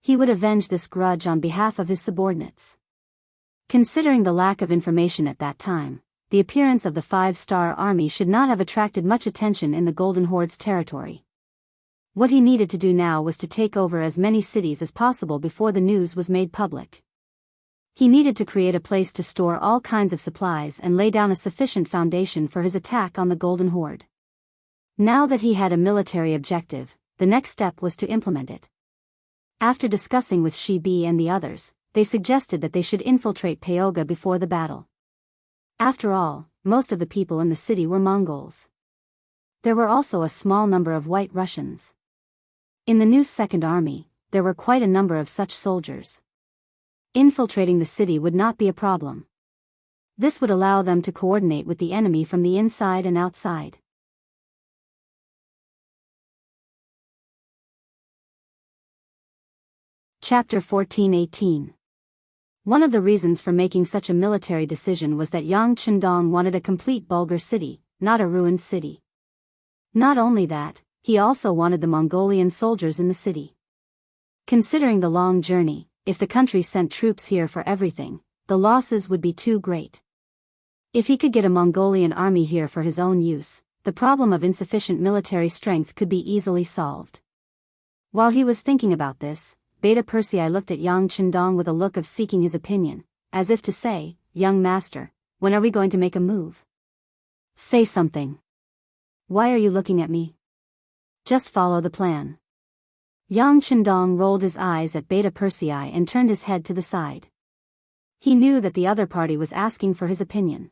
He would avenge this grudge on behalf of his subordinates. Considering the lack of information at that time, the appearance of the five-star army should not have attracted much attention in the Golden Horde's territory. What he needed to do now was to take over as many cities as possible before the news was made public. He needed to create a place to store all kinds of supplies and lay down a sufficient foundation for his attack on the Golden Horde. Now that he had a military objective, the next step was to implement it. After discussing with Shi Bi and the others, they suggested that they should infiltrate Pyoga before the battle. After all, most of the people in the city were Mongols. There were also a small number of White Russians. In the new Second Army, there were quite a number of such soldiers. Infiltrating the city would not be a problem. This would allow them to coordinate with the enemy from the inside and outside. Chapter 14:18. One of the reasons for making such a military decision was that Yang Chendong wanted a complete Bulgar city, not a ruined city. Not only that, he also wanted the Mongolian soldiers in the city. Considering the long journey, if the country sent troops here for everything, the losses would be too great. If he could get a Mongolian army here for his own use, the problem of insufficient military strength could be easily solved. While he was thinking about this, Beta Persei looked at Yang Chendong with a look of seeking his opinion, as if to say, "Young master, when are we going to make a move? Say something. Why are you looking at me? Just follow the plan." Yang Chendong rolled his eyes at Beta Persei and turned his head to the side. He knew that the other party was asking for his opinion.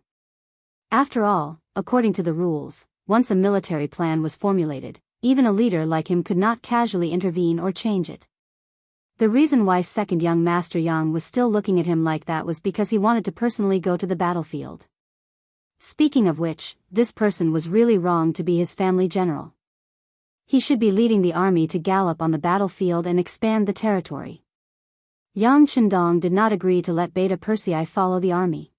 After all, according to the rules, once a military plan was formulated, even a leader like him could not casually intervene or change it. The reason why second young Master Yang was still looking at him like that was because he wanted to personally go to the battlefield. Speaking of which, this person was really wrong to be his family general. He should be leading the army to gallop on the battlefield and expand the territory. Yang Chendong did not agree to let Beta Persei follow the army.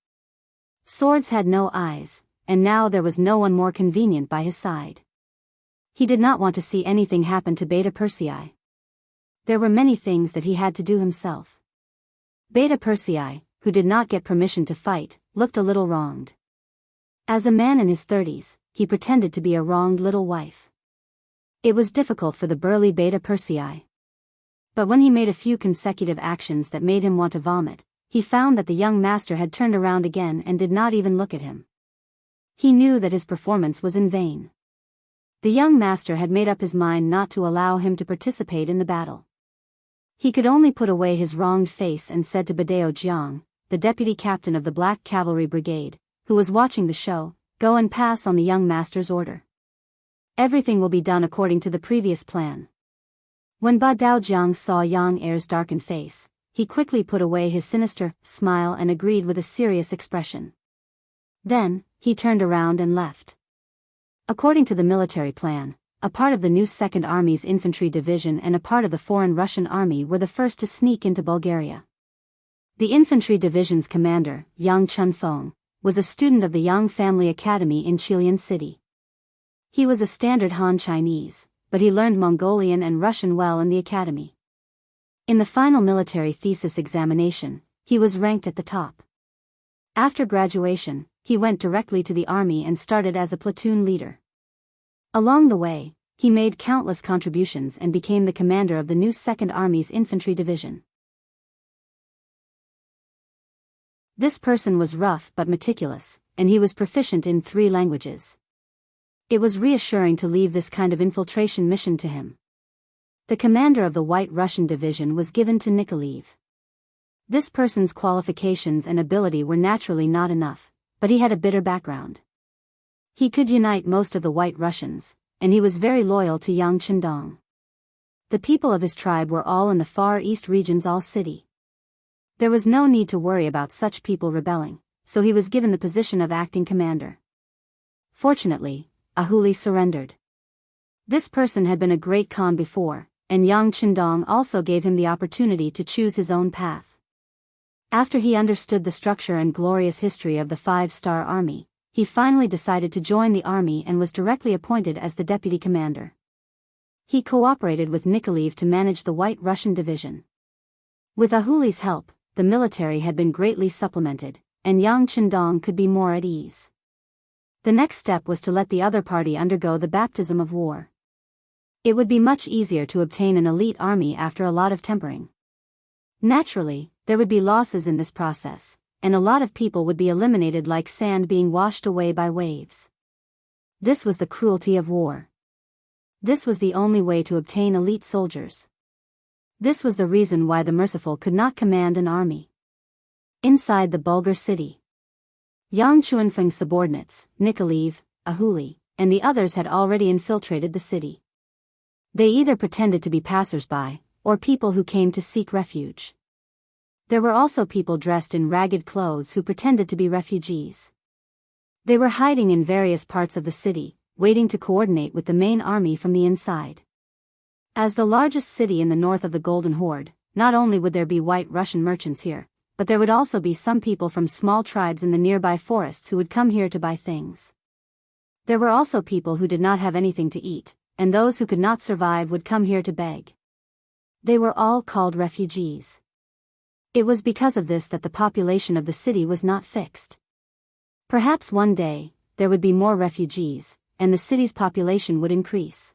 Swords had no eyes, and now there was no one more convenient by his side. He did not want to see anything happen to Beta Persei. There were many things that he had to do himself. Beta Persei, who did not get permission to fight, looked a little wronged. As a man in his 30s, he pretended to be a wronged little wife. It was difficult for the burly Beta Persei. But when he made a few consecutive actions that made him want to vomit, he found that the young master had turned around again and did not even look at him. He knew that his performance was in vain. The young master had made up his mind not to allow him to participate in the battle. He could only put away his wronged face and said to Biyao Jiang, the deputy captain of the Black Cavalry Brigade, who was watching the show, "Go and pass on the young master's order. Everything will be done according to the previous plan." When Biyao Jiang saw Yang Er's darkened face, he quickly put away his sinister smile and agreed with a serious expression. Then, he turned around and left. According to the military plan, a part of the new Second Army's infantry division and a part of the foreign Russian army were the first to sneak into Bulgaria. The infantry division's commander, Yang Chunfeng, was a student of the Yang Family Academy in Qilian City. He was a standard Han Chinese, but he learned Mongolian and Russian well in the academy. In the final military thesis examination, he was ranked at the top. After graduation, he went directly to the army and started as a platoon leader. Along the way, he made countless contributions and became the commander of the new Second Army's infantry division. This person was rough but meticulous, and he was proficient in 3 languages. It was reassuring to leave this kind of infiltration mission to him. The commander of the White Russian division was given to Nikolaev. This person's qualifications and ability were naturally not enough, but he had a bitter background. He could unite most of the White Russians, and he was very loyal to Yang Chendong. The people of his tribe were all in the Far East region's All City. There was no need to worry about such people rebelling, so he was given the position of acting commander. Fortunately, Ahuli surrendered. This person had been a great Khan before, and Yang Chendong also gave him the opportunity to choose his own path. After he understood the structure and glorious history of the Five-Star Army, he finally decided to join the army and was directly appointed as the deputy commander. He cooperated with Nikolaev to manage the White Russian division. With Ahuli's help, the military had been greatly supplemented, and Yang Chendong could be more at ease. The next step was to let the other party undergo the baptism of war. It would be much easier to obtain an elite army after a lot of tempering. Naturally, there would be losses in this process, and a lot of people would be eliminated like sand being washed away by waves. This was the cruelty of war. This was the only way to obtain elite soldiers. This was the reason why the merciful could not command an army. Inside the Bulgar city, Yang Chuanfeng's subordinates, Nikolaev, Ahuli, and the others had already infiltrated the city. They either pretended to be passers-by, or people who came to seek refuge. There were also people dressed in ragged clothes who pretended to be refugees. They were hiding in various parts of the city, waiting to coordinate with the main army from the inside. As the largest city in the north of the Golden Horde, not only would there be White Russian merchants here, but there would also be some people from small tribes in the nearby forests who would come here to buy things. There were also people who did not have anything to eat, and those who could not survive would come here to beg. They were all called refugees. It was because of this that the population of the city was not fixed. Perhaps one day, there would be more refugees, and the city's population would increase.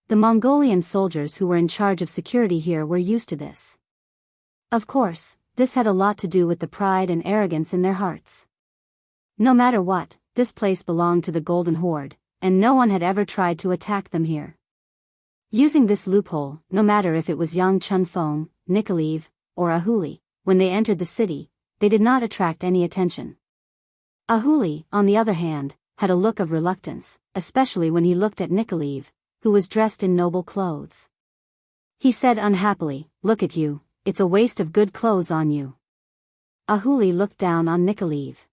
The Mongolian soldiers who were in charge of security here were used to this. Of course, this had a lot to do with the pride and arrogance in their hearts. No matter what, this place belonged to the Golden Horde, and no one had ever tried to attack them here. Using this loophole, no matter if it was Yang Chunfeng, Nikolaev, or Ahuli, when they entered the city, they did not attract any attention. Ahuli, on the other hand, had a look of reluctance, especially when he looked at Nikolaev, who was dressed in noble clothes. He said unhappily, "Look at you, it's a waste of good clothes on you." Ahuli looked down on Nikolaev.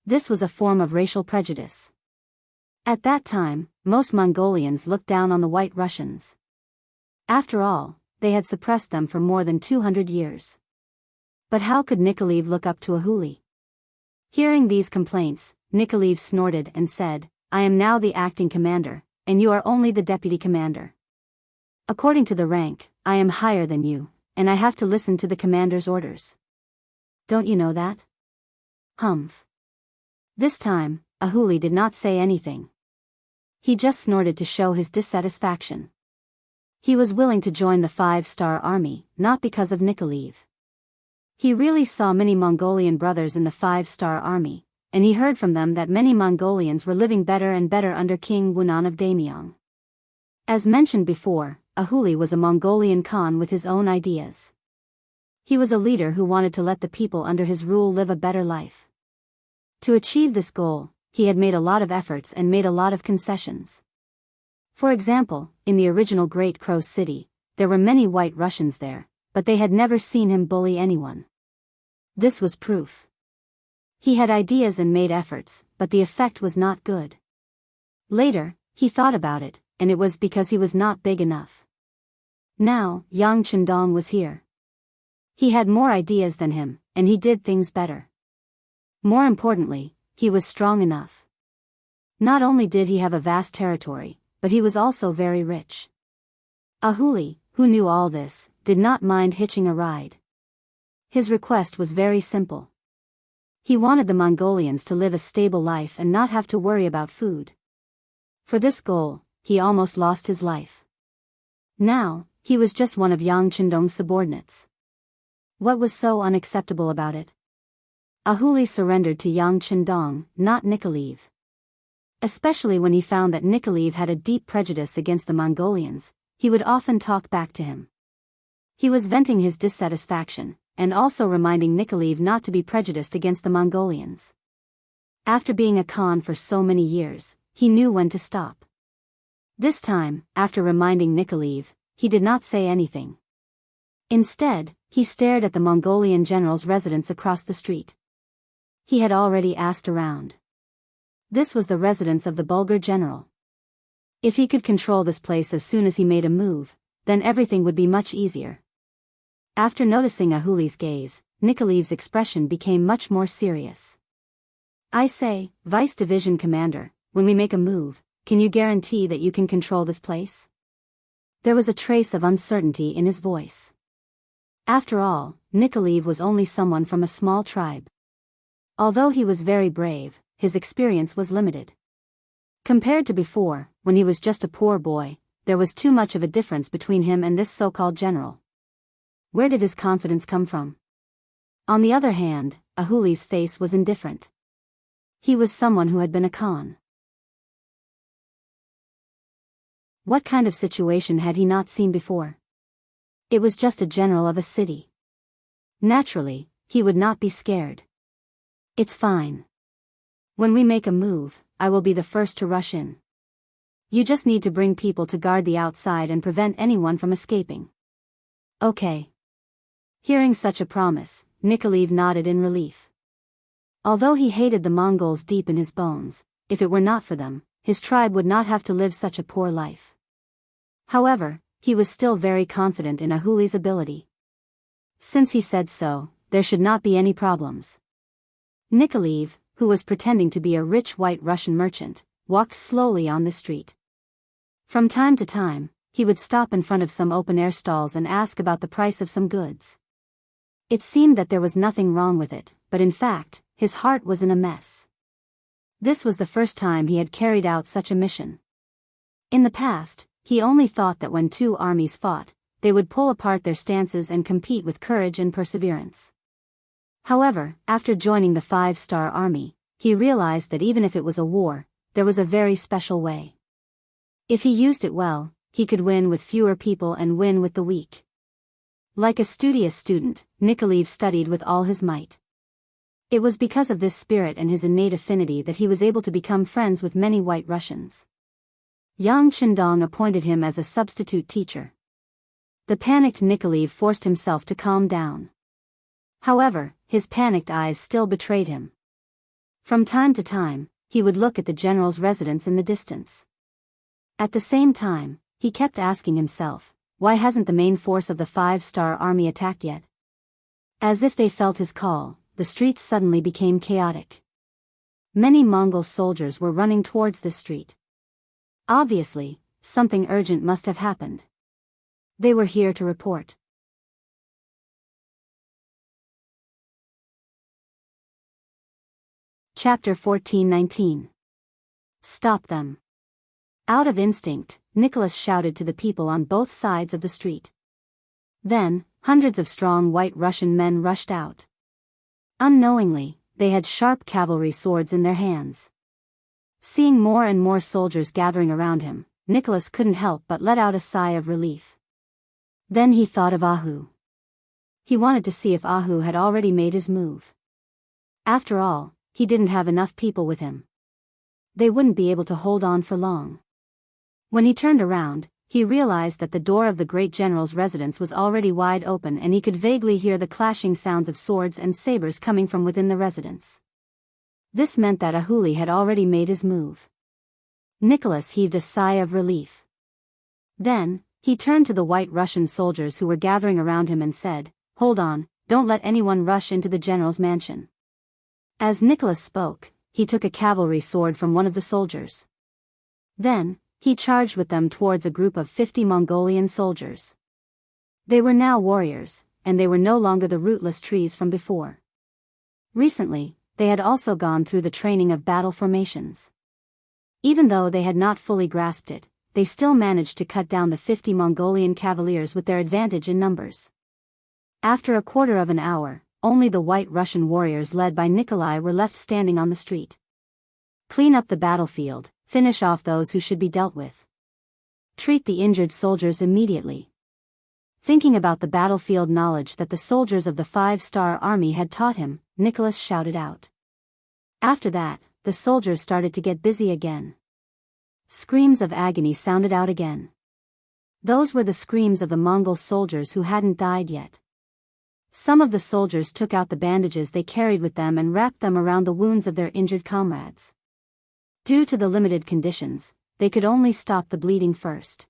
This was a form of racial prejudice. At that time, most Mongolians looked down on the White Russians. After all, they had suppressed them for more than 200 years. But how could Nikolaev look up to Ahuli? Hearing these complaints, Nikolaev snorted and said, "I am now the acting commander, and you are only the deputy commander. According to the rank, I am higher than you, and I have to listen to the commander's orders. Don't you know that?" Humph. This time, Ahuli did not say anything. He just snorted to show his dissatisfaction. He was willing to join the Five-Star Army, not because of Nikolaev. He really saw many Mongolian brothers in the Five-Star Army, and he heard from them that many Mongolians were living better and better under King Wunan of Daemyong. As mentioned before, Ahuli was a Mongolian Khan with his own ideas. He was a leader who wanted to let the people under his rule live a better life. To achieve this goal, he had made a lot of efforts and made a lot of concessions. For example, in the original Great Crow City, there were many White Russians there, but they had never seen him bully anyone. This was proof. He had ideas and made efforts, but the effect was not good. Later, he thought about it, and it was because he was not big enough. Now, Yang Chendong was here. He had more ideas than him, and he did things better. More importantly, he was strong enough. Not only did he have a vast territory, but he was also very rich. Ahuli, who knew all this, did not mind hitching a ride. His request was very simple. He wanted the Mongolians to live a stable life and not have to worry about food. For this goal, he almost lost his life. Now, he was just one of Yang Chendong's subordinates. What was so unacceptable about it? Ahuli surrendered to Yang Chendong, not Nikolaev. Especially when he found that Nikolaev had a deep prejudice against the Mongolians, he would often talk back to him. He was venting his dissatisfaction, and also reminding Nikolaev not to be prejudiced against the Mongolians. After being a Khan for so many years, he knew when to stop. This time, after reminding Nikolaev, he did not say anything. Instead, he stared at the Mongolian general's residence across the street. He had already asked around. This was the residence of the Bulgar general. If he could control this place as soon as he made a move, then everything would be much easier. After noticing Ahuli's gaze, Nikolaev's expression became much more serious. I say, Vice Division Commander, when we make a move, can you guarantee that you can control this place? There was a trace of uncertainty in his voice. After all, Nikolaev was only someone from a small tribe. Although he was very brave, his experience was limited. Compared to before, when he was just a poor boy, there was too much of a difference between him and this so-called general. Where did his confidence come from? On the other hand, Ahuli's face was indifferent. He was someone who had been a Khan. What kind of situation had he not seen before? It was just a general of a city. Naturally, he would not be scared. It's fine. When we make a move, I will be the first to rush in. You just need to bring people to guard the outside and prevent anyone from escaping. Okay. Hearing such a promise, Nikolaev nodded in relief. Although he hated the Mongols deep in his bones, if it were not for them, his tribe would not have to live such a poor life. However, he was still very confident in Ahuli's ability. Since he said so, there should not be any problems. Nikolaev, who was pretending to be a rich white Russian merchant, walked slowly on the street. From time to time, he would stop in front of some open-air stalls and ask about the price of some goods. It seemed that there was nothing wrong with it, but in fact, his heart was in a mess. This was the first time he had carried out such a mission. In the past, he only thought that when two armies fought, they would pull apart their stances and compete with courage and perseverance. However, after joining the 5-star army, he realized that even if it was a war, there was a very special way. If he used it well, he could win with fewer people and win with the weak. Like a studious student, Nikolaev studied with all his might. It was because of this spirit and his innate affinity that he was able to become friends with many White Russians. Yang Chendong appointed him as a substitute teacher. The panicked Nikolaev forced himself to calm down. However, his panicked eyes still betrayed him. From time to time, he would look at the general's residence in the distance. At the same time, he kept asking himself, why hasn't the main force of the 5-star army attacked yet? As if they felt his call, the streets suddenly became chaotic. Many Mongol soldiers were running towards this street. Obviously, something urgent must have happened. They were here to report. Chapter 14:19. Stop them. Out of instinct, Nicholas shouted to the people on both sides of the street. Then, hundreds of strong White Russian men rushed out. Unknowingly, they had sharp cavalry swords in their hands. Seeing more and more soldiers gathering around him, Nicholas couldn't help but let out a sigh of relief. Then he thought of Ahu. He wanted to see if Ahu had already made his move. After all, he didn't have enough people with him. They wouldn't be able to hold on for long. When he turned around, he realized that the door of the great general's residence was already wide open and he could vaguely hear the clashing sounds of swords and sabers coming from within the residence. This meant that Ahuli had already made his move. Nicholas heaved a sigh of relief. Then, he turned to the White Russian soldiers who were gathering around him and said, "Hold on, don't let anyone rush into the general's mansion." As Nicholas spoke, he took a cavalry sword from one of the soldiers. Then, he charged with them towards a group of 50 Mongolian soldiers. They were now warriors, and they were no longer the rootless trees from before. Recently, they had also gone through the training of battle formations. Even though they had not fully grasped it, they still managed to cut down the 50 Mongolian cavaliers with their advantage in numbers. After a quarter of an hour, only the White Russian warriors led by Nikolai were left standing on the street. Clean up the battlefield, finish off those who should be dealt with. Treat the injured soldiers immediately. Thinking about the battlefield knowledge that the soldiers of the 5-star army had taught him, Nicholas shouted out. After that, the soldiers started to get busy again. Screams of agony sounded out again. Those were the screams of the Mongol soldiers who hadn't died yet. Some of the soldiers took out the bandages they carried with them and wrapped them around the wounds of their injured comrades. Due to the limited conditions, they could only stop the bleeding first.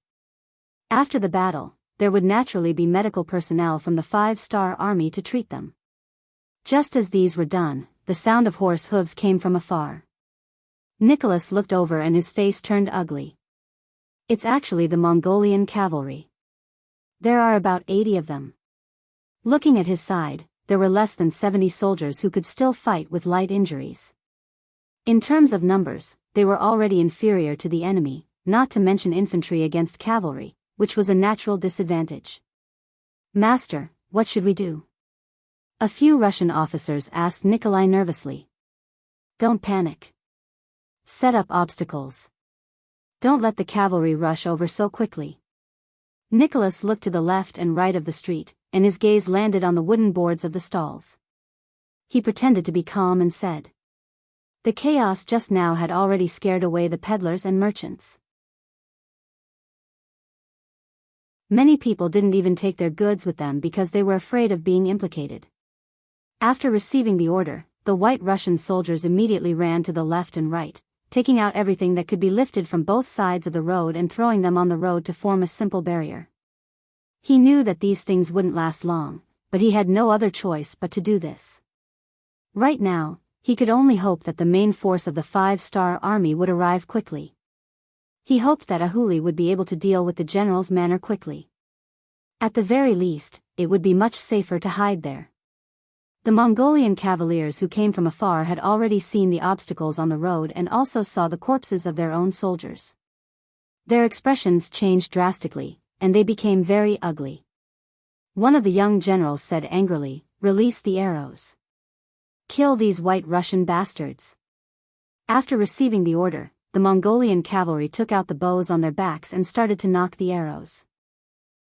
After the battle, there would naturally be medical personnel from the 5-star army to treat them. Just as these were done, the sound of horse hooves came from afar. Nicholas looked over and his face turned ugly. It's actually the Mongolian cavalry. There are about 80 of them. Looking at his side, there were less than 70 soldiers who could still fight with light injuries. In terms of numbers, they were already inferior to the enemy, not to mention infantry against cavalry, which was a natural disadvantage. Master, what should we do? A few Russian officers asked Nikolai nervously. Don't panic. Set up obstacles. Don't let the cavalry rush over so quickly. Nicholas looked to the left and right of the street, and his gaze landed on the wooden boards of the stalls. He pretended to be calm and said. The chaos just now had already scared away the peddlers and merchants. Many people didn't even take their goods with them because they were afraid of being implicated. After receiving the order, the White Russian soldiers immediately ran to the left and right, taking out everything that could be lifted from both sides of the road and throwing them on the road to form a simple barrier. He knew that these things wouldn't last long, but he had no other choice but to do this. Right now, he could only hope that the main force of the 5-star army would arrive quickly. He hoped that Ahuli would be able to deal with the general's manner quickly. At the very least, it would be much safer to hide there. The Mongolian cavaliers who came from afar had already seen the obstacles on the road and also saw the corpses of their own soldiers. Their expressions changed drastically, and they became very ugly. One of the young generals said angrily, "Release the arrows. Kill these White Russian bastards." After receiving the order, the Mongolian cavalry took out the bows on their backs and started to nock the arrows.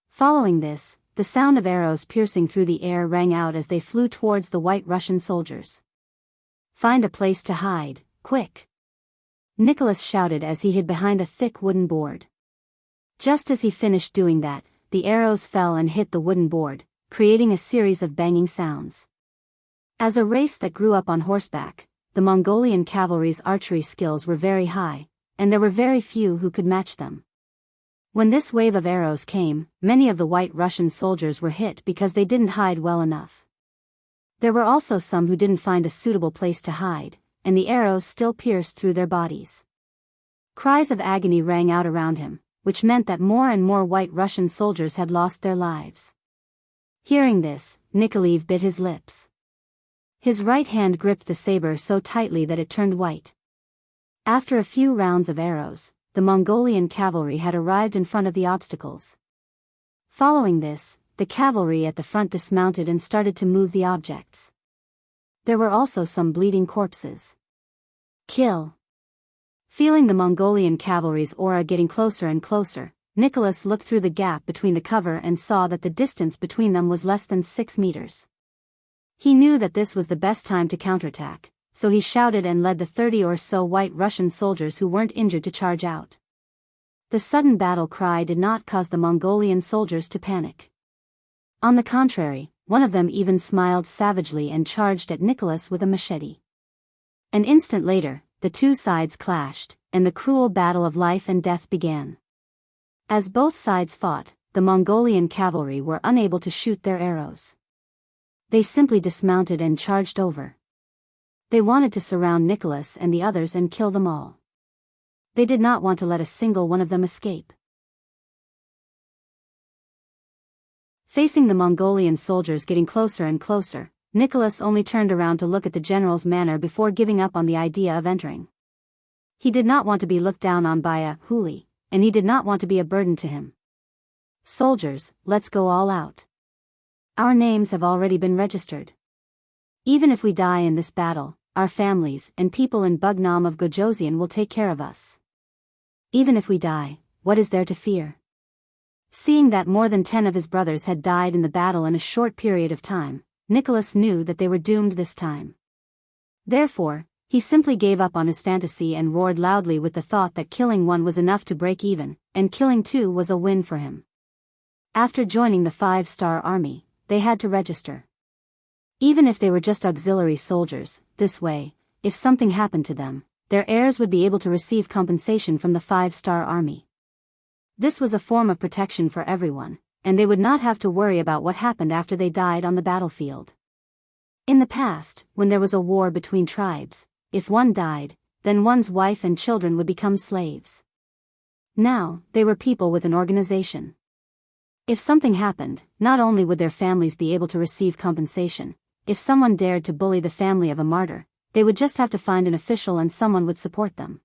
Following this, the sound of arrows piercing through the air rang out as they flew towards the White Russian soldiers. "Find a place to hide, quick!" Nicholas shouted as he hid behind a thick wooden board. Just as he finished doing that, the arrows fell and hit the wooden board, creating a series of banging sounds. As a race that grew up on horseback, the Mongolian cavalry's archery skills were very high, and there were very few who could match them. When this wave of arrows came, many of the White Russian soldiers were hit because they didn't hide well enough. There were also some who didn't find a suitable place to hide, and the arrows still pierced through their bodies. Cries of agony rang out around him, which meant that more and more White Russian soldiers had lost their lives. Hearing this, Nikolai bit his lips. His right hand gripped the saber so tightly that it turned white. After a few rounds of arrows, the Mongolian cavalry had arrived in front of the obstacles. Following this, the cavalry at the front dismounted and started to move the objects. There were also some bleeding corpses. Kill! Feeling the Mongolian cavalry's aura getting closer and closer, Nicholas looked through the gap between the cover and saw that the distance between them was less than 6 meters. He knew that this was the best time to counterattack, so he shouted and led the 30 or so White Russian soldiers who weren't injured to charge out. The sudden battle cry did not cause the Mongolian soldiers to panic. On the contrary, one of them even smiled savagely and charged at Nicholas with a machete. An instant later, the two sides clashed, and the cruel battle of life and death began. As both sides fought, the Mongolian cavalry were unable to shoot their arrows. They simply dismounted and charged over. They wanted to surround Nicholas and the others and kill them all. They did not want to let a single one of them escape. Facing the Mongolian soldiers getting closer and closer, Nicholas only turned around to look at the general's manner before giving up on the idea of entering. He did not want to be looked down on by Ahuli, and he did not want to be a burden to him. "Soldiers, let's go all out. Our names have already been registered. Even if we die in this battle, our families and people in Bugnam of Gojoseon will take care of us. Even if we die, what is there to fear? Seeing that more than 10 of his brothers had died in the battle in a short period of time, Nicholas knew that they were doomed this time. Therefore, he simply gave up on his fantasy and roared loudly with the thought that killing one was enough to break even, and killing two was a win for him. After joining the 5-star army, they had to register. Even if they were just auxiliary soldiers, this way, if something happened to them, their heirs would be able to receive compensation from the 5-star army. This was a form of protection for everyone, and they would not have to worry about what happened after they died on the battlefield. In the past, when there was a war between tribes, if one died, then one's wife and children would become slaves. Now, they were people with an organization. If something happened, not only would their families be able to receive compensation, if someone dared to bully the family of a martyr, they would just have to find an official and someone would support them.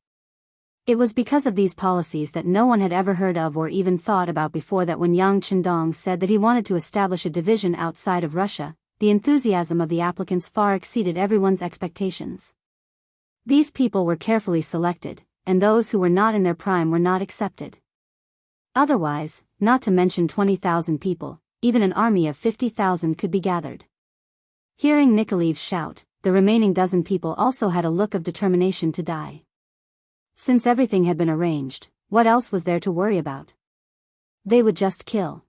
It was because of these policies that no one had ever heard of or even thought about before that when Yang Chendong said that he wanted to establish a division outside of Russia, the enthusiasm of the applicants far exceeded everyone's expectations. These people were carefully selected, and those who were not in their prime were not accepted. Otherwise, not to mention 20,000 people, even an army of 50,000 could be gathered. Hearing Nikolaev's shout, the remaining dozen people also had a look of determination to die. Since everything had been arranged, what else was there to worry about? They would just kill.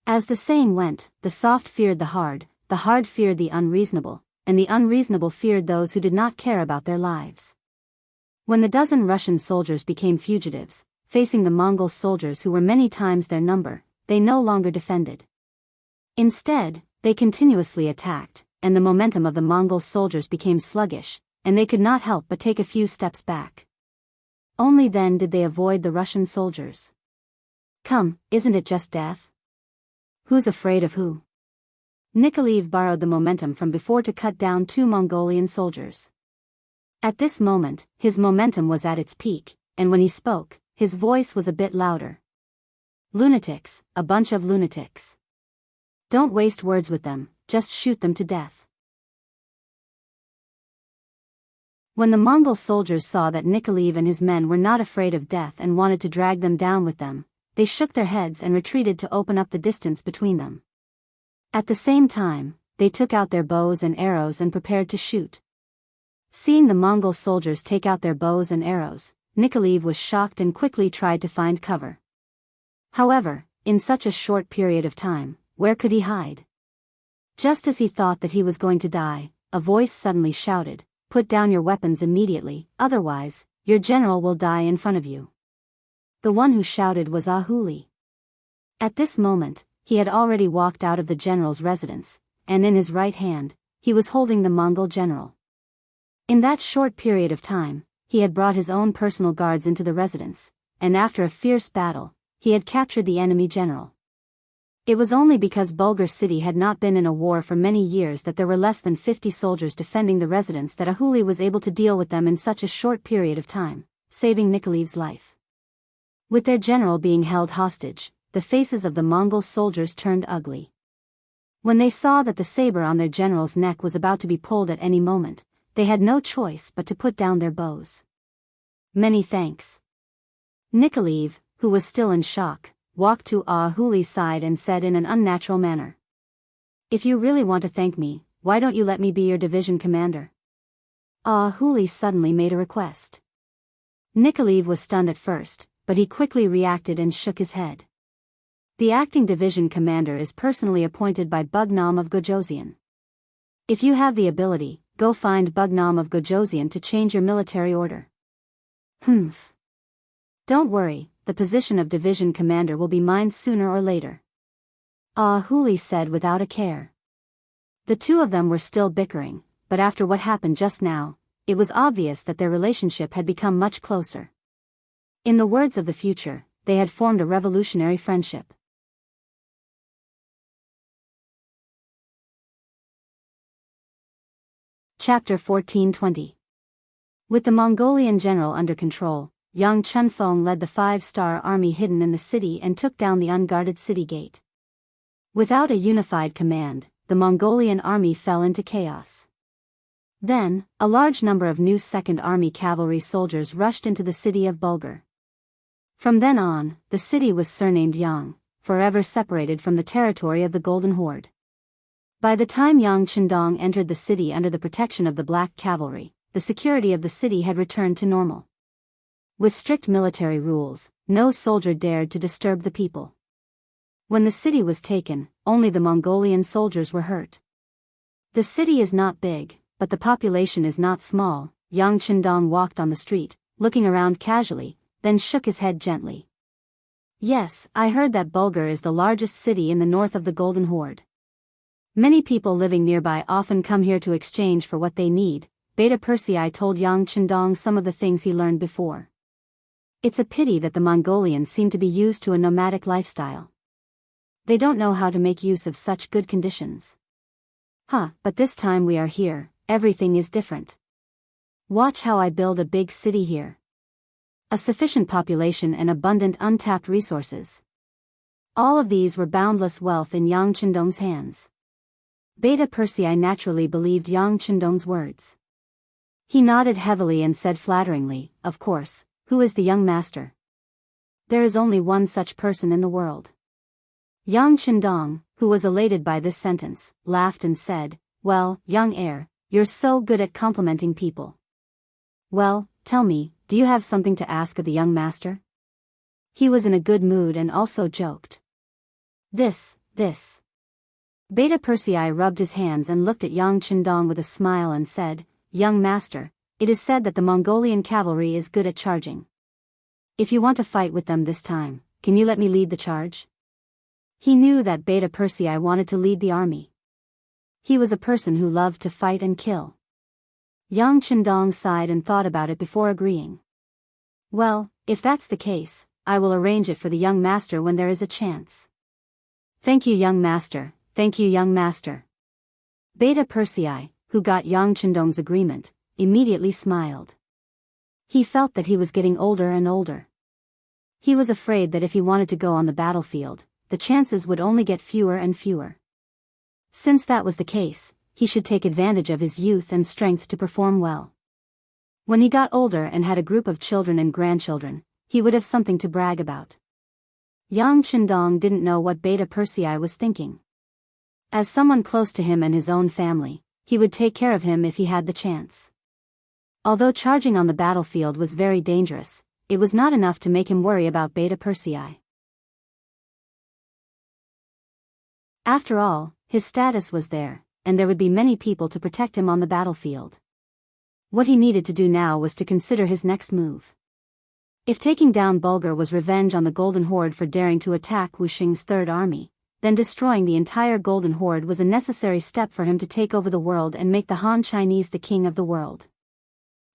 As the saying went, the soft feared the hard feared the unreasonable, and the unreasonable feared those who did not care about their lives. When the dozen Russian soldiers became fugitives, facing the Mongol soldiers who were many times their number, they no longer defended. Instead, they continuously attacked, and the momentum of the Mongol soldiers became sluggish, and they could not help but take a few steps back. Only then did they avoid the Russian soldiers. Come, isn't it just death? Who's afraid of who? Nikolaev borrowed the momentum from before to cut down 2 Mongolian soldiers. At this moment, his momentum was at its peak, and when he spoke, his voice was a bit louder. Lunatics, a bunch of lunatics. Don't waste words with them, just shoot them to death. When the Mongol soldiers saw that Nikolaev and his men were not afraid of death and wanted to drag them down with them, they shook their heads and retreated to open up the distance between them. At the same time, they took out their bows and arrows and prepared to shoot. Seeing the Mongol soldiers take out their bows and arrows, Nikolaev was shocked and quickly tried to find cover. However, in such a short period of time, where could he hide? Just as he thought that he was going to die, a voice suddenly shouted, "Put down your weapons immediately, otherwise, your general will die in front of you." The one who shouted was Ahuli. At this moment, he had already walked out of the general's residence, and in his right hand, he was holding the Mongol general. In that short period of time, he had brought his own personal guards into the residence, and after a fierce battle, he had captured the enemy general. It was only because Bulgar city had not been in a war for many years that there were less than 50 soldiers defending the residence that Ahuli was able to deal with them in such a short period of time, saving Nikolaev's life. With their general being held hostage, the faces of the Mongol soldiers turned ugly. When they saw that the saber on their general's neck was about to be pulled at any moment, they had no choice but to put down their bows. Many thanks. Nikolaev, who was still in shock, walked to Ahuli's side and said in an unnatural manner, "If you really want to thank me, why don't you let me be your division commander?" Ahuli suddenly made a request. Nikolaev was stunned at first, but he quickly reacted and shook his head. The acting division commander is personally appointed by Bugnam of Gojosian. If you have the ability, go find Bugnam of Gojosian to change your military order. Humph. Don't worry, the position of division commander will be mine sooner or later. Ahuli said without a care. The two of them were still bickering, but after what happened just now, it was obvious that their relationship had become much closer. In the words of the future, they had formed a revolutionary friendship. Chapter 1420. With the Mongolian general under control, Yang Chunfeng led the 5-star army hidden in the city and took down the unguarded city gate. Without a unified command, the Mongolian army fell into chaos. Then, a large number of new Second Army cavalry soldiers rushed into the city of Bulgar. From then on, the city was surnamed Yang, forever separated from the territory of the Golden Horde. By the time Yang Chendong entered the city under the protection of the Black Cavalry, the security of the city had returned to normal. With strict military rules, no soldier dared to disturb the people. When the city was taken, only the Mongolian soldiers were hurt. The city is not big, but the population is not small. Yang Chendong walked on the street, looking around casually, then shook his head gently. Yes, I heard that Bulgar is the largest city in the north of the Golden Horde. Many people living nearby often come here to exchange for what they need. Beta Persei told Yang Chendong some of the things he learned before. It's a pity that the Mongolians seem to be used to a nomadic lifestyle. They don't know how to make use of such good conditions. But this time we are here, everything is different. Watch how I build a big city here. A sufficient population and abundant untapped resources. All of these were boundless wealth in Yang Chendong's hands. Beta Persei naturally believed Yang Chendong's words. He nodded heavily and said flatteringly, "Of course, who is the young master?" "There is only one such person in the world." Yang Chendong, who was elated by this sentence, laughed and said, "Well, young heir, you're so good at complimenting people. Well, tell me, do you have something to ask of the young master?" He was in a good mood and also joked. This. Beta Persei rubbed his hands and looked at Yang Chendong with a smile and said, "Young master, it is said that the Mongolian cavalry is good at charging. If you want to fight with them this time, can you let me lead the charge?" He knew that Beta Persei wanted to lead the army. He was a person who loved to fight and kill. Yang Chendong sighed and thought about it before agreeing. "Well, if that's the case, I will arrange it for the young master when there is a chance." "Thank you, young master, thank you, young master." Beta Persei, who got Yang Chendong's agreement, immediately smiled. He felt that he was getting older and older. He was afraid that if he wanted to go on the battlefield, the chances would only get fewer and fewer. Since that was the case, he should take advantage of his youth and strength to perform well. When he got older and had a group of children and grandchildren, he would have something to brag about. Yang Chendong didn't know what Beta Persei was thinking. As someone close to him and his own family, he would take care of him if he had the chance. Although charging on the battlefield was very dangerous, it was not enough to make him worry about Beta Persei. After all, his status was there, and there would be many people to protect him on the battlefield. What he needed to do now was to consider his next move. If taking down Bulgar was revenge on the Golden Horde for daring to attack Wuxing's Third Army, then destroying the entire Golden Horde was a necessary step for him to take over the world and make the Han Chinese the king of the world.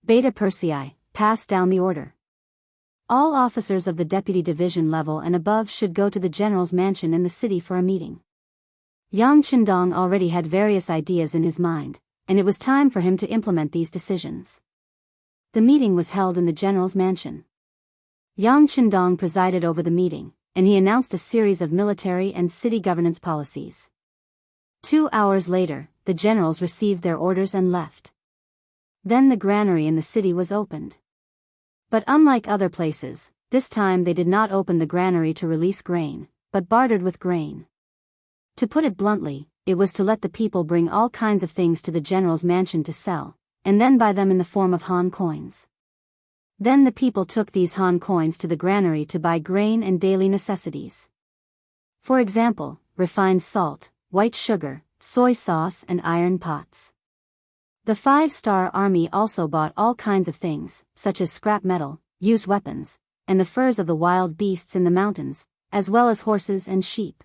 Beta Persei passed down the order. All officers of the deputy division level and above should go to the general's mansion in the city for a meeting. Yang Chendong already had various ideas in his mind, and it was time for him to implement these decisions. The meeting was held in the general's mansion. Yang Chendong presided over the meeting, and he announced a series of military and city governance policies. 2 hours later, the generals received their orders and left. Then the granary in the city was opened. But unlike other places, this time they did not open the granary to release grain, but bartered with grain. To put it bluntly, it was to let the people bring all kinds of things to the general's mansion to sell, and then buy them in the form of Han coins. Then the people took these Han coins to the granary to buy grain and daily necessities. For example, refined salt, white sugar, soy sauce and iron pots. The 5-star army also bought all kinds of things, such as scrap metal, used weapons, and the furs of the wild beasts in the mountains, as well as horses and sheep.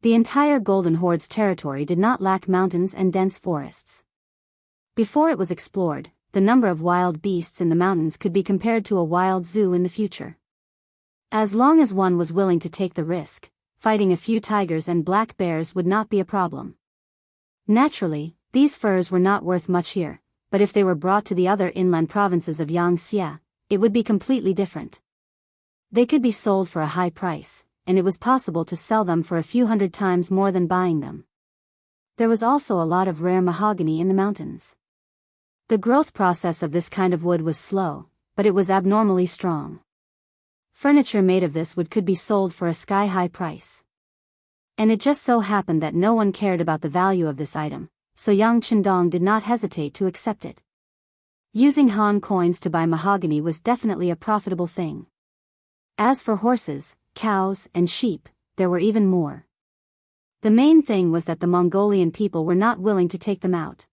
The entire Golden Horde's territory did not lack mountains and dense forests. Before it was explored, the number of wild beasts in the mountains could be compared to a wild zoo in the future. As long as one was willing to take the risk, fighting a few tigers and black bears would not be a problem. Naturally, these furs were not worth much here, but if they were brought to the other inland provinces of Yangtze, it would be completely different. They could be sold for a high price, and it was possible to sell them for a few hundred times more than buying them. There was also a lot of rare mahogany in the mountains. The growth process of this kind of wood was slow, but it was abnormally strong. Furniture made of this wood could be sold for a sky-high price. And it just so happened that no one cared about the value of this item, so Yang Chendong did not hesitate to accept it. Using Han coins to buy mahogany was definitely a profitable thing. As for horses, cows, and sheep, there were even more. The main thing was that the Mongolian people were not willing to take them out.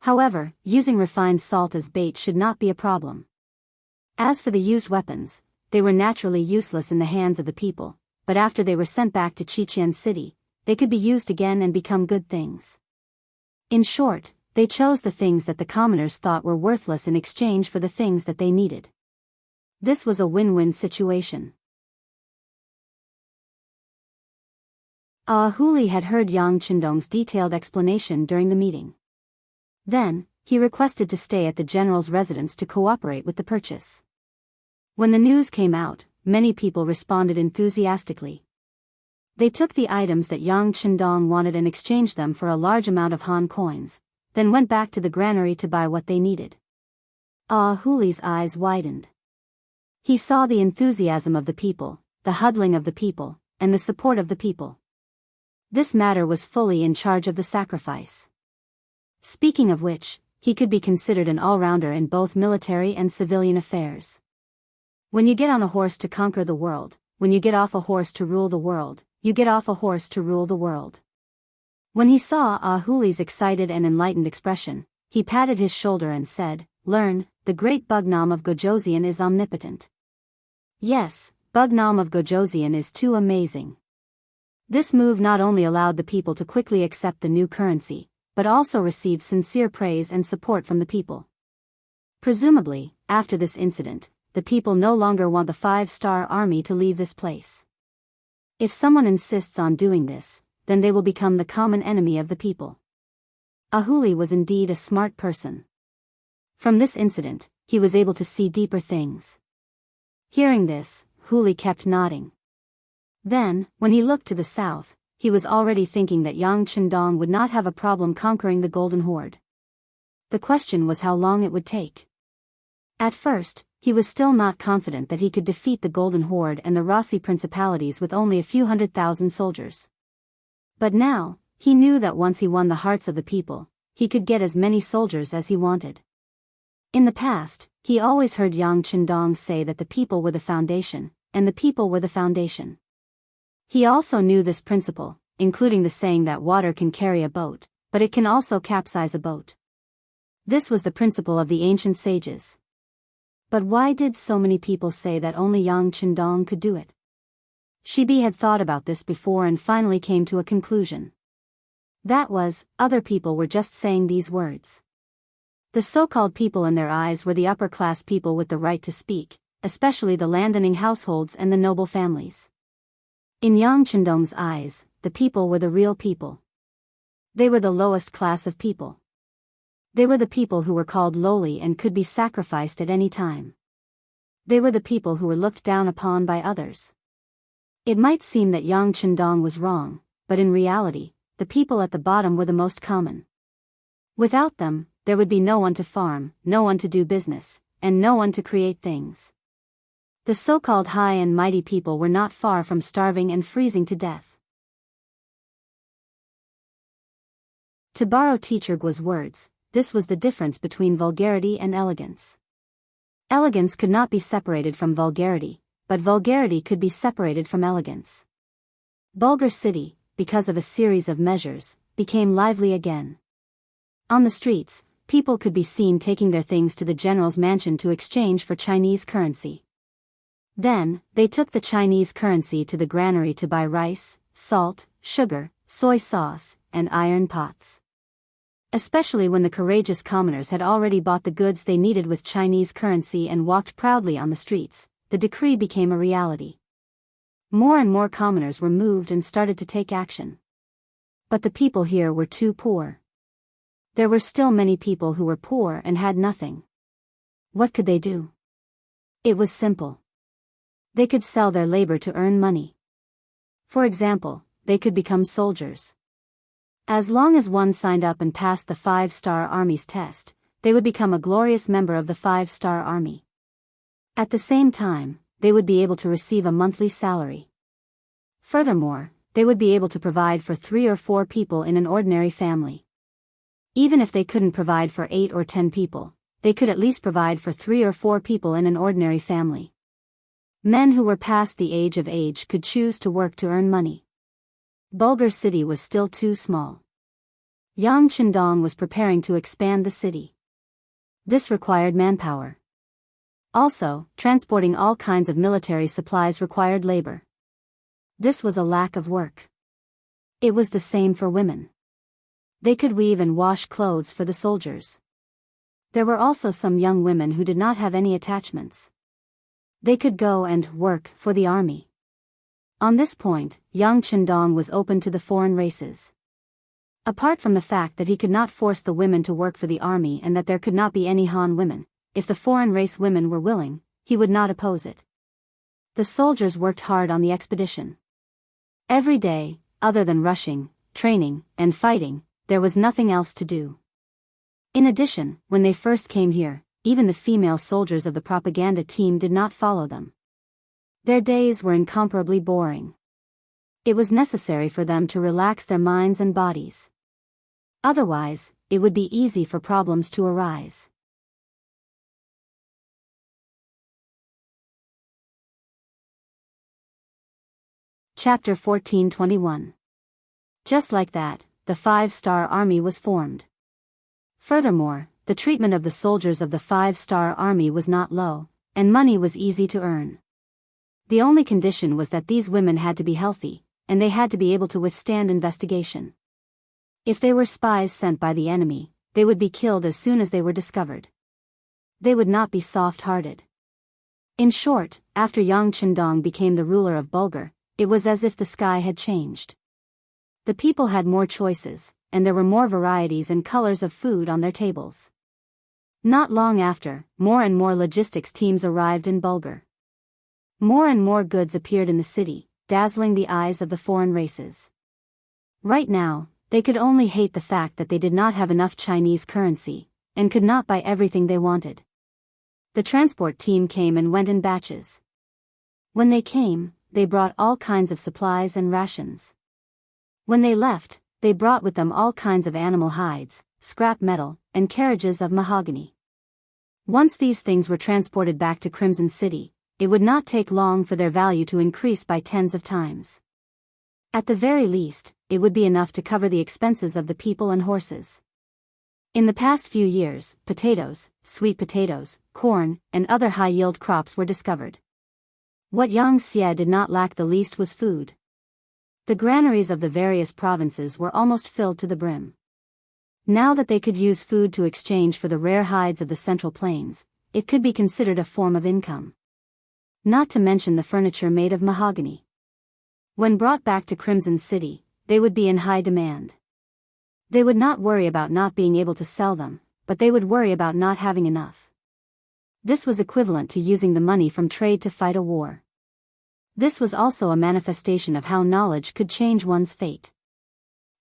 However, using refined salt as bait should not be a problem. As for the used weapons, they were naturally useless in the hands of the people, but after they were sent back to Chichen City, they could be used again and become good things. In short, they chose the things that the commoners thought were worthless in exchange for the things that they needed. This was a win-win situation. Huli had heard Yang Chendong's detailed explanation during the meeting. Then, he requested to stay at the general's residence to cooperate with the purchase. When the news came out, many people responded enthusiastically. They took the items that Yang Chendong wanted and exchanged them for a large amount of Han coins, then went back to the granary to buy what they needed. Huli's eyes widened. He saw the enthusiasm of the people, the huddling of the people, and the support of the people. This matter was fully in charge of the sacrifice. Speaking of which, he could be considered an all-rounder in both military and civilian affairs. When you get on a horse to conquer the world, when you get off a horse to rule the world, you get off a horse to rule the world. When he saw Huli's excited and enlightened expression, he patted his shoulder and said, "Learn, the great Bugnam of Gojosian is omnipotent." Yes, Bugnam of Gojosian is too amazing. This move not only allowed the people to quickly accept the new currency, but also received sincere praise and support from the people. Presumably, after this incident, the people no longer want the 5-star army to leave this place. If someone insists on doing this, then they will become the common enemy of the people. Huli was indeed a smart person. From this incident, he was able to see deeper things. Hearing this, Huli kept nodding. Then, when he looked to the south, he was already thinking that Yang Chendong would not have a problem conquering the Golden Horde. The question was how long it would take. At first, he was still not confident that he could defeat the Golden Horde and the Rossi principalities with only a few 100,000 soldiers. But now, he knew that once he won the hearts of the people, he could get as many soldiers as he wanted. In the past, he always heard Yang Chendong say that the people were the foundation, and the people were the foundation. He also knew this principle, including the saying that water can carry a boat, but it can also capsize a boat. This was the principle of the ancient sages. But why did so many people say that only Yang Chendong could do it? Shibi had thought about this before and finally came to a conclusion. That was, other people were just saying these words. The so-called people in their eyes were the upper-class people with the right to speak, especially the landowning households and the noble families. In Yang Chendong's eyes, the people were the real people. They were the lowest class of people. They were the people who were called lowly and could be sacrificed at any time. They were the people who were looked down upon by others. It might seem that Yang Chendong was wrong, but in reality, the people at the bottom were the most common. Without them, there would be no one to farm, no one to do business, and no one to create things. The so-called high and mighty people were not far from starving and freezing to death. To borrow Teacher Guo's words, this was the difference between vulgarity and elegance. Elegance could not be separated from vulgarity, but vulgarity could be separated from elegance. Bulgar City, because of a series of measures, became lively again. On the streets, people could be seen taking their things to the general's mansion to exchange for Chinese currency. Then, they took the Chinese currency to the granary to buy rice, salt, sugar, soy sauce, and iron pots. Especially when the courageous commoners had already bought the goods they needed with Chinese currency and walked proudly on the streets, the decree became a reality. More and more commoners were moved and started to take action. But the people here were too poor. There were still many people who were poor and had nothing. What could they do? It was simple. They could sell their labor to earn money. For example, they could become soldiers. As long as one signed up and passed the 5-star Army's test, they would become a glorious member of the 5-star Army. At the same time, they would be able to receive a monthly salary. Furthermore, they would be able to provide for 3 or 4 people in an ordinary family. Even if they couldn't provide for 8 or 10 people, they could at least provide for 3 or 4 people in an ordinary family. Men who were past the age could choose to work to earn money. Bulgar city was still too small. Yang Chendong was preparing to expand the city. This required manpower. Also, transporting all kinds of military supplies required labor. This was a lack of work. It was the same for women. They could weave and wash clothes for the soldiers. There were also some young women who did not have any attachments. They could go and work for the army. On this point, Yang Chendong was open to the foreign races. Apart from the fact that he could not force the women to work for the army and that there could not be any Han women, if the foreign race women were willing, he would not oppose it. The soldiers worked hard on the expedition. Every day, other than rushing, training, and fighting, there was nothing else to do. In addition, when they first came here, even the female soldiers of the propaganda team did not follow them. Their days were incomparably boring. It was necessary for them to relax their minds and bodies. Otherwise, it would be easy for problems to arise. Chapter 14:21. Just like that, the 5-star army was formed. Furthermore, the treatment of the soldiers of the 5-star army was not low, and money was easy to earn. The only condition was that these women had to be healthy, and they had to be able to withstand investigation. If they were spies sent by the enemy, they would be killed as soon as they were discovered. They would not be soft-hearted. In short, after Yang Chendong became the ruler of Bulgar, it was as if the sky had changed. The people had more choices, and there were more varieties and colors of food on their tables. Not long after, more and more logistics teams arrived in Bulgar. More and more goods appeared in the city, dazzling the eyes of the foreign races. Right now, they could only hate the fact that they did not have enough Chinese currency, and could not buy everything they wanted. The transport team came and went in batches. When they came, they brought all kinds of supplies and rations. When they left, they brought with them all kinds of animal hides, scrap metal, and carriages of mahogany. Once these things were transported back to Crimson City, it would not take long for their value to increase by tens of times. At the very least, it would be enough to cover the expenses of the people and horses. In the past few years, potatoes, sweet potatoes, corn, and other high-yield crops were discovered. What Yang Xie did not lack the least was food. The granaries of the various provinces were almost filled to the brim. Now that they could use food to exchange for the rare hides of the Central Plains, it could be considered a form of income. Not to mention the furniture made of mahogany. When brought back to Crimson City, they would be in high demand. They would not worry about not being able to sell them, but they would worry about not having enough. This was equivalent to using the money from trade to fight a war. This was also a manifestation of how knowledge could change one's fate.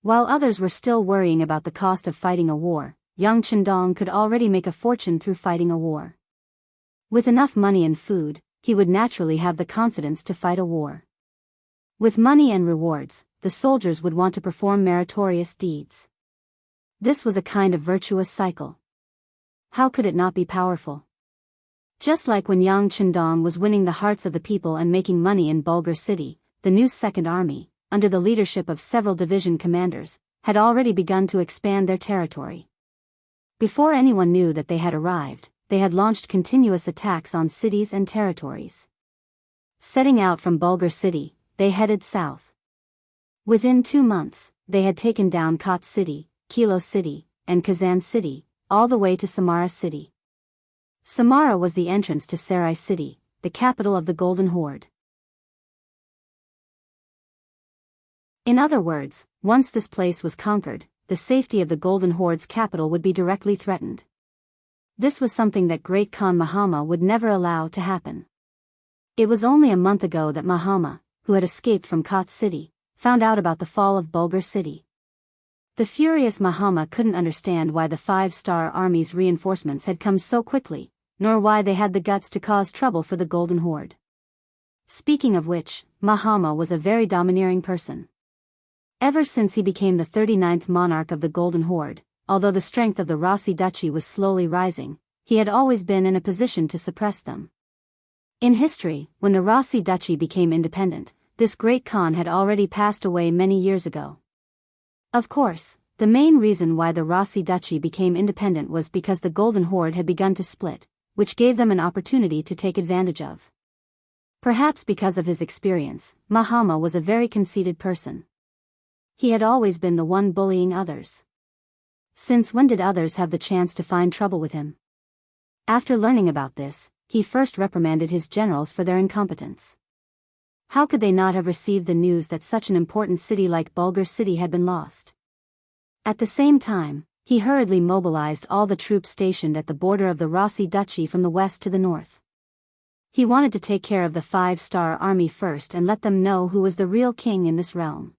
While others were still worrying about the cost of fighting a war, Yang Chendong could already make a fortune through fighting a war. With enough money and food, he would naturally have the confidence to fight a war. With money and rewards, the soldiers would want to perform meritorious deeds. This was a kind of virtuous cycle. How could it not be powerful? Just like when Yang Chendong was winning the hearts of the people and making money in Bulgar City, the new Second Army, under the leadership of several division commanders, had already begun to expand their territory. Before anyone knew that they had arrived, they had launched continuous attacks on cities and territories. Setting out from Bulgar City, they headed south. Within 2 months, they had taken down Kot City, Kilo City, and Kazan City, all the way to Samara City. Samara was the entrance to Sarai City, the capital of the Golden Horde. In other words, once this place was conquered, the safety of the Golden Horde's capital would be directly threatened. This was something that Great Khan Mahama would never allow to happen. It was only a month ago that Mahama, who had escaped from Kot City, found out about the fall of Bulgar City. The furious Mahama couldn't understand why the 5-star army's reinforcements had come so quickly, nor why they had the guts to cause trouble for the Golden Horde. Speaking of which, Mahama was a very domineering person. Ever since he became the 39th monarch of the Golden Horde, although the strength of the Rasi Duchy was slowly rising, he had always been in a position to suppress them. In history, when the Rasi Duchy became independent, this great Khan had already passed away many years ago. Of course, the main reason why the Rasi Duchy became independent was because the Golden Horde had begun to split, which gave them an opportunity to take advantage of. Perhaps because of his experience, Mahama was a very conceited person. He had always been the one bullying others. Since when did others have the chance to find trouble with him? After learning about this, he first reprimanded his generals for their incompetence. How could they not have received the news that such an important city like Bulgar city had been lost? At the same time, he hurriedly mobilized all the troops stationed at the border of the Rasi Duchy from the west to the north. He wanted to take care of the 5-star army first and let them know who was the real king in this realm.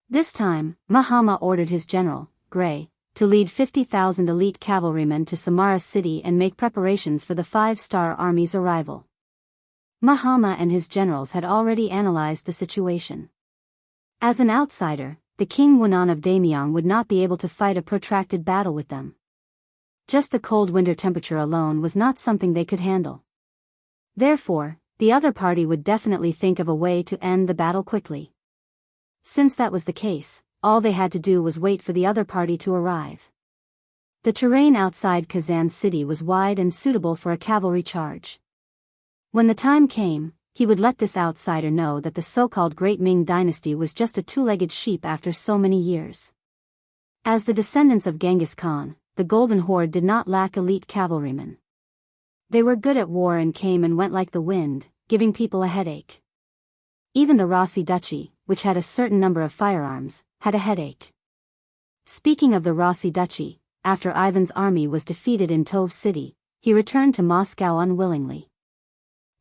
This time, Mahama ordered his general, Gray, to lead 50,000 elite cavalrymen to Samara city and make preparations for the 5-star army's arrival. Mahama and his generals had already analyzed the situation. As an outsider, the King Wunan of Damyang would not be able to fight a protracted battle with them. Just the cold winter temperature alone was not something they could handle. Therefore, the other party would definitely think of a way to end the battle quickly. Since that was the case, all they had to do was wait for the other party to arrive. The terrain outside Kazan city was wide and suitable for a cavalry charge. When the time came, he would let this outsider know that the so-called Great Ming dynasty was just a two-legged sheep after so many years. As the descendants of Genghis Khan, the Golden Horde did not lack elite cavalrymen. They were good at war and came and went like the wind, giving people a headache. Even the Rasi Duchy, which had a certain number of firearms, had a headache. Speaking of the Rasi Duchy, after Ivan's army was defeated in Tove city, he returned to Moscow unwillingly.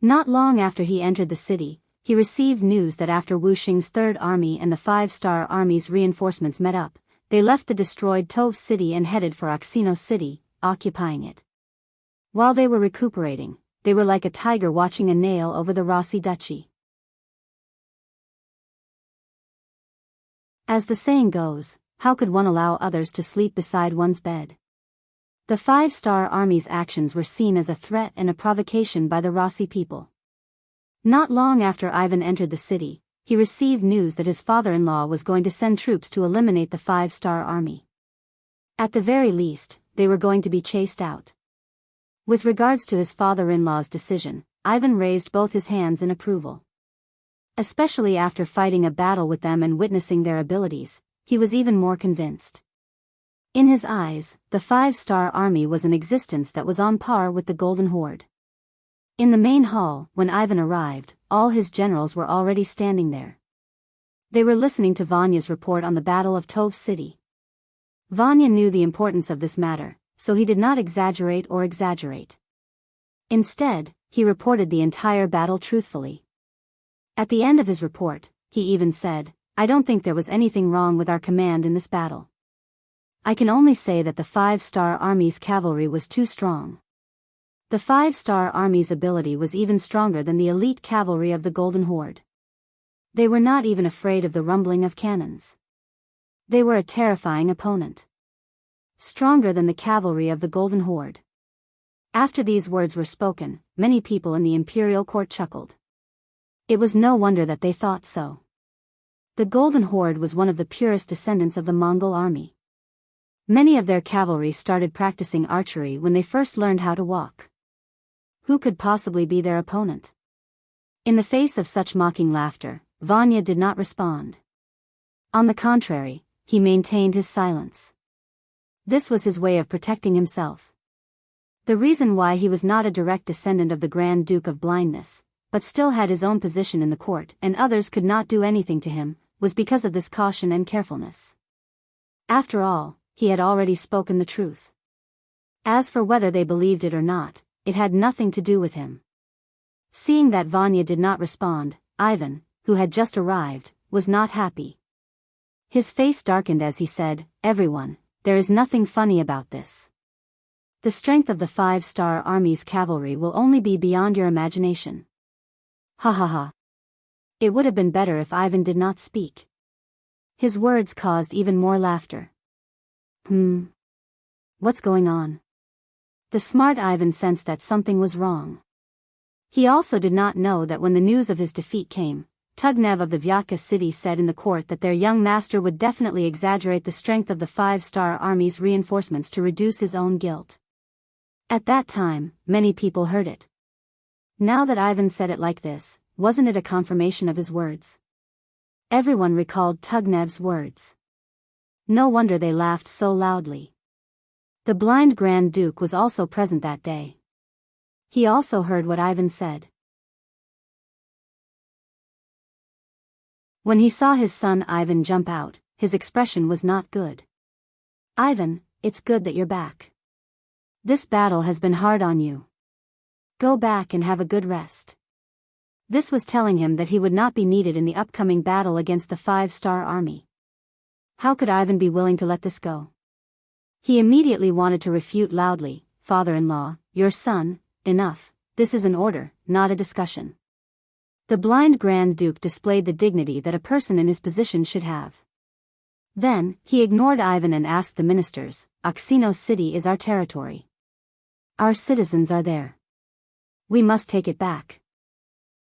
Not long after he entered the city, he received news that after Wu Xing's Third Army and the 5-star army's reinforcements met up, they left the destroyed Tove city and headed for Oxino city, occupying it. While they were recuperating, they were like a tiger watching a nail over the Rasi Duchy. As the saying goes, how could one allow others to sleep beside one's bed? The 5-star army's actions were seen as a threat and a provocation by the Rasi people. Not long after Ivan entered the city, he received news that his father-in-law was going to send troops to eliminate the 5-star army. At the very least, they were going to be chased out. With regards to his father-in-law's decision, Ivan raised both his hands in approval. Especially after fighting a battle with them and witnessing their abilities, he was even more convinced. In his eyes, the 5-star army was an existence that was on par with the Golden Horde. In the main hall, when Ivan arrived, all his generals were already standing there. They were listening to Vanya's report on the Battle of Tove city. Vanya knew the importance of this matter, so he did not exaggerate. Instead, he reported the entire battle truthfully. At the end of his report, he even said, "I don't think there was anything wrong with our command in this battle. I can only say that the 5-star army's cavalry was too strong. The 5-star army's ability was even stronger than the elite cavalry of the Golden Horde. They were not even afraid of the rumbling of cannons. They were a terrifying opponent. Stronger than the cavalry of the Golden Horde." After these words were spoken, many people in the imperial court chuckled. It was no wonder that they thought so. The Golden Horde was one of the purest descendants of the Mongol army. Many of their cavalry started practicing archery when they first learned how to walk. Who could possibly be their opponent? In the face of such mocking laughter, Vanya did not respond. On the contrary, he maintained his silence. This was his way of protecting himself. The reason why he was not a direct descendant of the Grand Duke of Blindness, but still had his own position in the court and others could not do anything to him, was because of this caution and carefulness. After all, he had already spoken the truth. As for whether they believed it or not, it had nothing to do with him. Seeing that Vanya did not respond, Ivan, who had just arrived, was not happy. His face darkened as he said, "Everyone, there is nothing funny about this. The strength of the 5-star army's cavalry will only be beyond your imagination. Ha ha ha. It would have been better if Ivan did not speak. His words caused even more laughter. What's going on? The smart Ivan sensed that something was wrong. He also did not know that when the news of his defeat came, Tugnev of the Vyaka city said in the court that their young master would definitely exaggerate the strength of the 5-star army's reinforcements to reduce his own guilt. At that time, many people heard it. Now that Ivan said it like this, wasn't it a confirmation of his words? Everyone recalled Tugnev's words. No wonder they laughed so loudly. The blind Grand Duke was also present that day. He also heard what Ivan said. When he saw his son Ivan jump out, his expression was not good. Ivan, it's good that you're back. This battle has been hard on you. Go back and have a good rest. This was telling him that he would not be needed in the upcoming battle against the 5-star army. How could Ivan be willing to let this go? He immediately wanted to refute loudly, "Father-in-law, your son, enough, this is an order, not a discussion." The blind Grand Duke displayed the dignity that a person in his position should have. Then, he ignored Ivan and asked the ministers, "Oxino City is our territory. Our citizens are there. We must take it back.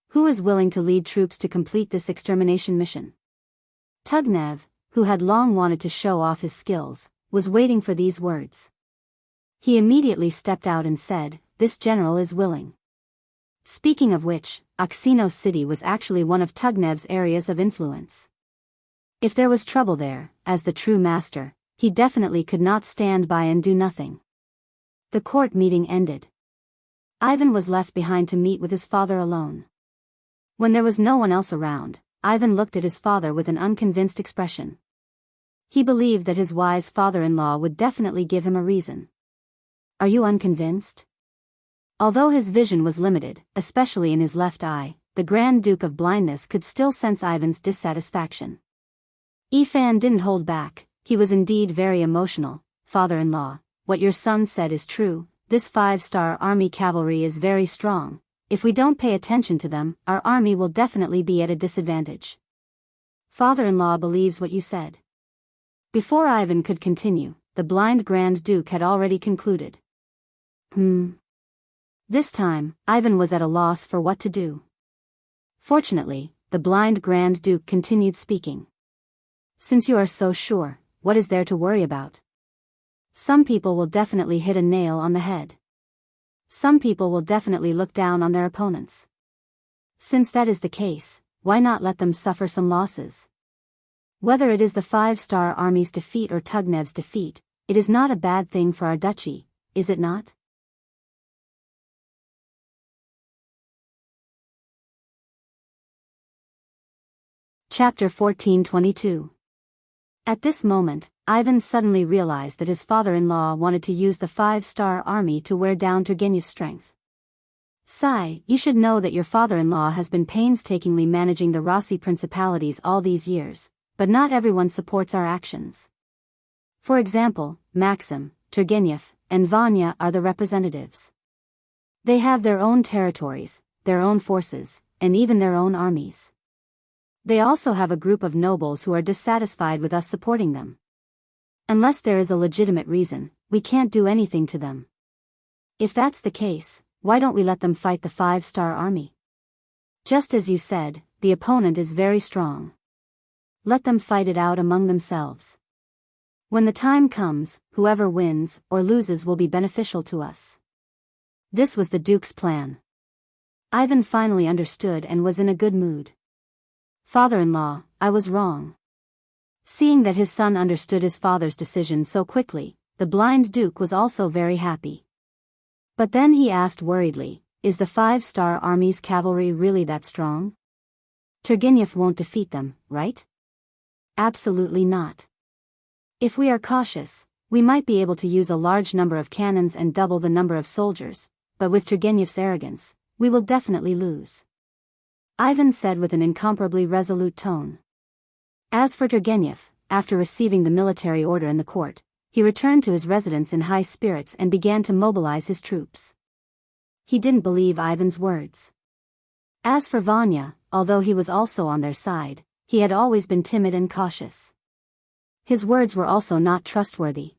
Who is willing to lead troops to complete this extermination mission?" Tugnev, who had long wanted to show off his skills, was waiting for these words. He immediately stepped out and said, "This general is willing." Speaking of which, Oxino City was actually one of Tugnev's areas of influence. If there was trouble there, as the true master, he definitely could not stand by and do nothing. The court meeting ended. Ivan was left behind to meet with his father alone. When there was no one else around, Ivan looked at his father with an unconvinced expression. He believed that his wise father-in-law would definitely give him a reason. "Are you unconvinced?" Although his vision was limited, especially in his left eye, the Grand Duke of Blindness could still sense Ivan's dissatisfaction. Ifan didn't hold back. He was indeed very emotional. "Father-in-law, what your son said is true. This 5-star army cavalry is very strong. If we don't pay attention to them, our army will definitely be at a disadvantage. Father-in-law believes what you said." Before Ivan could continue, the blind Grand Duke had already concluded. This time, Ivan was at a loss for what to do. Fortunately, the blind Grand Duke continued speaking. "Since you are so sure, what is there to worry about? Some people will definitely hit a nail on the head. Some people will definitely look down on their opponents. Since that is the case, why not let them suffer some losses? Whether it is the 5-star army's defeat or Tugnev's defeat, it is not a bad thing for our duchy, is it not?" Chapter 14:22. At this moment, Ivan suddenly realized that his father-in-law wanted to use the 5-star army to wear down Turgenev's strength. "Sai, you should know that your father-in-law has been painstakingly managing the Rossi principalities all these years, but not everyone supports our actions. For example, Maxim, Turgenev, and Vanya are the representatives. They have their own territories, their own forces, and even their own armies. They also have a group of nobles who are dissatisfied with us supporting them. Unless there is a legitimate reason, we can't do anything to them. If that's the case, why don't we let them fight the 5-star army? Just as you said, the opponent is very strong. Let them fight it out among themselves. When the time comes, whoever wins or loses will be beneficial to us." This was the Duke's plan. Ivan finally understood and was in a good mood. "Father-in-law, I was wrong." Seeing that his son understood his father's decision so quickly, the blind Duke was also very happy. But then he asked worriedly, "Is the 5-star army's cavalry really that strong? Turgenev won't defeat them, right?" "Absolutely not. If we are cautious, we might be able to use a large number of cannons and double the number of soldiers, but with Turgenev's arrogance, we will definitely lose," Ivan said with an incomparably resolute tone. As for Turgenev, after receiving the military order in the court, he returned to his residence in high spirits and began to mobilize his troops. He didn't believe Ivan's words. As for Vanya, although he was also on their side, he had always been timid and cautious. His words were also not trustworthy.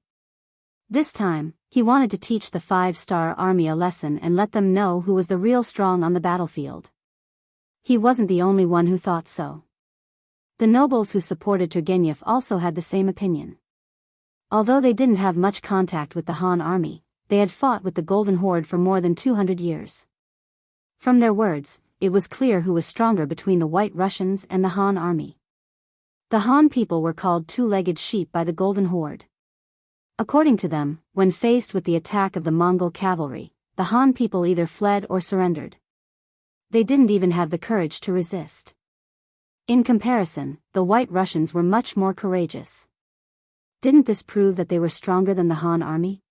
This time, he wanted to teach the 5-star army a lesson and let them know who was the real strong on the battlefield. He wasn't the only one who thought so. The nobles who supported Turgenev also had the same opinion. Although they didn't have much contact with the Han army, they had fought with the Golden Horde for more than 200 years. From their words, it was clear who was stronger between the White Russians and the Han army. The Han people were called two-legged sheep by the Golden Horde. According to them, when faced with the attack of the Mongol cavalry, the Han people either fled or surrendered. They didn't even have the courage to resist. In comparison, the White Russians were much more courageous. Didn't this prove that they were stronger than the Han army?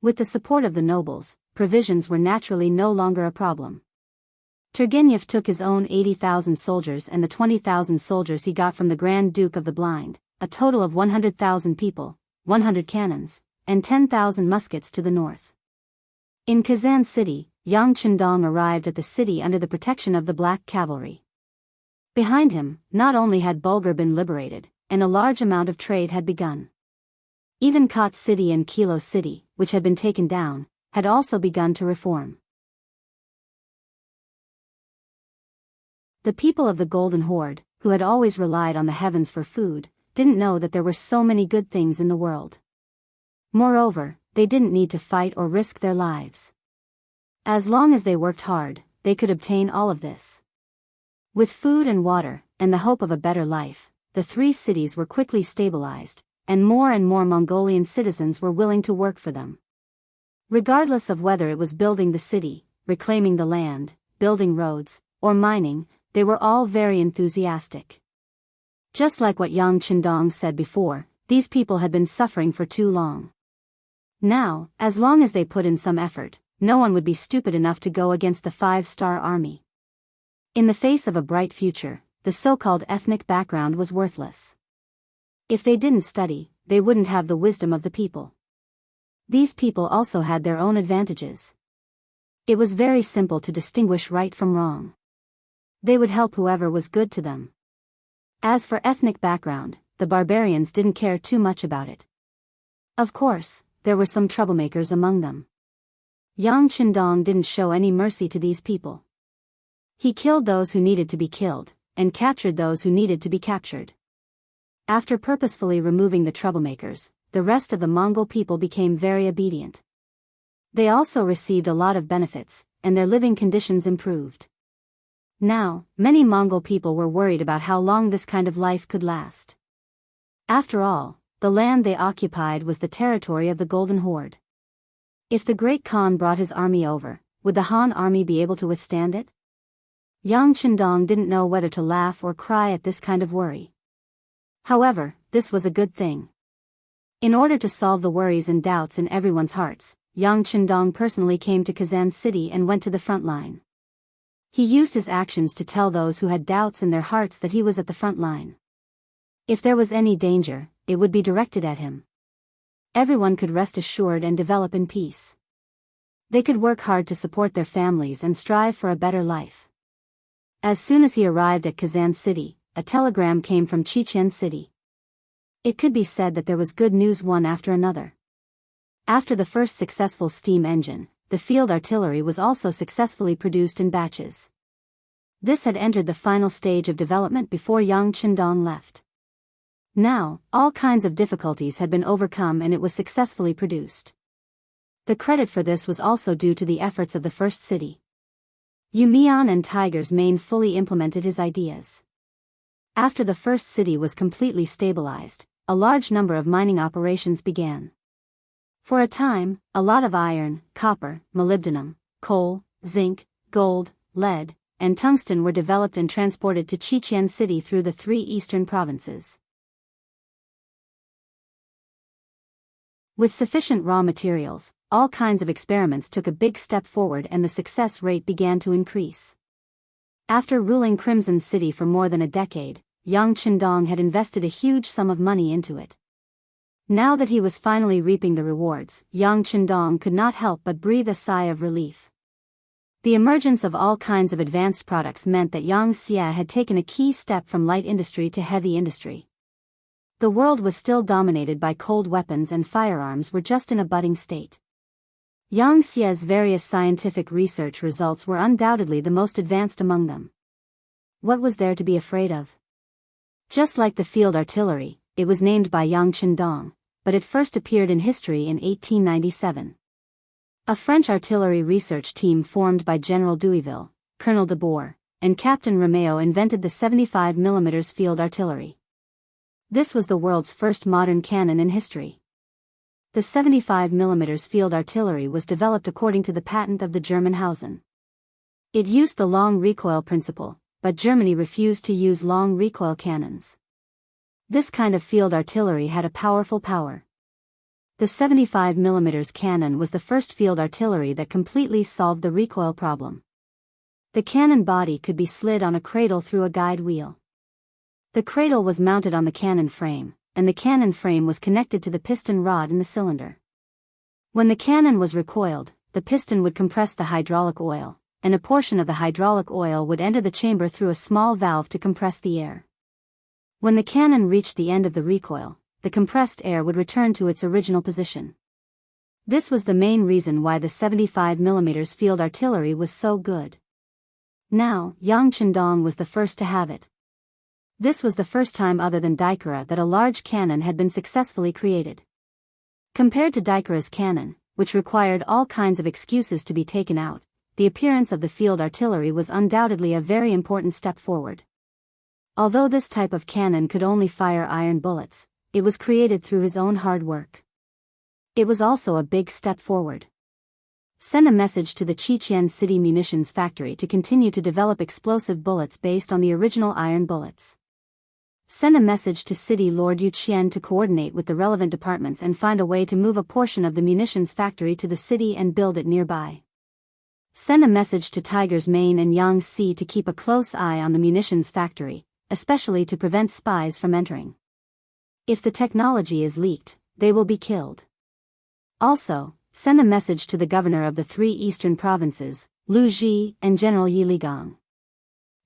With the support of the nobles, provisions were naturally no longer a problem. Turgenev took his own 80,000 soldiers and the 20,000 soldiers he got from the Grand Duke of the Blind, a total of 100,000 people, 100 cannons, and 10,000 muskets to the north. In Kazan City, Yang Chendong arrived at the city under the protection of the Black Cavalry. Behind him, not only had Bulgar been liberated, and a large amount of trade had begun. Even Kot City and Kilo City, which had been taken down, had also begun to reform. The people of the Golden Horde, who had always relied on the heavens for food, didn't know that there were so many good things in the world. Moreover, they didn't need to fight or risk their lives. As long as they worked hard, they could obtain all of this. With food and water, and the hope of a better life, the 3 cities were quickly stabilized, and more Mongolian citizens were willing to work for them. Regardless of whether it was building the city, reclaiming the land, building roads, or mining, they were all very enthusiastic. Just like what Yang Chendong said before, these people had been suffering for too long. Now, as long as they put in some effort, no one would be stupid enough to go against the 5-star army. In the face of a bright future, the so-called ethnic background was worthless. If they didn't study, they wouldn't have the wisdom of the people. These people also had their own advantages. It was very simple to distinguish right from wrong. They would help whoever was good to them. As for ethnic background, the barbarians didn't care too much about it. Of course, there were some troublemakers among them. Yang Chendong didn't show any mercy to these people. He killed those who needed to be killed, and captured those who needed to be captured. After purposefully removing the troublemakers, the rest of the Mongol people became very obedient. They also received a lot of benefits, and their living conditions improved. Now, many Mongol people were worried about how long this kind of life could last. After all, the land they occupied was the territory of the Golden Horde. If the Great Khan brought his army over, would the Han army be able to withstand it? Yang Chendong didn't know whether to laugh or cry at this kind of worry. However, this was a good thing. In order to solve the worries and doubts in everyone's hearts, Yang Chendong personally came to Kazan City and went to the front line. He used his actions to tell those who had doubts in their hearts that he was at the front line. If there was any danger, it would be directed at him. Everyone could rest assured and develop in peace. They could work hard to support their families and strive for a better life. As soon as he arrived at Kazan City, a telegram came from Chichen City. It could be said that there was good news one after another. After the first successful steam engine, the field artillery was also successfully produced in batches. This had entered the final stage of development before Yang Chendong left. Now, all kinds of difficulties had been overcome and it was successfully produced. The credit for this was also due to the efforts of the first city. Yumian and Tiger's Mane fully implemented his ideas. After the first city was completely stabilized, a large number of mining operations began. For a time, a lot of iron, copper, molybdenum, coal, zinc, gold, lead, and tungsten were developed and transported to Chichen City through the 3 eastern provinces. With sufficient raw materials, all kinds of experiments took a big step forward and the success rate began to increase. After ruling Crimson City for more than a decade, Yang Chendong had invested a huge sum of money into it. Now that he was finally reaping the rewards, Yang Chendong could not help but breathe a sigh of relief. The emergence of all kinds of advanced products meant that Yangtze had taken a key step from light industry to heavy industry. The world was still dominated by cold weapons, and firearms were just in a budding state. Yangtze's various scientific research results were undoubtedly the most advanced among them. What was there to be afraid of? Just like the field artillery, it was named by Yang Qindong, but it first appeared in history in 1897. A French artillery research team formed by General Douiville, Colonel de Boer, and Captain Romeo invented the 75 mm field artillery. This was the world's first modern cannon in history. The 75 mm field artillery was developed according to the patent of the German Hausen. It used the long recoil principle, but Germany refused to use long recoil cannons. This kind of field artillery had a powerful power. The 75 mm cannon was the first field artillery that completely solved the recoil problem. The cannon body could be slid on a cradle through a guide wheel. The cradle was mounted on the cannon frame, and the cannon frame was connected to the piston rod in the cylinder. When the cannon was recoiled, the piston would compress the hydraulic oil, and a portion of the hydraulic oil would enter the chamber through a small valve to compress the air. When the cannon reached the end of the recoil, the compressed air would return to its original position. This was the main reason why the 75 mm field artillery was so good. Now, Yang Qindong was the first to have it. This was the first time other than Daikara that a large cannon had been successfully created. Compared to Daikara's cannon, which required all kinds of excuses to be taken out, the appearance of the field artillery was undoubtedly a very important step forward. Although this type of cannon could only fire iron bullets, it was created through his own hard work. It was also a big step forward. Send a message to the Qiqian City Munitions Factory to continue to develop explosive bullets based on the original iron bullets. Send a message to City Lord Yu Qian to coordinate with the relevant departments and find a way to move a portion of the munitions factory to the city and build it nearby. Send a message to Tigers Mane and Yangtze to keep a close eye on the munitions factory, especially to prevent spies from entering. If the technology is leaked, they will be killed. Also, send a message to the governor of the 3 eastern provinces, Lu Ji and General Yi Ligang.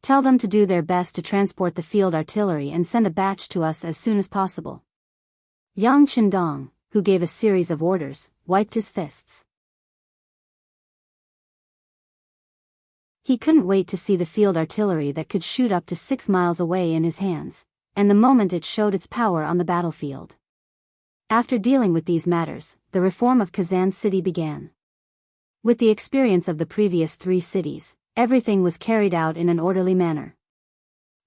Tell them to do their best to transport the field artillery and send a batch to us as soon as possible. Yang Qindong, who gave a series of orders, wiped his fists. He couldn't wait to see the field artillery that could shoot up to 6 miles away in his hands, and the moment it showed its power on the battlefield. After dealing with these matters, the reform of Kazan City began. With the experience of the previous 3 cities, everything was carried out in an orderly manner.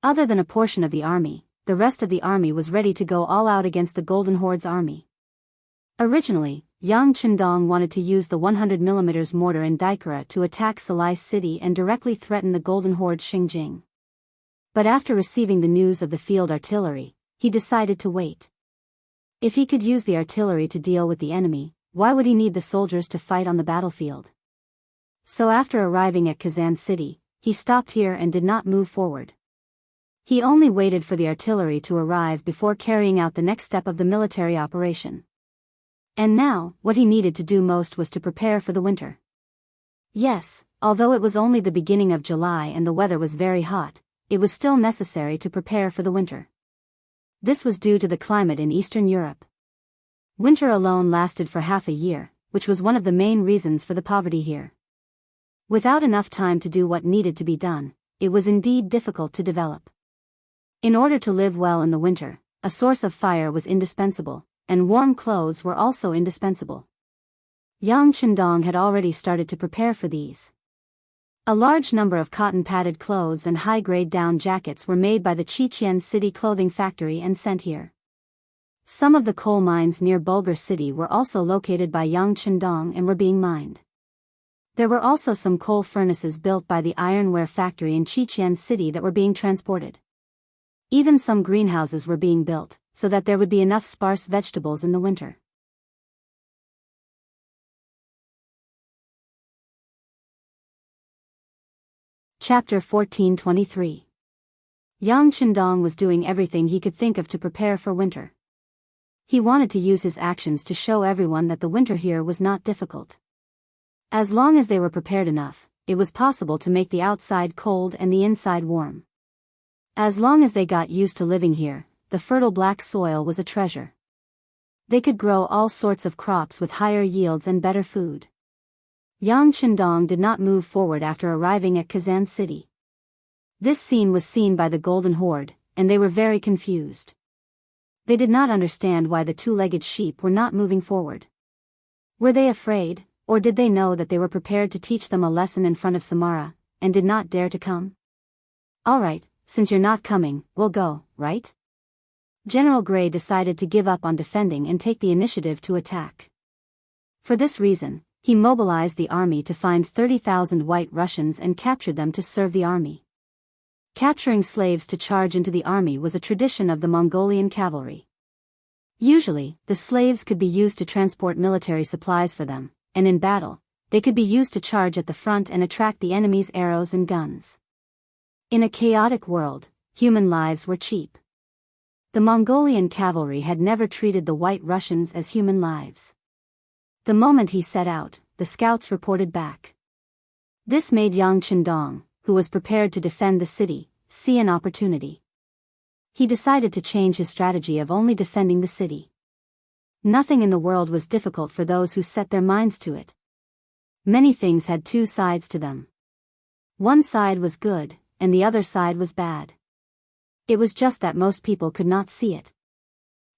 Other than a portion of the army, the rest of the army was ready to go all out against the Golden Horde's army. Originally, Yang Qindong wanted to use the 100 mm mortar in Daikara to attack Salai City and directly threaten the Golden Horde Xingjing. But after receiving the news of the field artillery, he decided to wait. If he could use the artillery to deal with the enemy, why would he need the soldiers to fight on the battlefield? So after arriving at Kazan City, he stopped here and did not move forward. He only waited for the artillery to arrive before carrying out the next step of the military operation. And now, what he needed to do most was to prepare for the winter. Yes, although it was only the beginning of July and the weather was very hot, it was still necessary to prepare for the winter. This was due to the climate in Eastern Europe. Winter alone lasted for half a year, which was one of the main reasons for the poverty here. Without enough time to do what needed to be done, it was indeed difficult to develop. In order to live well in the winter, a source of fire was indispensable, and warm clothes were also indispensable. Yang Qindong had already started to prepare for these. A large number of cotton-padded clothes and high-grade down jackets were made by the Qiqian City Clothing Factory and sent here. Some of the coal mines near Bulgar City were also located by Yang Qindong and were being mined. There were also some coal furnaces built by the ironware factory in Qiqian City that were being transported. Even some greenhouses were being built, so that there would be enough sparse vegetables in the winter. Chapter 1423. Yang Qindong was doing everything he could think of to prepare for winter. He wanted to use his actions to show everyone that the winter here was not difficult. As long as they were prepared enough, it was possible to make the outside cold and the inside warm. As long as they got used to living here, the fertile black soil was a treasure. They could grow all sorts of crops with higher yields and better food. Yang Qindong did not move forward after arriving at Kazan City. This scene was seen by the Golden Horde, and they were very confused. They did not understand why the two-legged sheep were not moving forward. Were they afraid, or did they know that they were prepared to teach them a lesson in front of Samara, and did not dare to come? All right, since you're not coming, we'll go, right? General Gray decided to give up on defending and take the initiative to attack. For this reason, he mobilized the army to find 30,000 White Russians and captured them to serve the army. Capturing slaves to charge into the army was a tradition of the Mongolian cavalry. Usually, the slaves could be used to transport military supplies for them, and in battle, they could be used to charge at the front and attract the enemy's arrows and guns. In a chaotic world, human lives were cheap. The Mongolian cavalry had never treated the White Russians as human lives. The moment he set out, the scouts reported back. This made Yang Qindong, who was prepared to defend the city, see an opportunity. He decided to change his strategy of only defending the city. Nothing in the world was difficult for those who set their minds to it. Many things had two sides to them. One side was good, and the other side was bad. It was just that most people could not see it.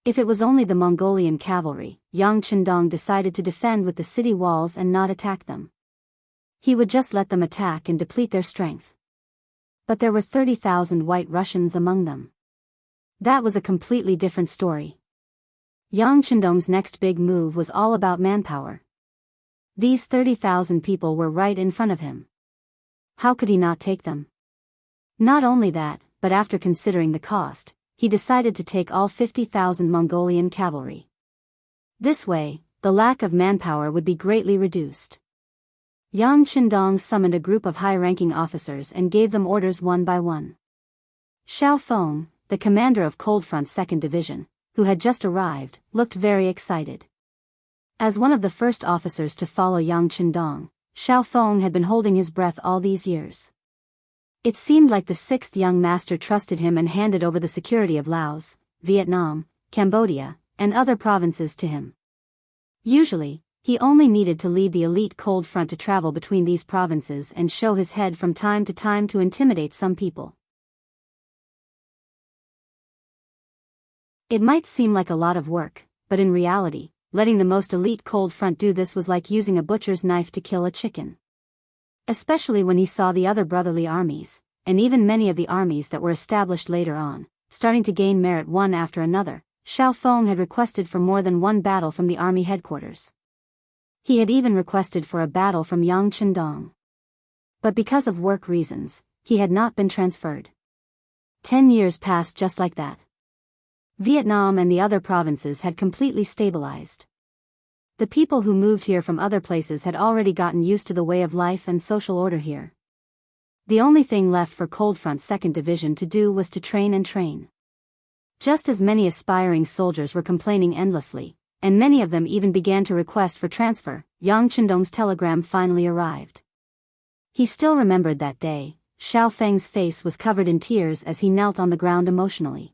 If it was only the Mongolian cavalry, Yang Qindong decided to defend with the city walls and not attack them. He would just let them attack and deplete their strength. But there were 30,000 White Russians among them. That was a completely different story. Yang Qindong's next big move was all about manpower. These 30,000 people were right in front of him. How could he not take them? Not only that, but after considering the cost, he decided to take all 50,000 Mongolian cavalry. This way, the lack of manpower would be greatly reduced. Yang Qindong summoned a group of high-ranking officers and gave them orders one by one. Xiao Feng, the commander of Cold Front's 2nd Division, who had just arrived, looked very excited. As one of the first officers to follow Yang Qindong, Xiao Feng had been holding his breath all these years. It seemed like the 6th young master trusted him and handed over the security of Laos, Vietnam, Cambodia, and other provinces to him. Usually, he only needed to lead the elite Cold Front to travel between these provinces and show his head from time to time to intimidate some people. It might seem like a lot of work, but in reality, letting the most elite Cold Front do this was like using a butcher's knife to kill a chicken. Especially when he saw the other brotherly armies, and even many of the armies that were established later on, starting to gain merit one after another. Xiao Feng had requested for more than one battle from the army headquarters. He had even requested for a battle from Yang Qindong. But because of work reasons, he had not been transferred. 10 years passed just like that. Vietnam and the other provinces had completely stabilized. The people who moved here from other places had already gotten used to the way of life and social order here. The only thing left for Cold Front's 2nd Division to do was to train and train. Just as many aspiring soldiers were complaining endlessly, and many of them even began to request for transfer, Yang Qindong's telegram finally arrived. He still remembered that day. Xiao Feng's face was covered in tears as he knelt on the ground emotionally.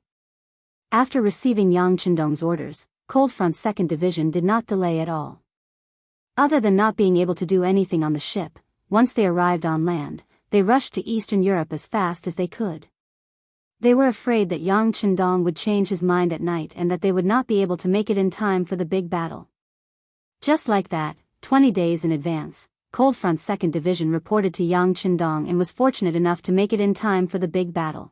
After receiving Yang Qindong's orders, Cold Front's 2nd Division did not delay at all. Other than not being able to do anything on the ship, once they arrived on land, they rushed to Eastern Europe as fast as they could. They were afraid that Yang Qindong would change his mind at night and that they would not be able to make it in time for the big battle. Just like that, 20 days in advance, Cold Front's 2nd Division reported to Yang Qindong and was fortunate enough to make it in time for the big battle.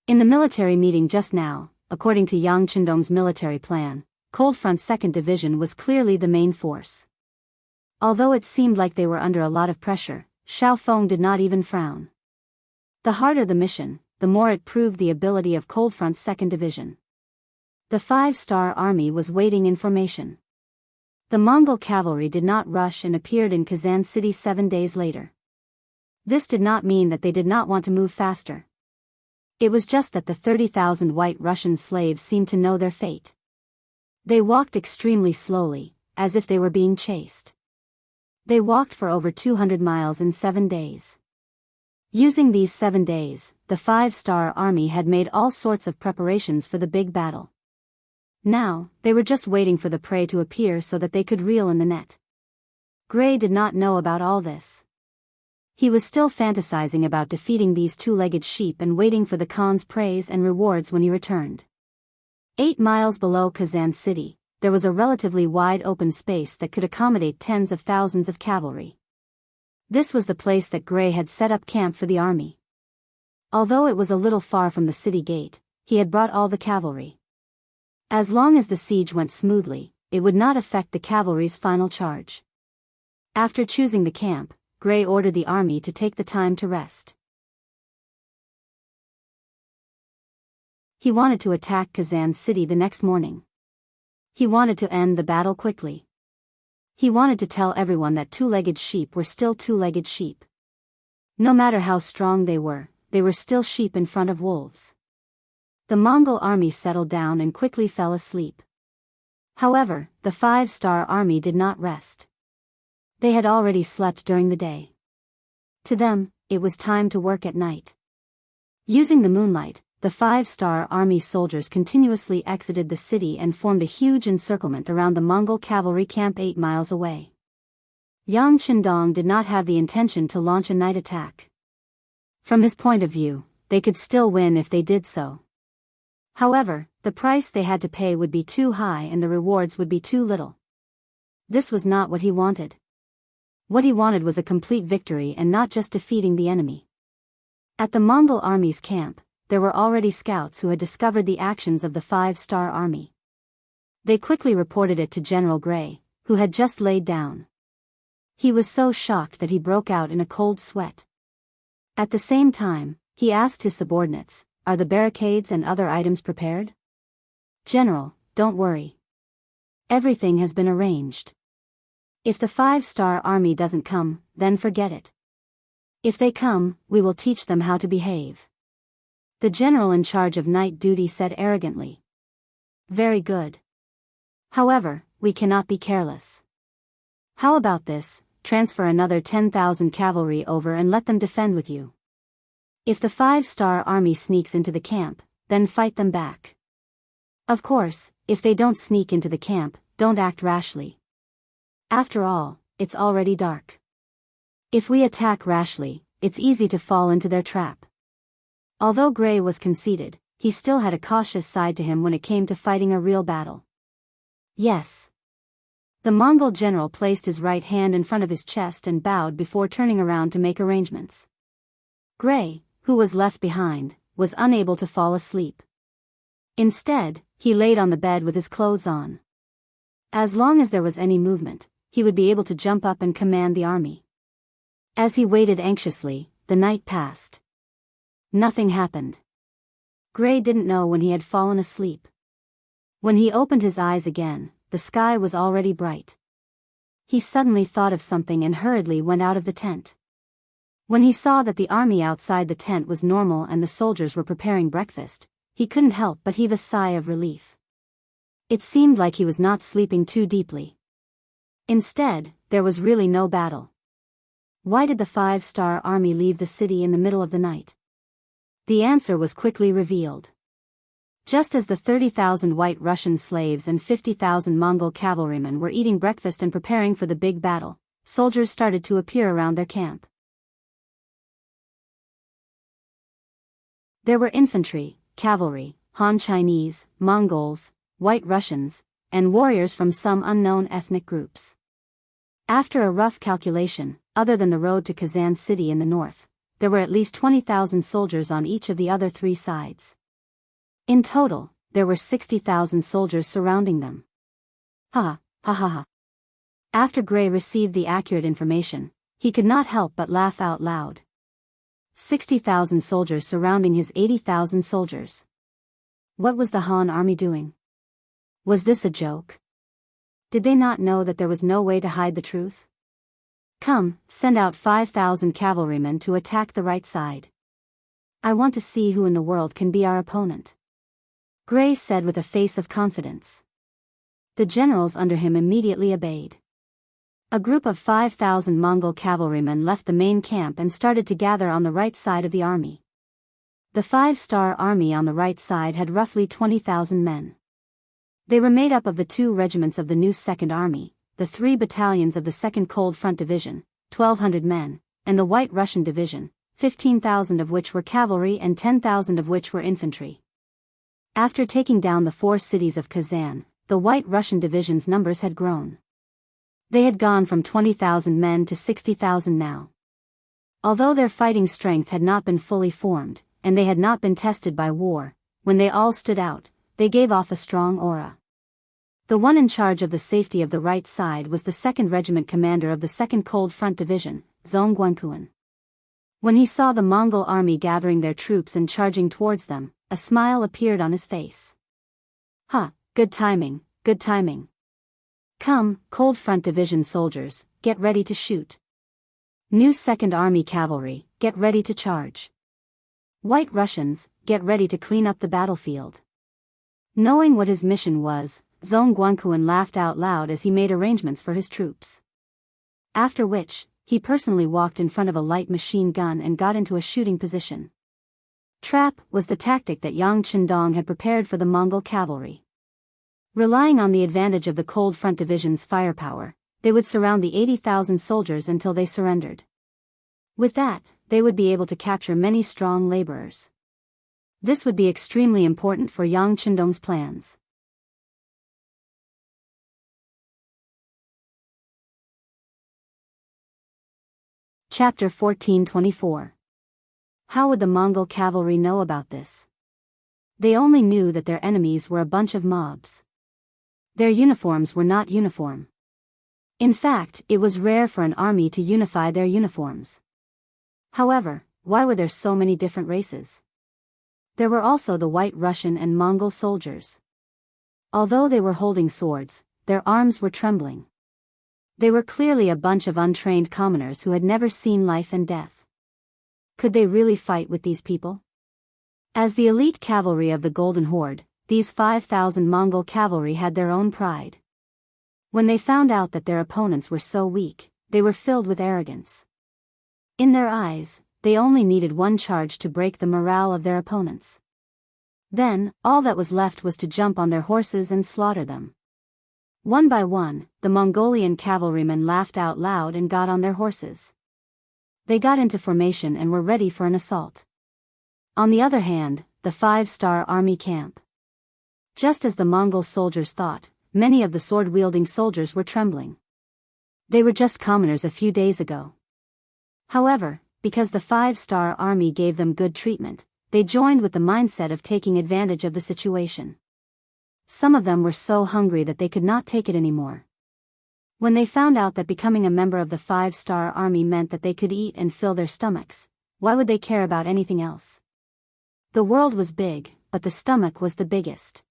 In the military meeting just now, according to Yang Qindong's military plan, Cold Front's 2nd Division was clearly the main force. Although it seemed like they were under a lot of pressure, Xiao Feng did not even frown. The harder the mission, the more it proved the ability of Cold Front's 2nd Division. The 5-star army was waiting in formation. The Mongol cavalry did not rush and appeared in Kazan City 7 days later. This did not mean that they did not want to move faster. It was just that the 30,000 White Russian slaves seemed to know their fate. They walked extremely slowly, as if they were being chased. They walked for over 200 miles in 7 days. Using these 7 days, the 5-star army had made all sorts of preparations for the big battle. Now, they were just waiting for the prey to appear so that they could reel in the net. Gray did not know about all this. He was still fantasizing about defeating these 2-legged sheep and waiting for the Khan's praise and rewards when he returned. 8 miles below Kazan City, there was a relatively wide open space that could accommodate tens of thousands of cavalry. This was the place that Gray had set up camp for the army. Although it was a little far from the city gate, he had brought all the cavalry. As long as the siege went smoothly, it would not affect the cavalry's final charge. After choosing the camp, Gray ordered the army to take the time to rest. He wanted to attack Kazan City the next morning. He wanted to end the battle quickly. He wanted to tell everyone that 2-legged sheep were still 2-legged sheep. No matter how strong they were still sheep in front of wolves. The Mongol army settled down and quickly fell asleep. However, the 5-star army did not rest. They had already slept during the day. To them, it was time to work at night. Using the moonlight, the 5-star army soldiers continuously exited the city and formed a huge encirclement around the Mongol cavalry camp 8 miles away. Yang Qindong did not have the intention to launch a night attack. From his point of view, they could still win if they did so. However, the price they had to pay would be too high and the rewards would be too little. This was not what he wanted. What he wanted was a complete victory and not just defeating the enemy. At the Mongol army's camp, there were already scouts who had discovered the actions of the 5-star army. They quickly reported it to General Gray, who had just laid down. He was so shocked that he broke out in a cold sweat. At the same time, he asked his subordinates, "Are the barricades and other items prepared?" "General, don't worry. Everything has been arranged. If the 5-star army doesn't come, then forget it. If they come, we will teach them how to behave," the general in charge of night duty said arrogantly. "Very good. However, we cannot be careless. How about this, transfer another 10,000 cavalry over and let them defend with you. If the 5-star army sneaks into the camp, then fight them back. Of course, if they don't sneak into the camp, don't act rashly. After all, it's already dark. If we attack rashly, it's easy to fall into their trap." Although Gray was conceited, he still had a cautious side to him when it came to fighting a real battle. "Yes." The Mongol general placed his right hand in front of his chest and bowed before turning around to make arrangements. Gray, who was left behind, was unable to fall asleep. Instead, he laid on the bed with his clothes on. As long as there was any movement, he would be able to jump up and command the army. As he waited anxiously, the night passed. Nothing happened. Gray didn't know when he had fallen asleep. When he opened his eyes again, the sky was already bright. He suddenly thought of something and hurriedly went out of the tent. When he saw that the army outside the tent was normal and the soldiers were preparing breakfast, he couldn't help but heave a sigh of relief. It seemed like he was not sleeping too deeply. Instead, there was really no battle. Why did the 5-star army leave the city in the middle of the night? The answer was quickly revealed. Just as the 30,000 White Russian slaves and 50,000 Mongol cavalrymen were eating breakfast and preparing for the big battle, soldiers started to appear around their camp. There were infantry, cavalry, Han Chinese, Mongols, White Russians, and warriors from some unknown ethnic groups. After a rough calculation, other than the road to Kazan City in the north, there were at least 20,000 soldiers on each of the other 3 sides. In total, there were 60,000 soldiers surrounding them. Ha ha ha ha. After Gray received the accurate information, he could not help but laugh out loud. 60,000 soldiers surrounding his 80,000 soldiers. What was the Han army doing? Was this a joke? Did they not know that there was no way to hide the truth? Come, send out 5,000 cavalrymen to attack the right side. I want to see who in the world can be our opponent. Gray said with a face of confidence. The generals under him immediately obeyed. A group of 5,000 Mongol cavalrymen left the main camp and started to gather on the right side of the army. The 5-star army on the right side had roughly 20,000 men. They were made up of the 2 regiments of the new Second Army, the 3 battalions of the 2nd Cold Front Division, 1,200 men, and the White Russian Division, 15,000 of which were cavalry and 10,000 of which were infantry. After taking down the 4 cities of Kazan, the White Russian Division's numbers had grown. They had gone from 20,000 men to 60,000 now. Although their fighting strength had not been fully formed, and they had not been tested by war, when they all stood out, they gave off a strong aura. The one in charge of the safety of the right side was the 2nd Regiment commander of the 2nd Cold Front Division, Zhong Guanquan. When he saw the Mongol army gathering their troops and charging towards them, a smile appeared on his face. Good timing, good timing. Come, Cold Front Division soldiers, get ready to shoot. New 2nd Army cavalry, get ready to charge. White Russians, get ready to clean up the battlefield. Knowing what his mission was, Zhong Guanquan laughed out loud as he made arrangements for his troops. After which, he personally walked in front of a light machine gun and got into a shooting position. Trap was the tactic that Yang Qindong had prepared for the Mongol cavalry. Relying on the advantage of the Cold Front Division's firepower, they would surround the 80,000 soldiers until they surrendered. With that, they would be able to capture many strong laborers. This would be extremely important for Yang Qindong's plans. Chapter 1424. How would the Mongol cavalry know about this? They only knew that their enemies were a bunch of mobs. Their uniforms were not uniform. In fact, it was rare for an army to unify their uniforms. However, why were there so many different races? There were also the White Russian and Mongol soldiers. Although they were holding swords, their arms were trembling. They were clearly a bunch of untrained commoners who had never seen life and death. Could they really fight with these people? As the elite cavalry of the Golden Horde, these 5,000 Mongol cavalry had their own pride. When they found out that their opponents were so weak, they were filled with arrogance. In their eyes, they only needed one charge to break the morale of their opponents. Then, all that was left was to jump on their horses and slaughter them. One by one, the Mongolian cavalrymen laughed out loud and got on their horses. They got into formation and were ready for an assault. On the other hand, the 5-star army camp. Just as the Mongol soldiers thought, many of the sword-wielding soldiers were trembling. They were just commoners a few days ago. However, because the 5-star army gave them good treatment, they joined with the mindset of taking advantage of the situation. Some of them were so hungry that they could not take it anymore. When they found out that becoming a member of the 5-star army meant that they could eat and fill their stomachs, why would they care about anything else? The world was big, but the stomach was the biggest.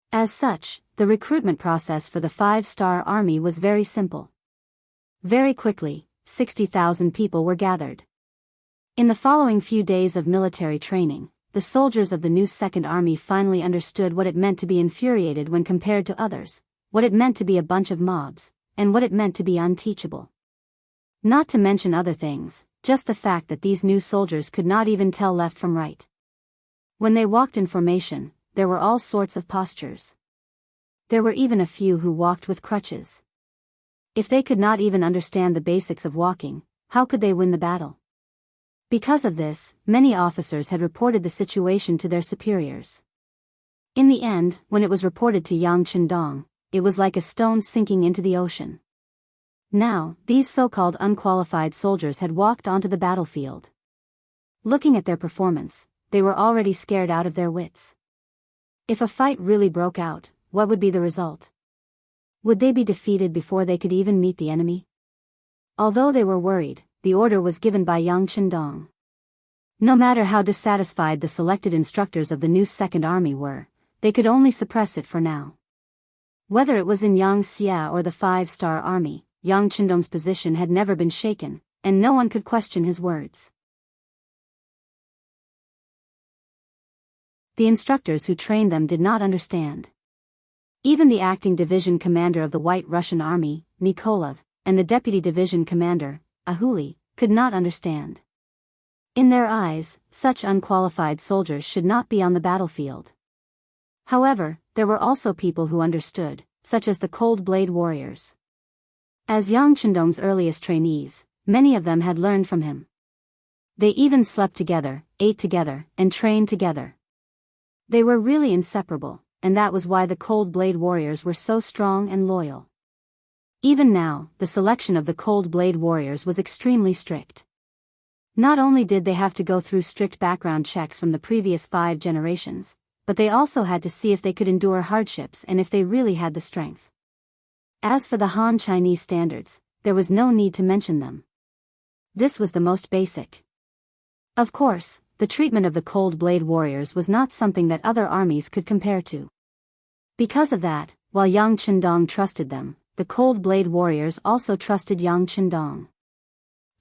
As such, the recruitment process for the 5-star army was very simple. Very quickly, 60,000 people were gathered. In the following few days of military training, the soldiers of the new Second Army finally understood what it meant to be infuriated when compared to others, what it meant to be a bunch of mobs, and what it meant to be unteachable. Not to mention other things, just the fact that these new soldiers could not even tell left from right. When they walked in formation, there were all sorts of postures. There were even a few who walked with crutches. If they could not even understand the basics of walking, how could they win the battle? Because of this, many officers had reported the situation to their superiors. In the end, when it was reported to Yang Qindong, it was like a stone sinking into the ocean. Now, these so-called unqualified soldiers had walked onto the battlefield. Looking at their performance, they were already scared out of their wits. If a fight really broke out, what would be the result? Would they be defeated before they could even meet the enemy? Although they were worried, the order was given by Yang Qindong. No matter how dissatisfied the selected instructors of the new Second Army were, they could only suppress it for now. Whether it was in Yangxia or the 5-star army, Yang Qindong's position had never been shaken, and no one could question his words. The instructors who trained them did not understand. Even the acting division commander of the White Russian Army, Nikolov, and the deputy division commander, Ahuli, could not understand. In their eyes, such unqualified soldiers should not be on the battlefield. However, there were also people who understood, such as the Cold Blade warriors. As Yang Chendong's earliest trainees, many of them had learned from him. They even slept together, ate together, and trained together. They were really inseparable, and that was why the Cold Blade warriors were so strong and loyal. Even now, the selection of the Cold Blade warriors was extremely strict. Not only did they have to go through strict background checks from the previous 5 generations, but they also had to see if they could endure hardships and if they really had the strength. As for the Han Chinese standards, there was no need to mention them. This was the most basic. Of course, the treatment of the Cold Blade warriors was not something that other armies could compare to. Because of that, while Yang Chendong trusted them, the Cold Blade warriors also trusted Yang Chendong.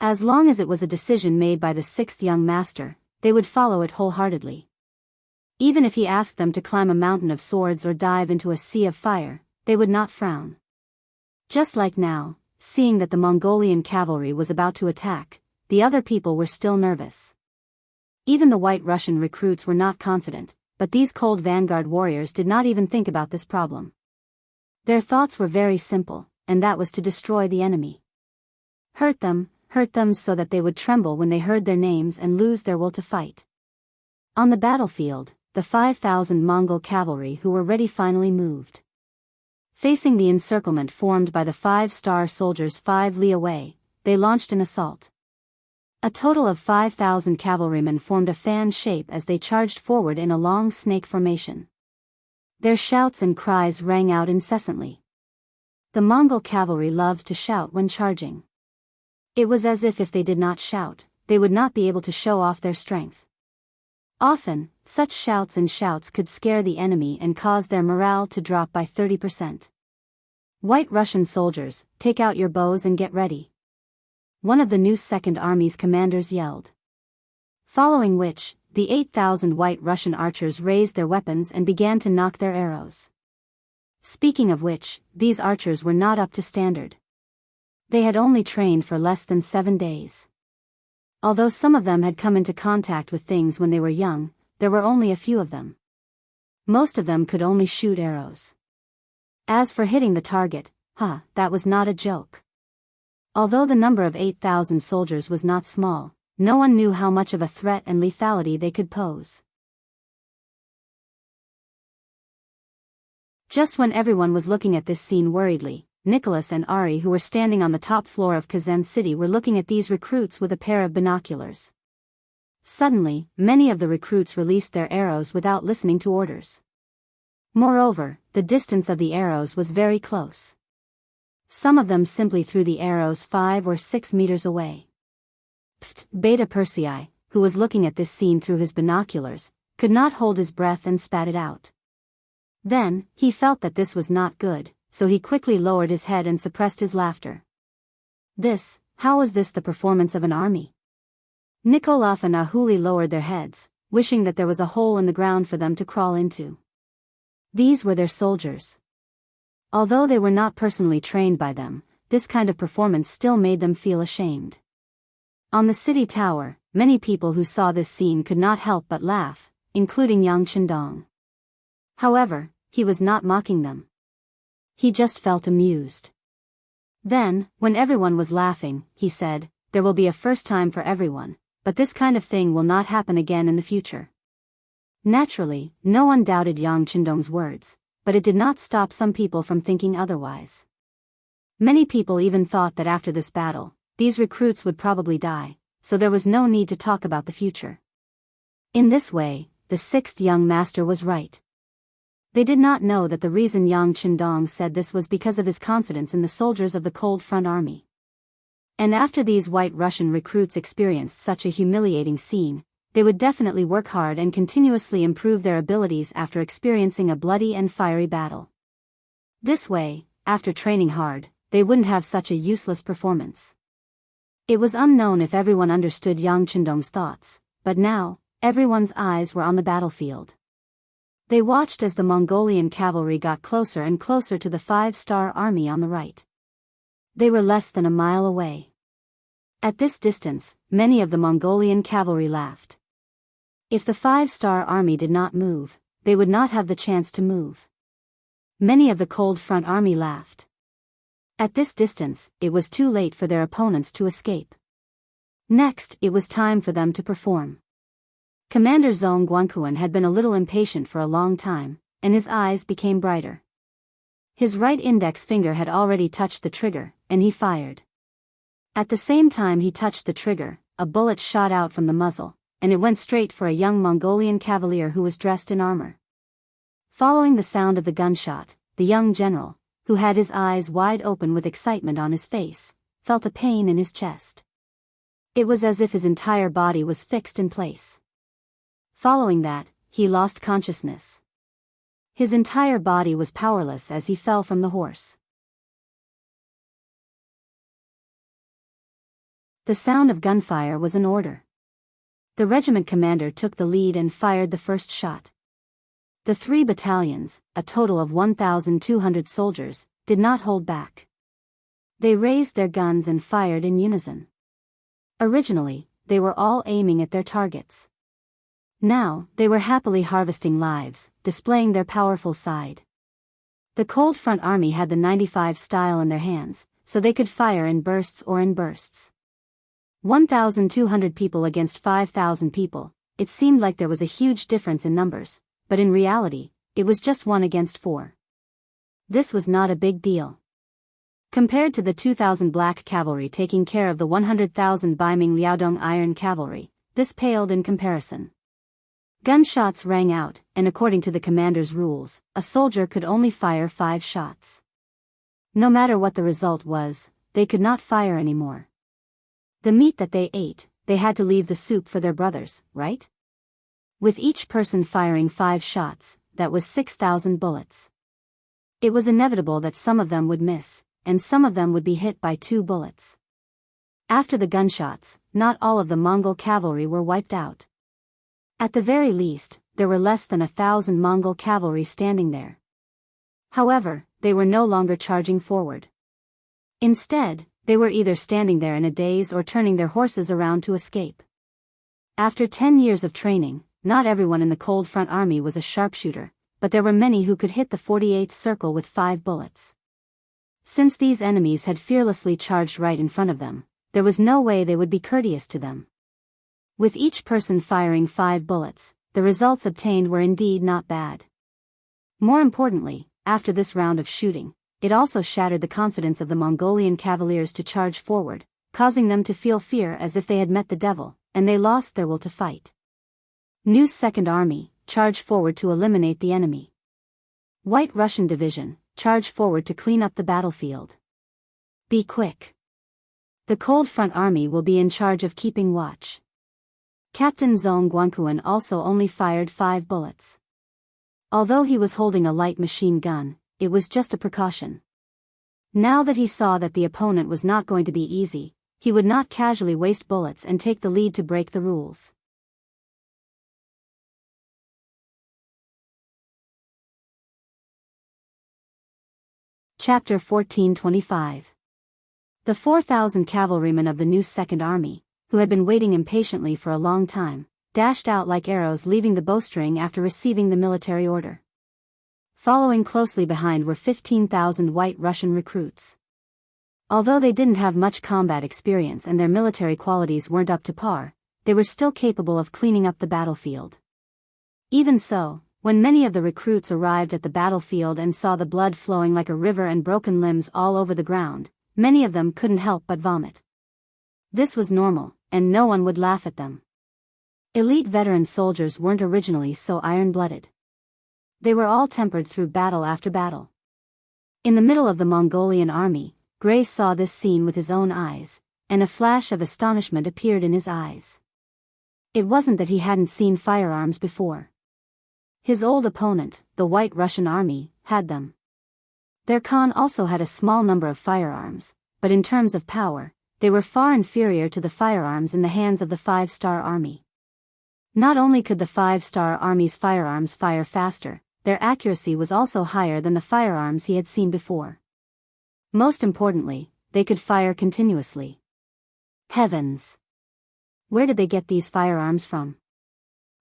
As long as it was a decision made by the 6th young master, they would follow it wholeheartedly. Even if he asked them to climb a mountain of swords or dive into a sea of fire, they would not frown. Just like now, seeing that the Mongolian cavalry was about to attack, the other people were still nervous. Even the White Russian recruits were not confident, but these Cold Vanguard warriors did not even think about this problem. Their thoughts were very simple, and that was to destroy the enemy. Hurt them so that they would tremble when they heard their names and lose their will to fight. On the battlefield, the 5,000 Mongol cavalry who were ready finally moved. Facing the encirclement formed by the 5-star soldiers 5 li away, they launched an assault. A total of 5,000 cavalrymen formed a fan shape as they charged forward in a long snake formation. Their shouts and cries rang out incessantly. The Mongol cavalry loved to shout when charging. It was as if they did not shout, they would not be able to show off their strength. Often, such shouts could scare the enemy and cause their morale to drop by 30%. White Russian soldiers, take out your bows and get ready. One of the new Second Army's commanders yelled. Following which, the 8,000 White Russian archers raised their weapons and began to knock their arrows. Speaking of which, these archers were not up to standard. They had only trained for less than 7 days. Although some of them had come into contact with things when they were young, there were only a few of them. Most of them could only shoot arrows. As for hitting the target, that was not a joke. Although the number of 8,000 soldiers was not small, no one knew how much of a threat and lethality they could pose. Just when everyone was looking at this scene worriedly, Nicholas and Ari, who were standing on the top floor of Kazan City, were looking at these recruits with a pair of binoculars. Suddenly, many of the recruits released their arrows without listening to orders. Moreover, the distance of the arrows was very close. Some of them simply threw the arrows 5 or 6 meters away. Beta Persei, who was looking at this scene through his binoculars, could not hold his breath and spat it out. Then, he felt that this was not good, so he quickly lowered his head and suppressed his laughter. How was this the performance of an army? Nikolov and Ahuli lowered their heads, wishing that there was a hole in the ground for them to crawl into. These were their soldiers. Although they were not personally trained by them, this kind of performance still made them feel ashamed. On the city tower, many people who saw this scene could not help but laugh, including Yang Chendong. However, he was not mocking them. He just felt amused. Then, when everyone was laughing, he said, "There will be a first time for everyone, but this kind of thing will not happen again in the future." Naturally, no one doubted Yang Chendong's words, but it did not stop some people from thinking otherwise. Many people even thought that after this battle, these recruits would probably die, so there was no need to talk about the future. In this way, the 6th young master was right. They did not know that the reason Yang Chendong said this was because of his confidence in the soldiers of the Cold Front Army. And after these White Russian recruits experienced such a humiliating scene, they would definitely work hard and continuously improve their abilities after experiencing a bloody and fiery battle. This way, after training hard, they wouldn't have such a useless performance. It was unknown if everyone understood Yang Chendong's thoughts, but now, everyone's eyes were on the battlefield. They watched as the Mongolian cavalry got closer and closer to the 5-star army on the right. They were less than a mile away. At this distance, many of the Mongolian cavalry laughed. If the 5-star army did not move, they would not have the chance to move. Many of the Cold Front army laughed. At this distance, it was too late for their opponents to escape. Next, it was time for them to perform. Commander Zhong Guanquan had been a little impatient for a long time, and his eyes became brighter. His right index finger had already touched the trigger, and he fired. At the same time he touched the trigger, a bullet shot out from the muzzle, and it went straight for a young Mongolian cavalier who was dressed in armor. Following the sound of the gunshot, the young general, who had his eyes wide open with excitement on his face, felt a pain in his chest. It was as if his entire body was fixed in place. Following that, he lost consciousness. His entire body was powerless as he fell from the horse. The sound of gunfire was an order. The regiment commander took the lead and fired the first shot. The 3 battalions, a total of 1,200 soldiers, did not hold back. They raised their guns and fired in unison. Originally, they were all aiming at their targets. Now, they were happily harvesting lives, displaying their powerful side. The Cold Front Army had the 95 style in their hands, so they could fire in bursts or in bursts. 1,200 people against 5,000 people, it seemed like there was a huge difference in numbers, but in reality, it was just 1 against 4. This was not a big deal. Compared to the 2,000 black cavalry taking care of the 100,000 Baiming Liaodong iron cavalry, this paled in comparison. Gunshots rang out, and according to the commander's rules, a soldier could only fire 5 shots. No matter what the result was, they could not fire anymore. The meat that they ate, they had to leave the soup for their brothers, right? With each person firing 5 shots, that was 6,000 bullets. It was inevitable that some of them would miss, and some of them would be hit by 2 bullets. After the gunshots, not all of the Mongol cavalry were wiped out. At the very least, there were less than 1,000 Mongol cavalry standing there. However, they were no longer charging forward. Instead, they were either standing there in a daze or turning their horses around to escape. After 10 years of training, not everyone in the Cold Front Army was a sharpshooter, but there were many who could hit the 48th circle with 5 bullets. Since these enemies had fearlessly charged right in front of them, there was no way they would be courteous to them. With each person firing 5 bullets, the results obtained were indeed not bad. More importantly, after this round of shooting, it also shattered the confidence of the Mongolian cavaliers to charge forward, causing them to feel fear as if they had met the devil, and they lost their will to fight. New Second Army, charge forward to eliminate the enemy. White Russian Division, charge forward to clean up the battlefield. Be quick. The Cold Front Army will be in charge of keeping watch. Captain Zhong Guanquan also only fired 5 bullets. Although he was holding a light machine gun, it was just a precaution. Now that he saw that the opponent was not going to be easy, he would not casually waste bullets and take the lead to break the rules. Chapter 1425. The 4,000 cavalrymen of the new Second Army, who had been waiting impatiently for a long time, dashed out like arrows leaving the bowstring after receiving the military order. Following closely behind were 15,000 White Russian recruits. Although they didn't have much combat experience and their military qualities weren't up to par, they were still capable of cleaning up the battlefield. Even so, when many of the recruits arrived at the battlefield and saw the blood flowing like a river and broken limbs all over the ground, many of them couldn't help but vomit. This was normal, and no one would laugh at them. Elite veteran soldiers weren't originally so iron-blooded. They were all tempered through battle after battle. In the middle of the Mongolian army, Gray saw this scene with his own eyes, and a flash of astonishment appeared in his eyes. It wasn't that he hadn't seen firearms before. His old opponent, the White Russian Army, had them. Their Khan also had a small number of firearms, but in terms of power, they were far inferior to the firearms in the hands of the 5-star army. Not only could the 5-star army's firearms fire faster, their accuracy was also higher than the firearms he had seen before. Most importantly, they could fire continuously. Heavens! Where did they get these firearms from?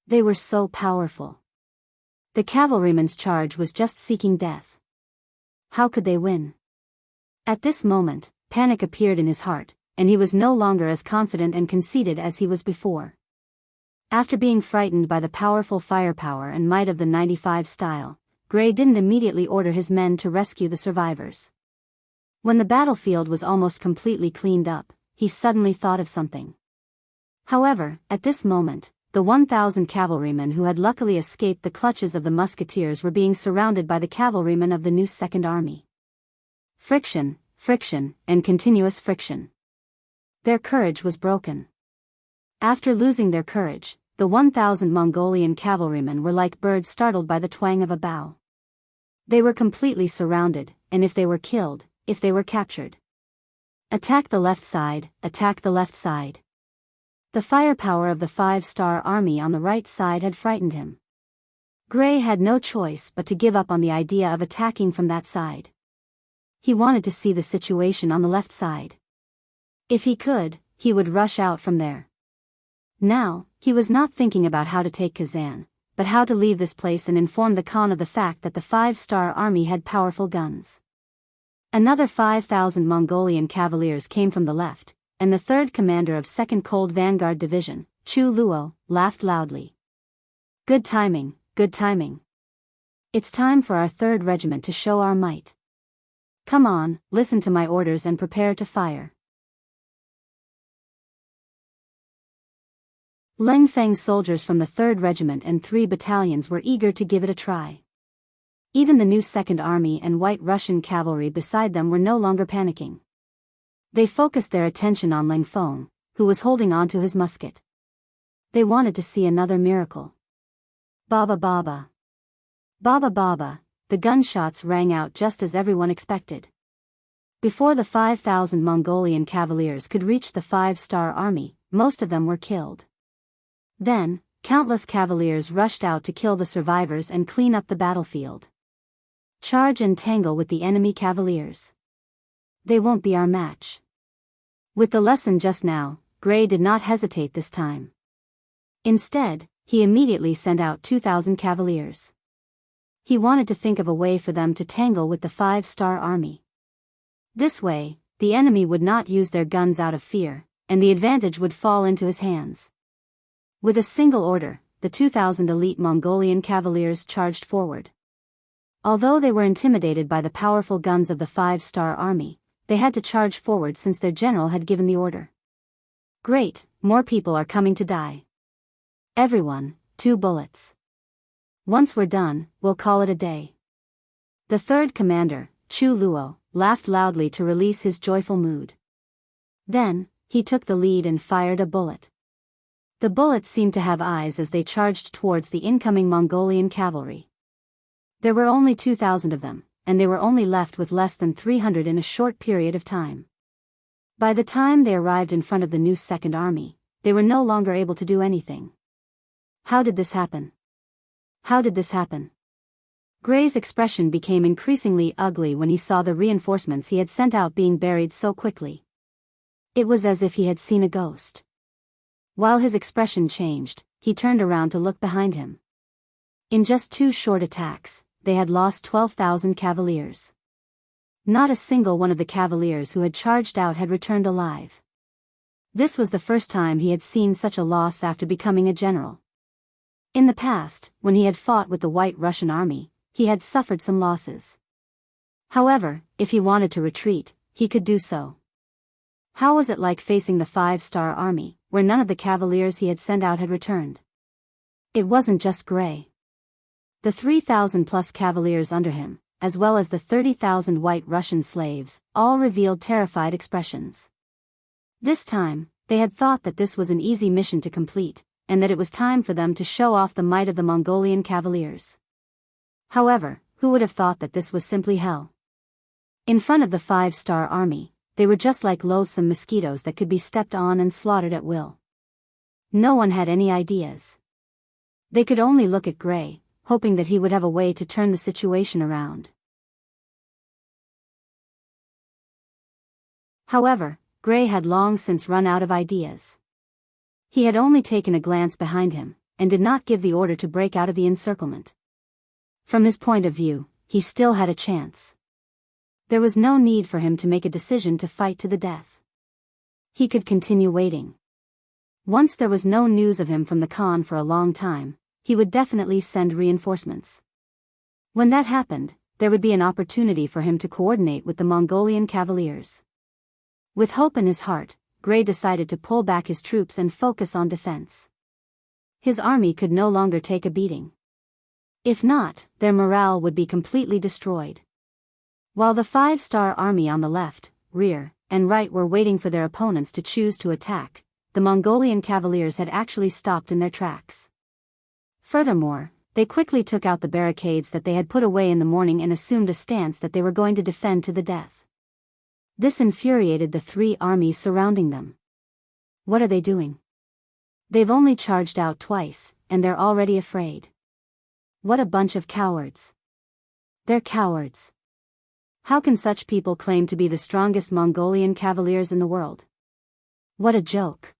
They were so powerful. The cavalryman's charge was just seeking death. How could they win? At this moment, panic appeared in his heart, and he was no longer as confident and conceited as he was before. After being frightened by the powerful firepower and might of the 95 style, Gray didn't immediately order his men to rescue the survivors. When the battlefield was almost completely cleaned up, he suddenly thought of something. However, at this moment, the 1,000 cavalrymen who had luckily escaped the clutches of the musketeers were being surrounded by the cavalrymen of the new Second Army. Friction, friction, and continuous friction. Their courage was broken. After losing their courage, the 1,000 Mongolian cavalrymen were like birds startled by the twang of a bow. They were completely surrounded, and if they were killed, if they were captured. Attack the left side, attack the left side. The firepower of the 5-star army on the right side had frightened him. Gray had no choice but to give up on the idea of attacking from that side. He wanted to see the situation on the left side. If he could, he would rush out from there. Now, he was not thinking about how to take Kazan, but how to leave this place and inform the Khan of the fact that the 5-star army had powerful guns. Another 5,000 Mongolian cavaliers came from the left, and the third commander of 2nd Cold Vanguard Division, Chu Luo, laughed loudly. Good timing, good timing. It's time for our 3rd Regiment to show our might. Come on, listen to my orders and prepare to fire. Leng Feng's soldiers from the 3rd Regiment and 3 battalions were eager to give it a try. Even the new 2nd Army and White Russian cavalry beside them were no longer panicking. They focused their attention on Leng Feng, who was holding onto his musket. They wanted to see another miracle. Baba Baba. Baba Baba, the gunshots rang out just as everyone expected. Before the 5,000 Mongolian cavaliers could reach the 5-star army, most of them were killed. Then, countless cavaliers rushed out to kill the survivors and clean up the battlefield. Charge and tangle with the enemy cavaliers. They won't be our match. With the lesson just now, Gray did not hesitate this time. Instead, he immediately sent out 2,000 cavaliers. He wanted to think of a way for them to tangle with the 5-star army. This way, the enemy would not use their guns out of fear, and the advantage would fall into his hands. With a single order, the 2,000 elite Mongolian cavaliers charged forward. Although they were intimidated by the powerful guns of the 5-star army, they had to charge forward since their general had given the order. Great, more people are coming to die. Everyone, 2 bullets. Once we're done, we'll call it a day. The 3rd commander, Chu Luo, laughed loudly to release his joyful mood. Then, he took the lead and fired a bullet. The bullets seemed to have eyes as they charged towards the incoming Mongolian cavalry. There were only 2,000 of them, and they were only left with less than 300 in a short period of time. By the time they arrived in front of the new 2nd Army, they were no longer able to do anything. How did this happen? How did this happen? Gray's expression became increasingly ugly when he saw the reinforcements he had sent out being buried so quickly. It was as if he had seen a ghost. While his expression changed, he turned around to look behind him. In just 2 short attacks, they had lost 12,000 cavaliers. Not a single one of the cavaliers who had charged out had returned alive. This was the first time he had seen such a loss after becoming a general. In the past, when he had fought with the White Russian army, he had suffered some losses. However, if he wanted to retreat, he could do so. How was it like facing the 5-star army, where none of the cavaliers he had sent out had returned? It wasn't just Gray. The 3,000 plus cavaliers under him, as well as the 30,000 White Russian slaves, all revealed terrified expressions. This time, they had thought that this was an easy mission to complete, and that it was time for them to show off the might of the Mongolian cavaliers. However, who would have thought that this was simply hell? In front of the 5-star army, they were just like loathsome mosquitoes that could be stepped on and slaughtered at will. No one had any ideas. They could only look at Gray, hoping that he would have a way to turn the situation around. However, Gray had long since run out of ideas. He had only taken a glance behind him, and did not give the order to break out of the encirclement. From his point of view, he still had a chance. There was no need for him to make a decision to fight to the death. He could continue waiting. Once there was no news of him from the Khan for a long time, he would definitely send reinforcements. When that happened, there would be an opportunity for him to coordinate with the Mongolian cavaliers. With hope in his heart, Gray decided to pull back his troops and focus on defense. His army could no longer take a beating. If not, their morale would be completely destroyed. While the 5-star army on the left, rear, and right were waiting for their opponents to choose to attack, the Mongolian cavaliers had actually stopped in their tracks. Furthermore, they quickly took out the barricades that they had put away in the morning and assumed a stance that they were going to defend to the death. This infuriated the 3 armies surrounding them. What are they doing? They've only charged out twice, and they're already afraid. What a bunch of cowards. They're cowards. How can such people claim to be the strongest Mongolian cavaliers in the world? What a joke.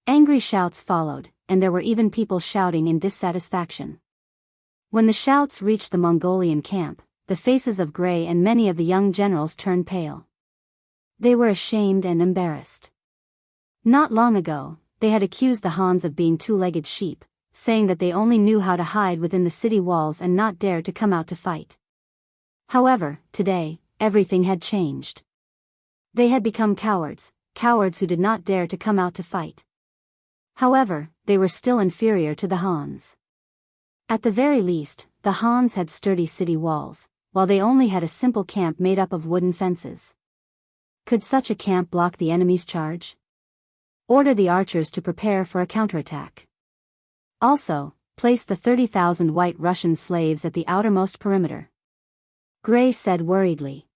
Angry shouts followed, and there were even people shouting in dissatisfaction. When the shouts reached the Mongolian camp, the faces of Gray and many of the young generals turned pale. They were ashamed and embarrassed. Not long ago, they had accused the Hans of being two-legged sheep, saying that they only knew how to hide within the city walls and not dare to come out to fight. However, today, everything had changed. They had become cowards, cowards who did not dare to come out to fight. However, they were still inferior to the Hans. At the very least, the Hans had sturdy city walls, while they only had a simple camp made up of wooden fences. Could such a camp block the enemy's charge? Order the archers to prepare for a counterattack. Also, place the 30,000 White Russian slaves at the outermost perimeter. Gray said worriedly.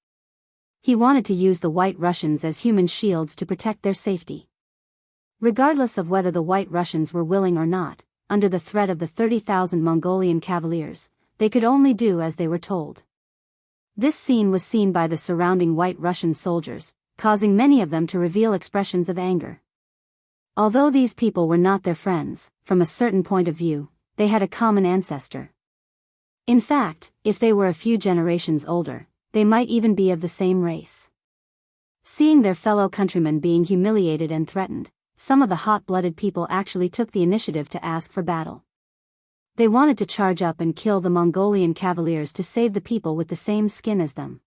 He wanted to use the White Russians as human shields to protect their safety. Regardless of whether the White Russians were willing or not, under the threat of the 30,000 Mongolian cavaliers, they could only do as they were told. This scene was seen by the surrounding White Russian soldiers, causing many of them to reveal expressions of anger. Although these people were not their friends, from a certain point of view, they had a common ancestor. In fact, if they were a few generations older, they might even be of the same race. Seeing their fellow countrymen being humiliated and threatened, some of the hot-blooded people actually took the initiative to ask for battle. They wanted to charge up and kill the Mongolian cavaliers to save the people with the same skin as them.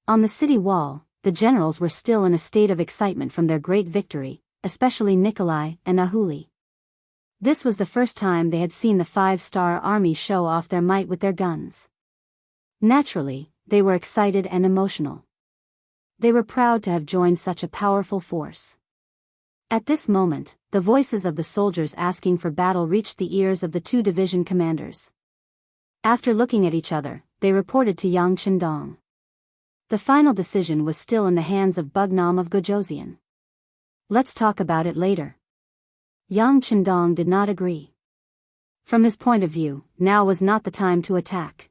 On the city wall, the generals were still in a state of excitement from their great victory, especially Nikolai and Ahuli. This was the first time they had seen the 5-star army show off their might with their guns. Naturally, they were excited and emotional. They were proud to have joined such a powerful force. At this moment, the voices of the soldiers asking for battle reached the ears of the 2 division commanders. After looking at each other, they reported to Yang Chendong. The final decision was still in the hands of Bugnam of Gojoseon. Let's talk about it later. Yang Chendong did not agree. From his point of view, now was not the time to attack.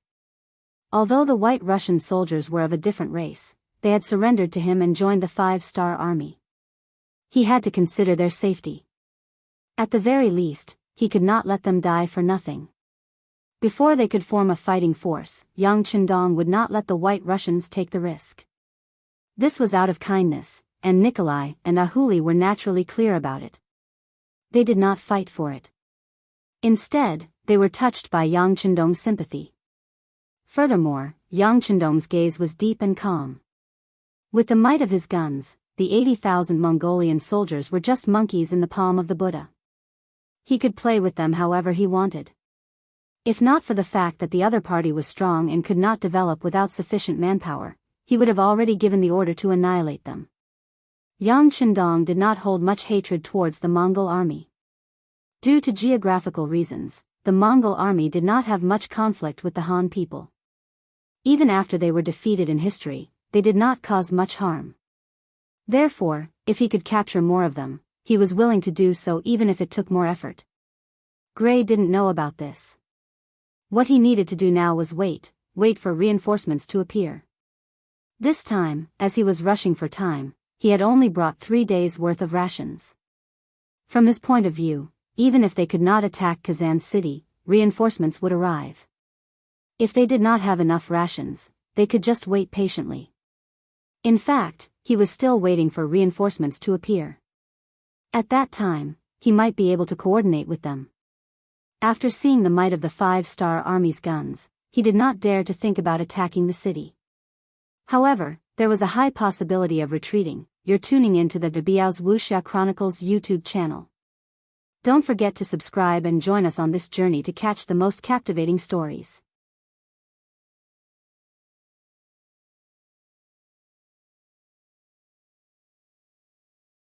Although the White Russian soldiers were of a different race, they had surrendered to him and joined the 5-star army. He had to consider their safety. At the very least, he could not let them die for nothing. Before they could form a fighting force, Yang Chendong would not let the White Russians take the risk. This was out of kindness, and Nikolai and Ahuli were naturally clear about it. They did not fight for it. Instead, they were touched by Yang Chendong's sympathy. Furthermore, Yang Chendong's gaze was deep and calm. With the might of his guns, the 80,000 Mongolian soldiers were just monkeys in the palm of the Buddha. He could play with them however he wanted. If not for the fact that the other party was strong and could not develop without sufficient manpower, he would have already given the order to annihilate them. Yang Chendong did not hold much hatred towards the Mongol army. Due to geographical reasons, the Mongol army did not have much conflict with the Han people. Even after they were defeated in history, they did not cause much harm. Therefore, if he could capture more of them, he was willing to do so even if it took more effort. Gray didn't know about this. What he needed to do now was wait, wait for reinforcements to appear. This time, as he was rushing for time, he had only brought 3 days' worth of rations. From his point of view, even if they could not attack Kazan City, reinforcements would arrive. If they did not have enough rations, they could just wait patiently. In fact, he was still waiting for reinforcements to appear. At that time, he might be able to coordinate with them. After seeing the might of the 5-star army's guns, he did not dare to think about attacking the city. However, there was a high possibility of retreating. You're tuning in to the Biyao's Wuxia Chronicles YouTube channel. Don't forget to subscribe and join us on this journey to catch the most captivating stories.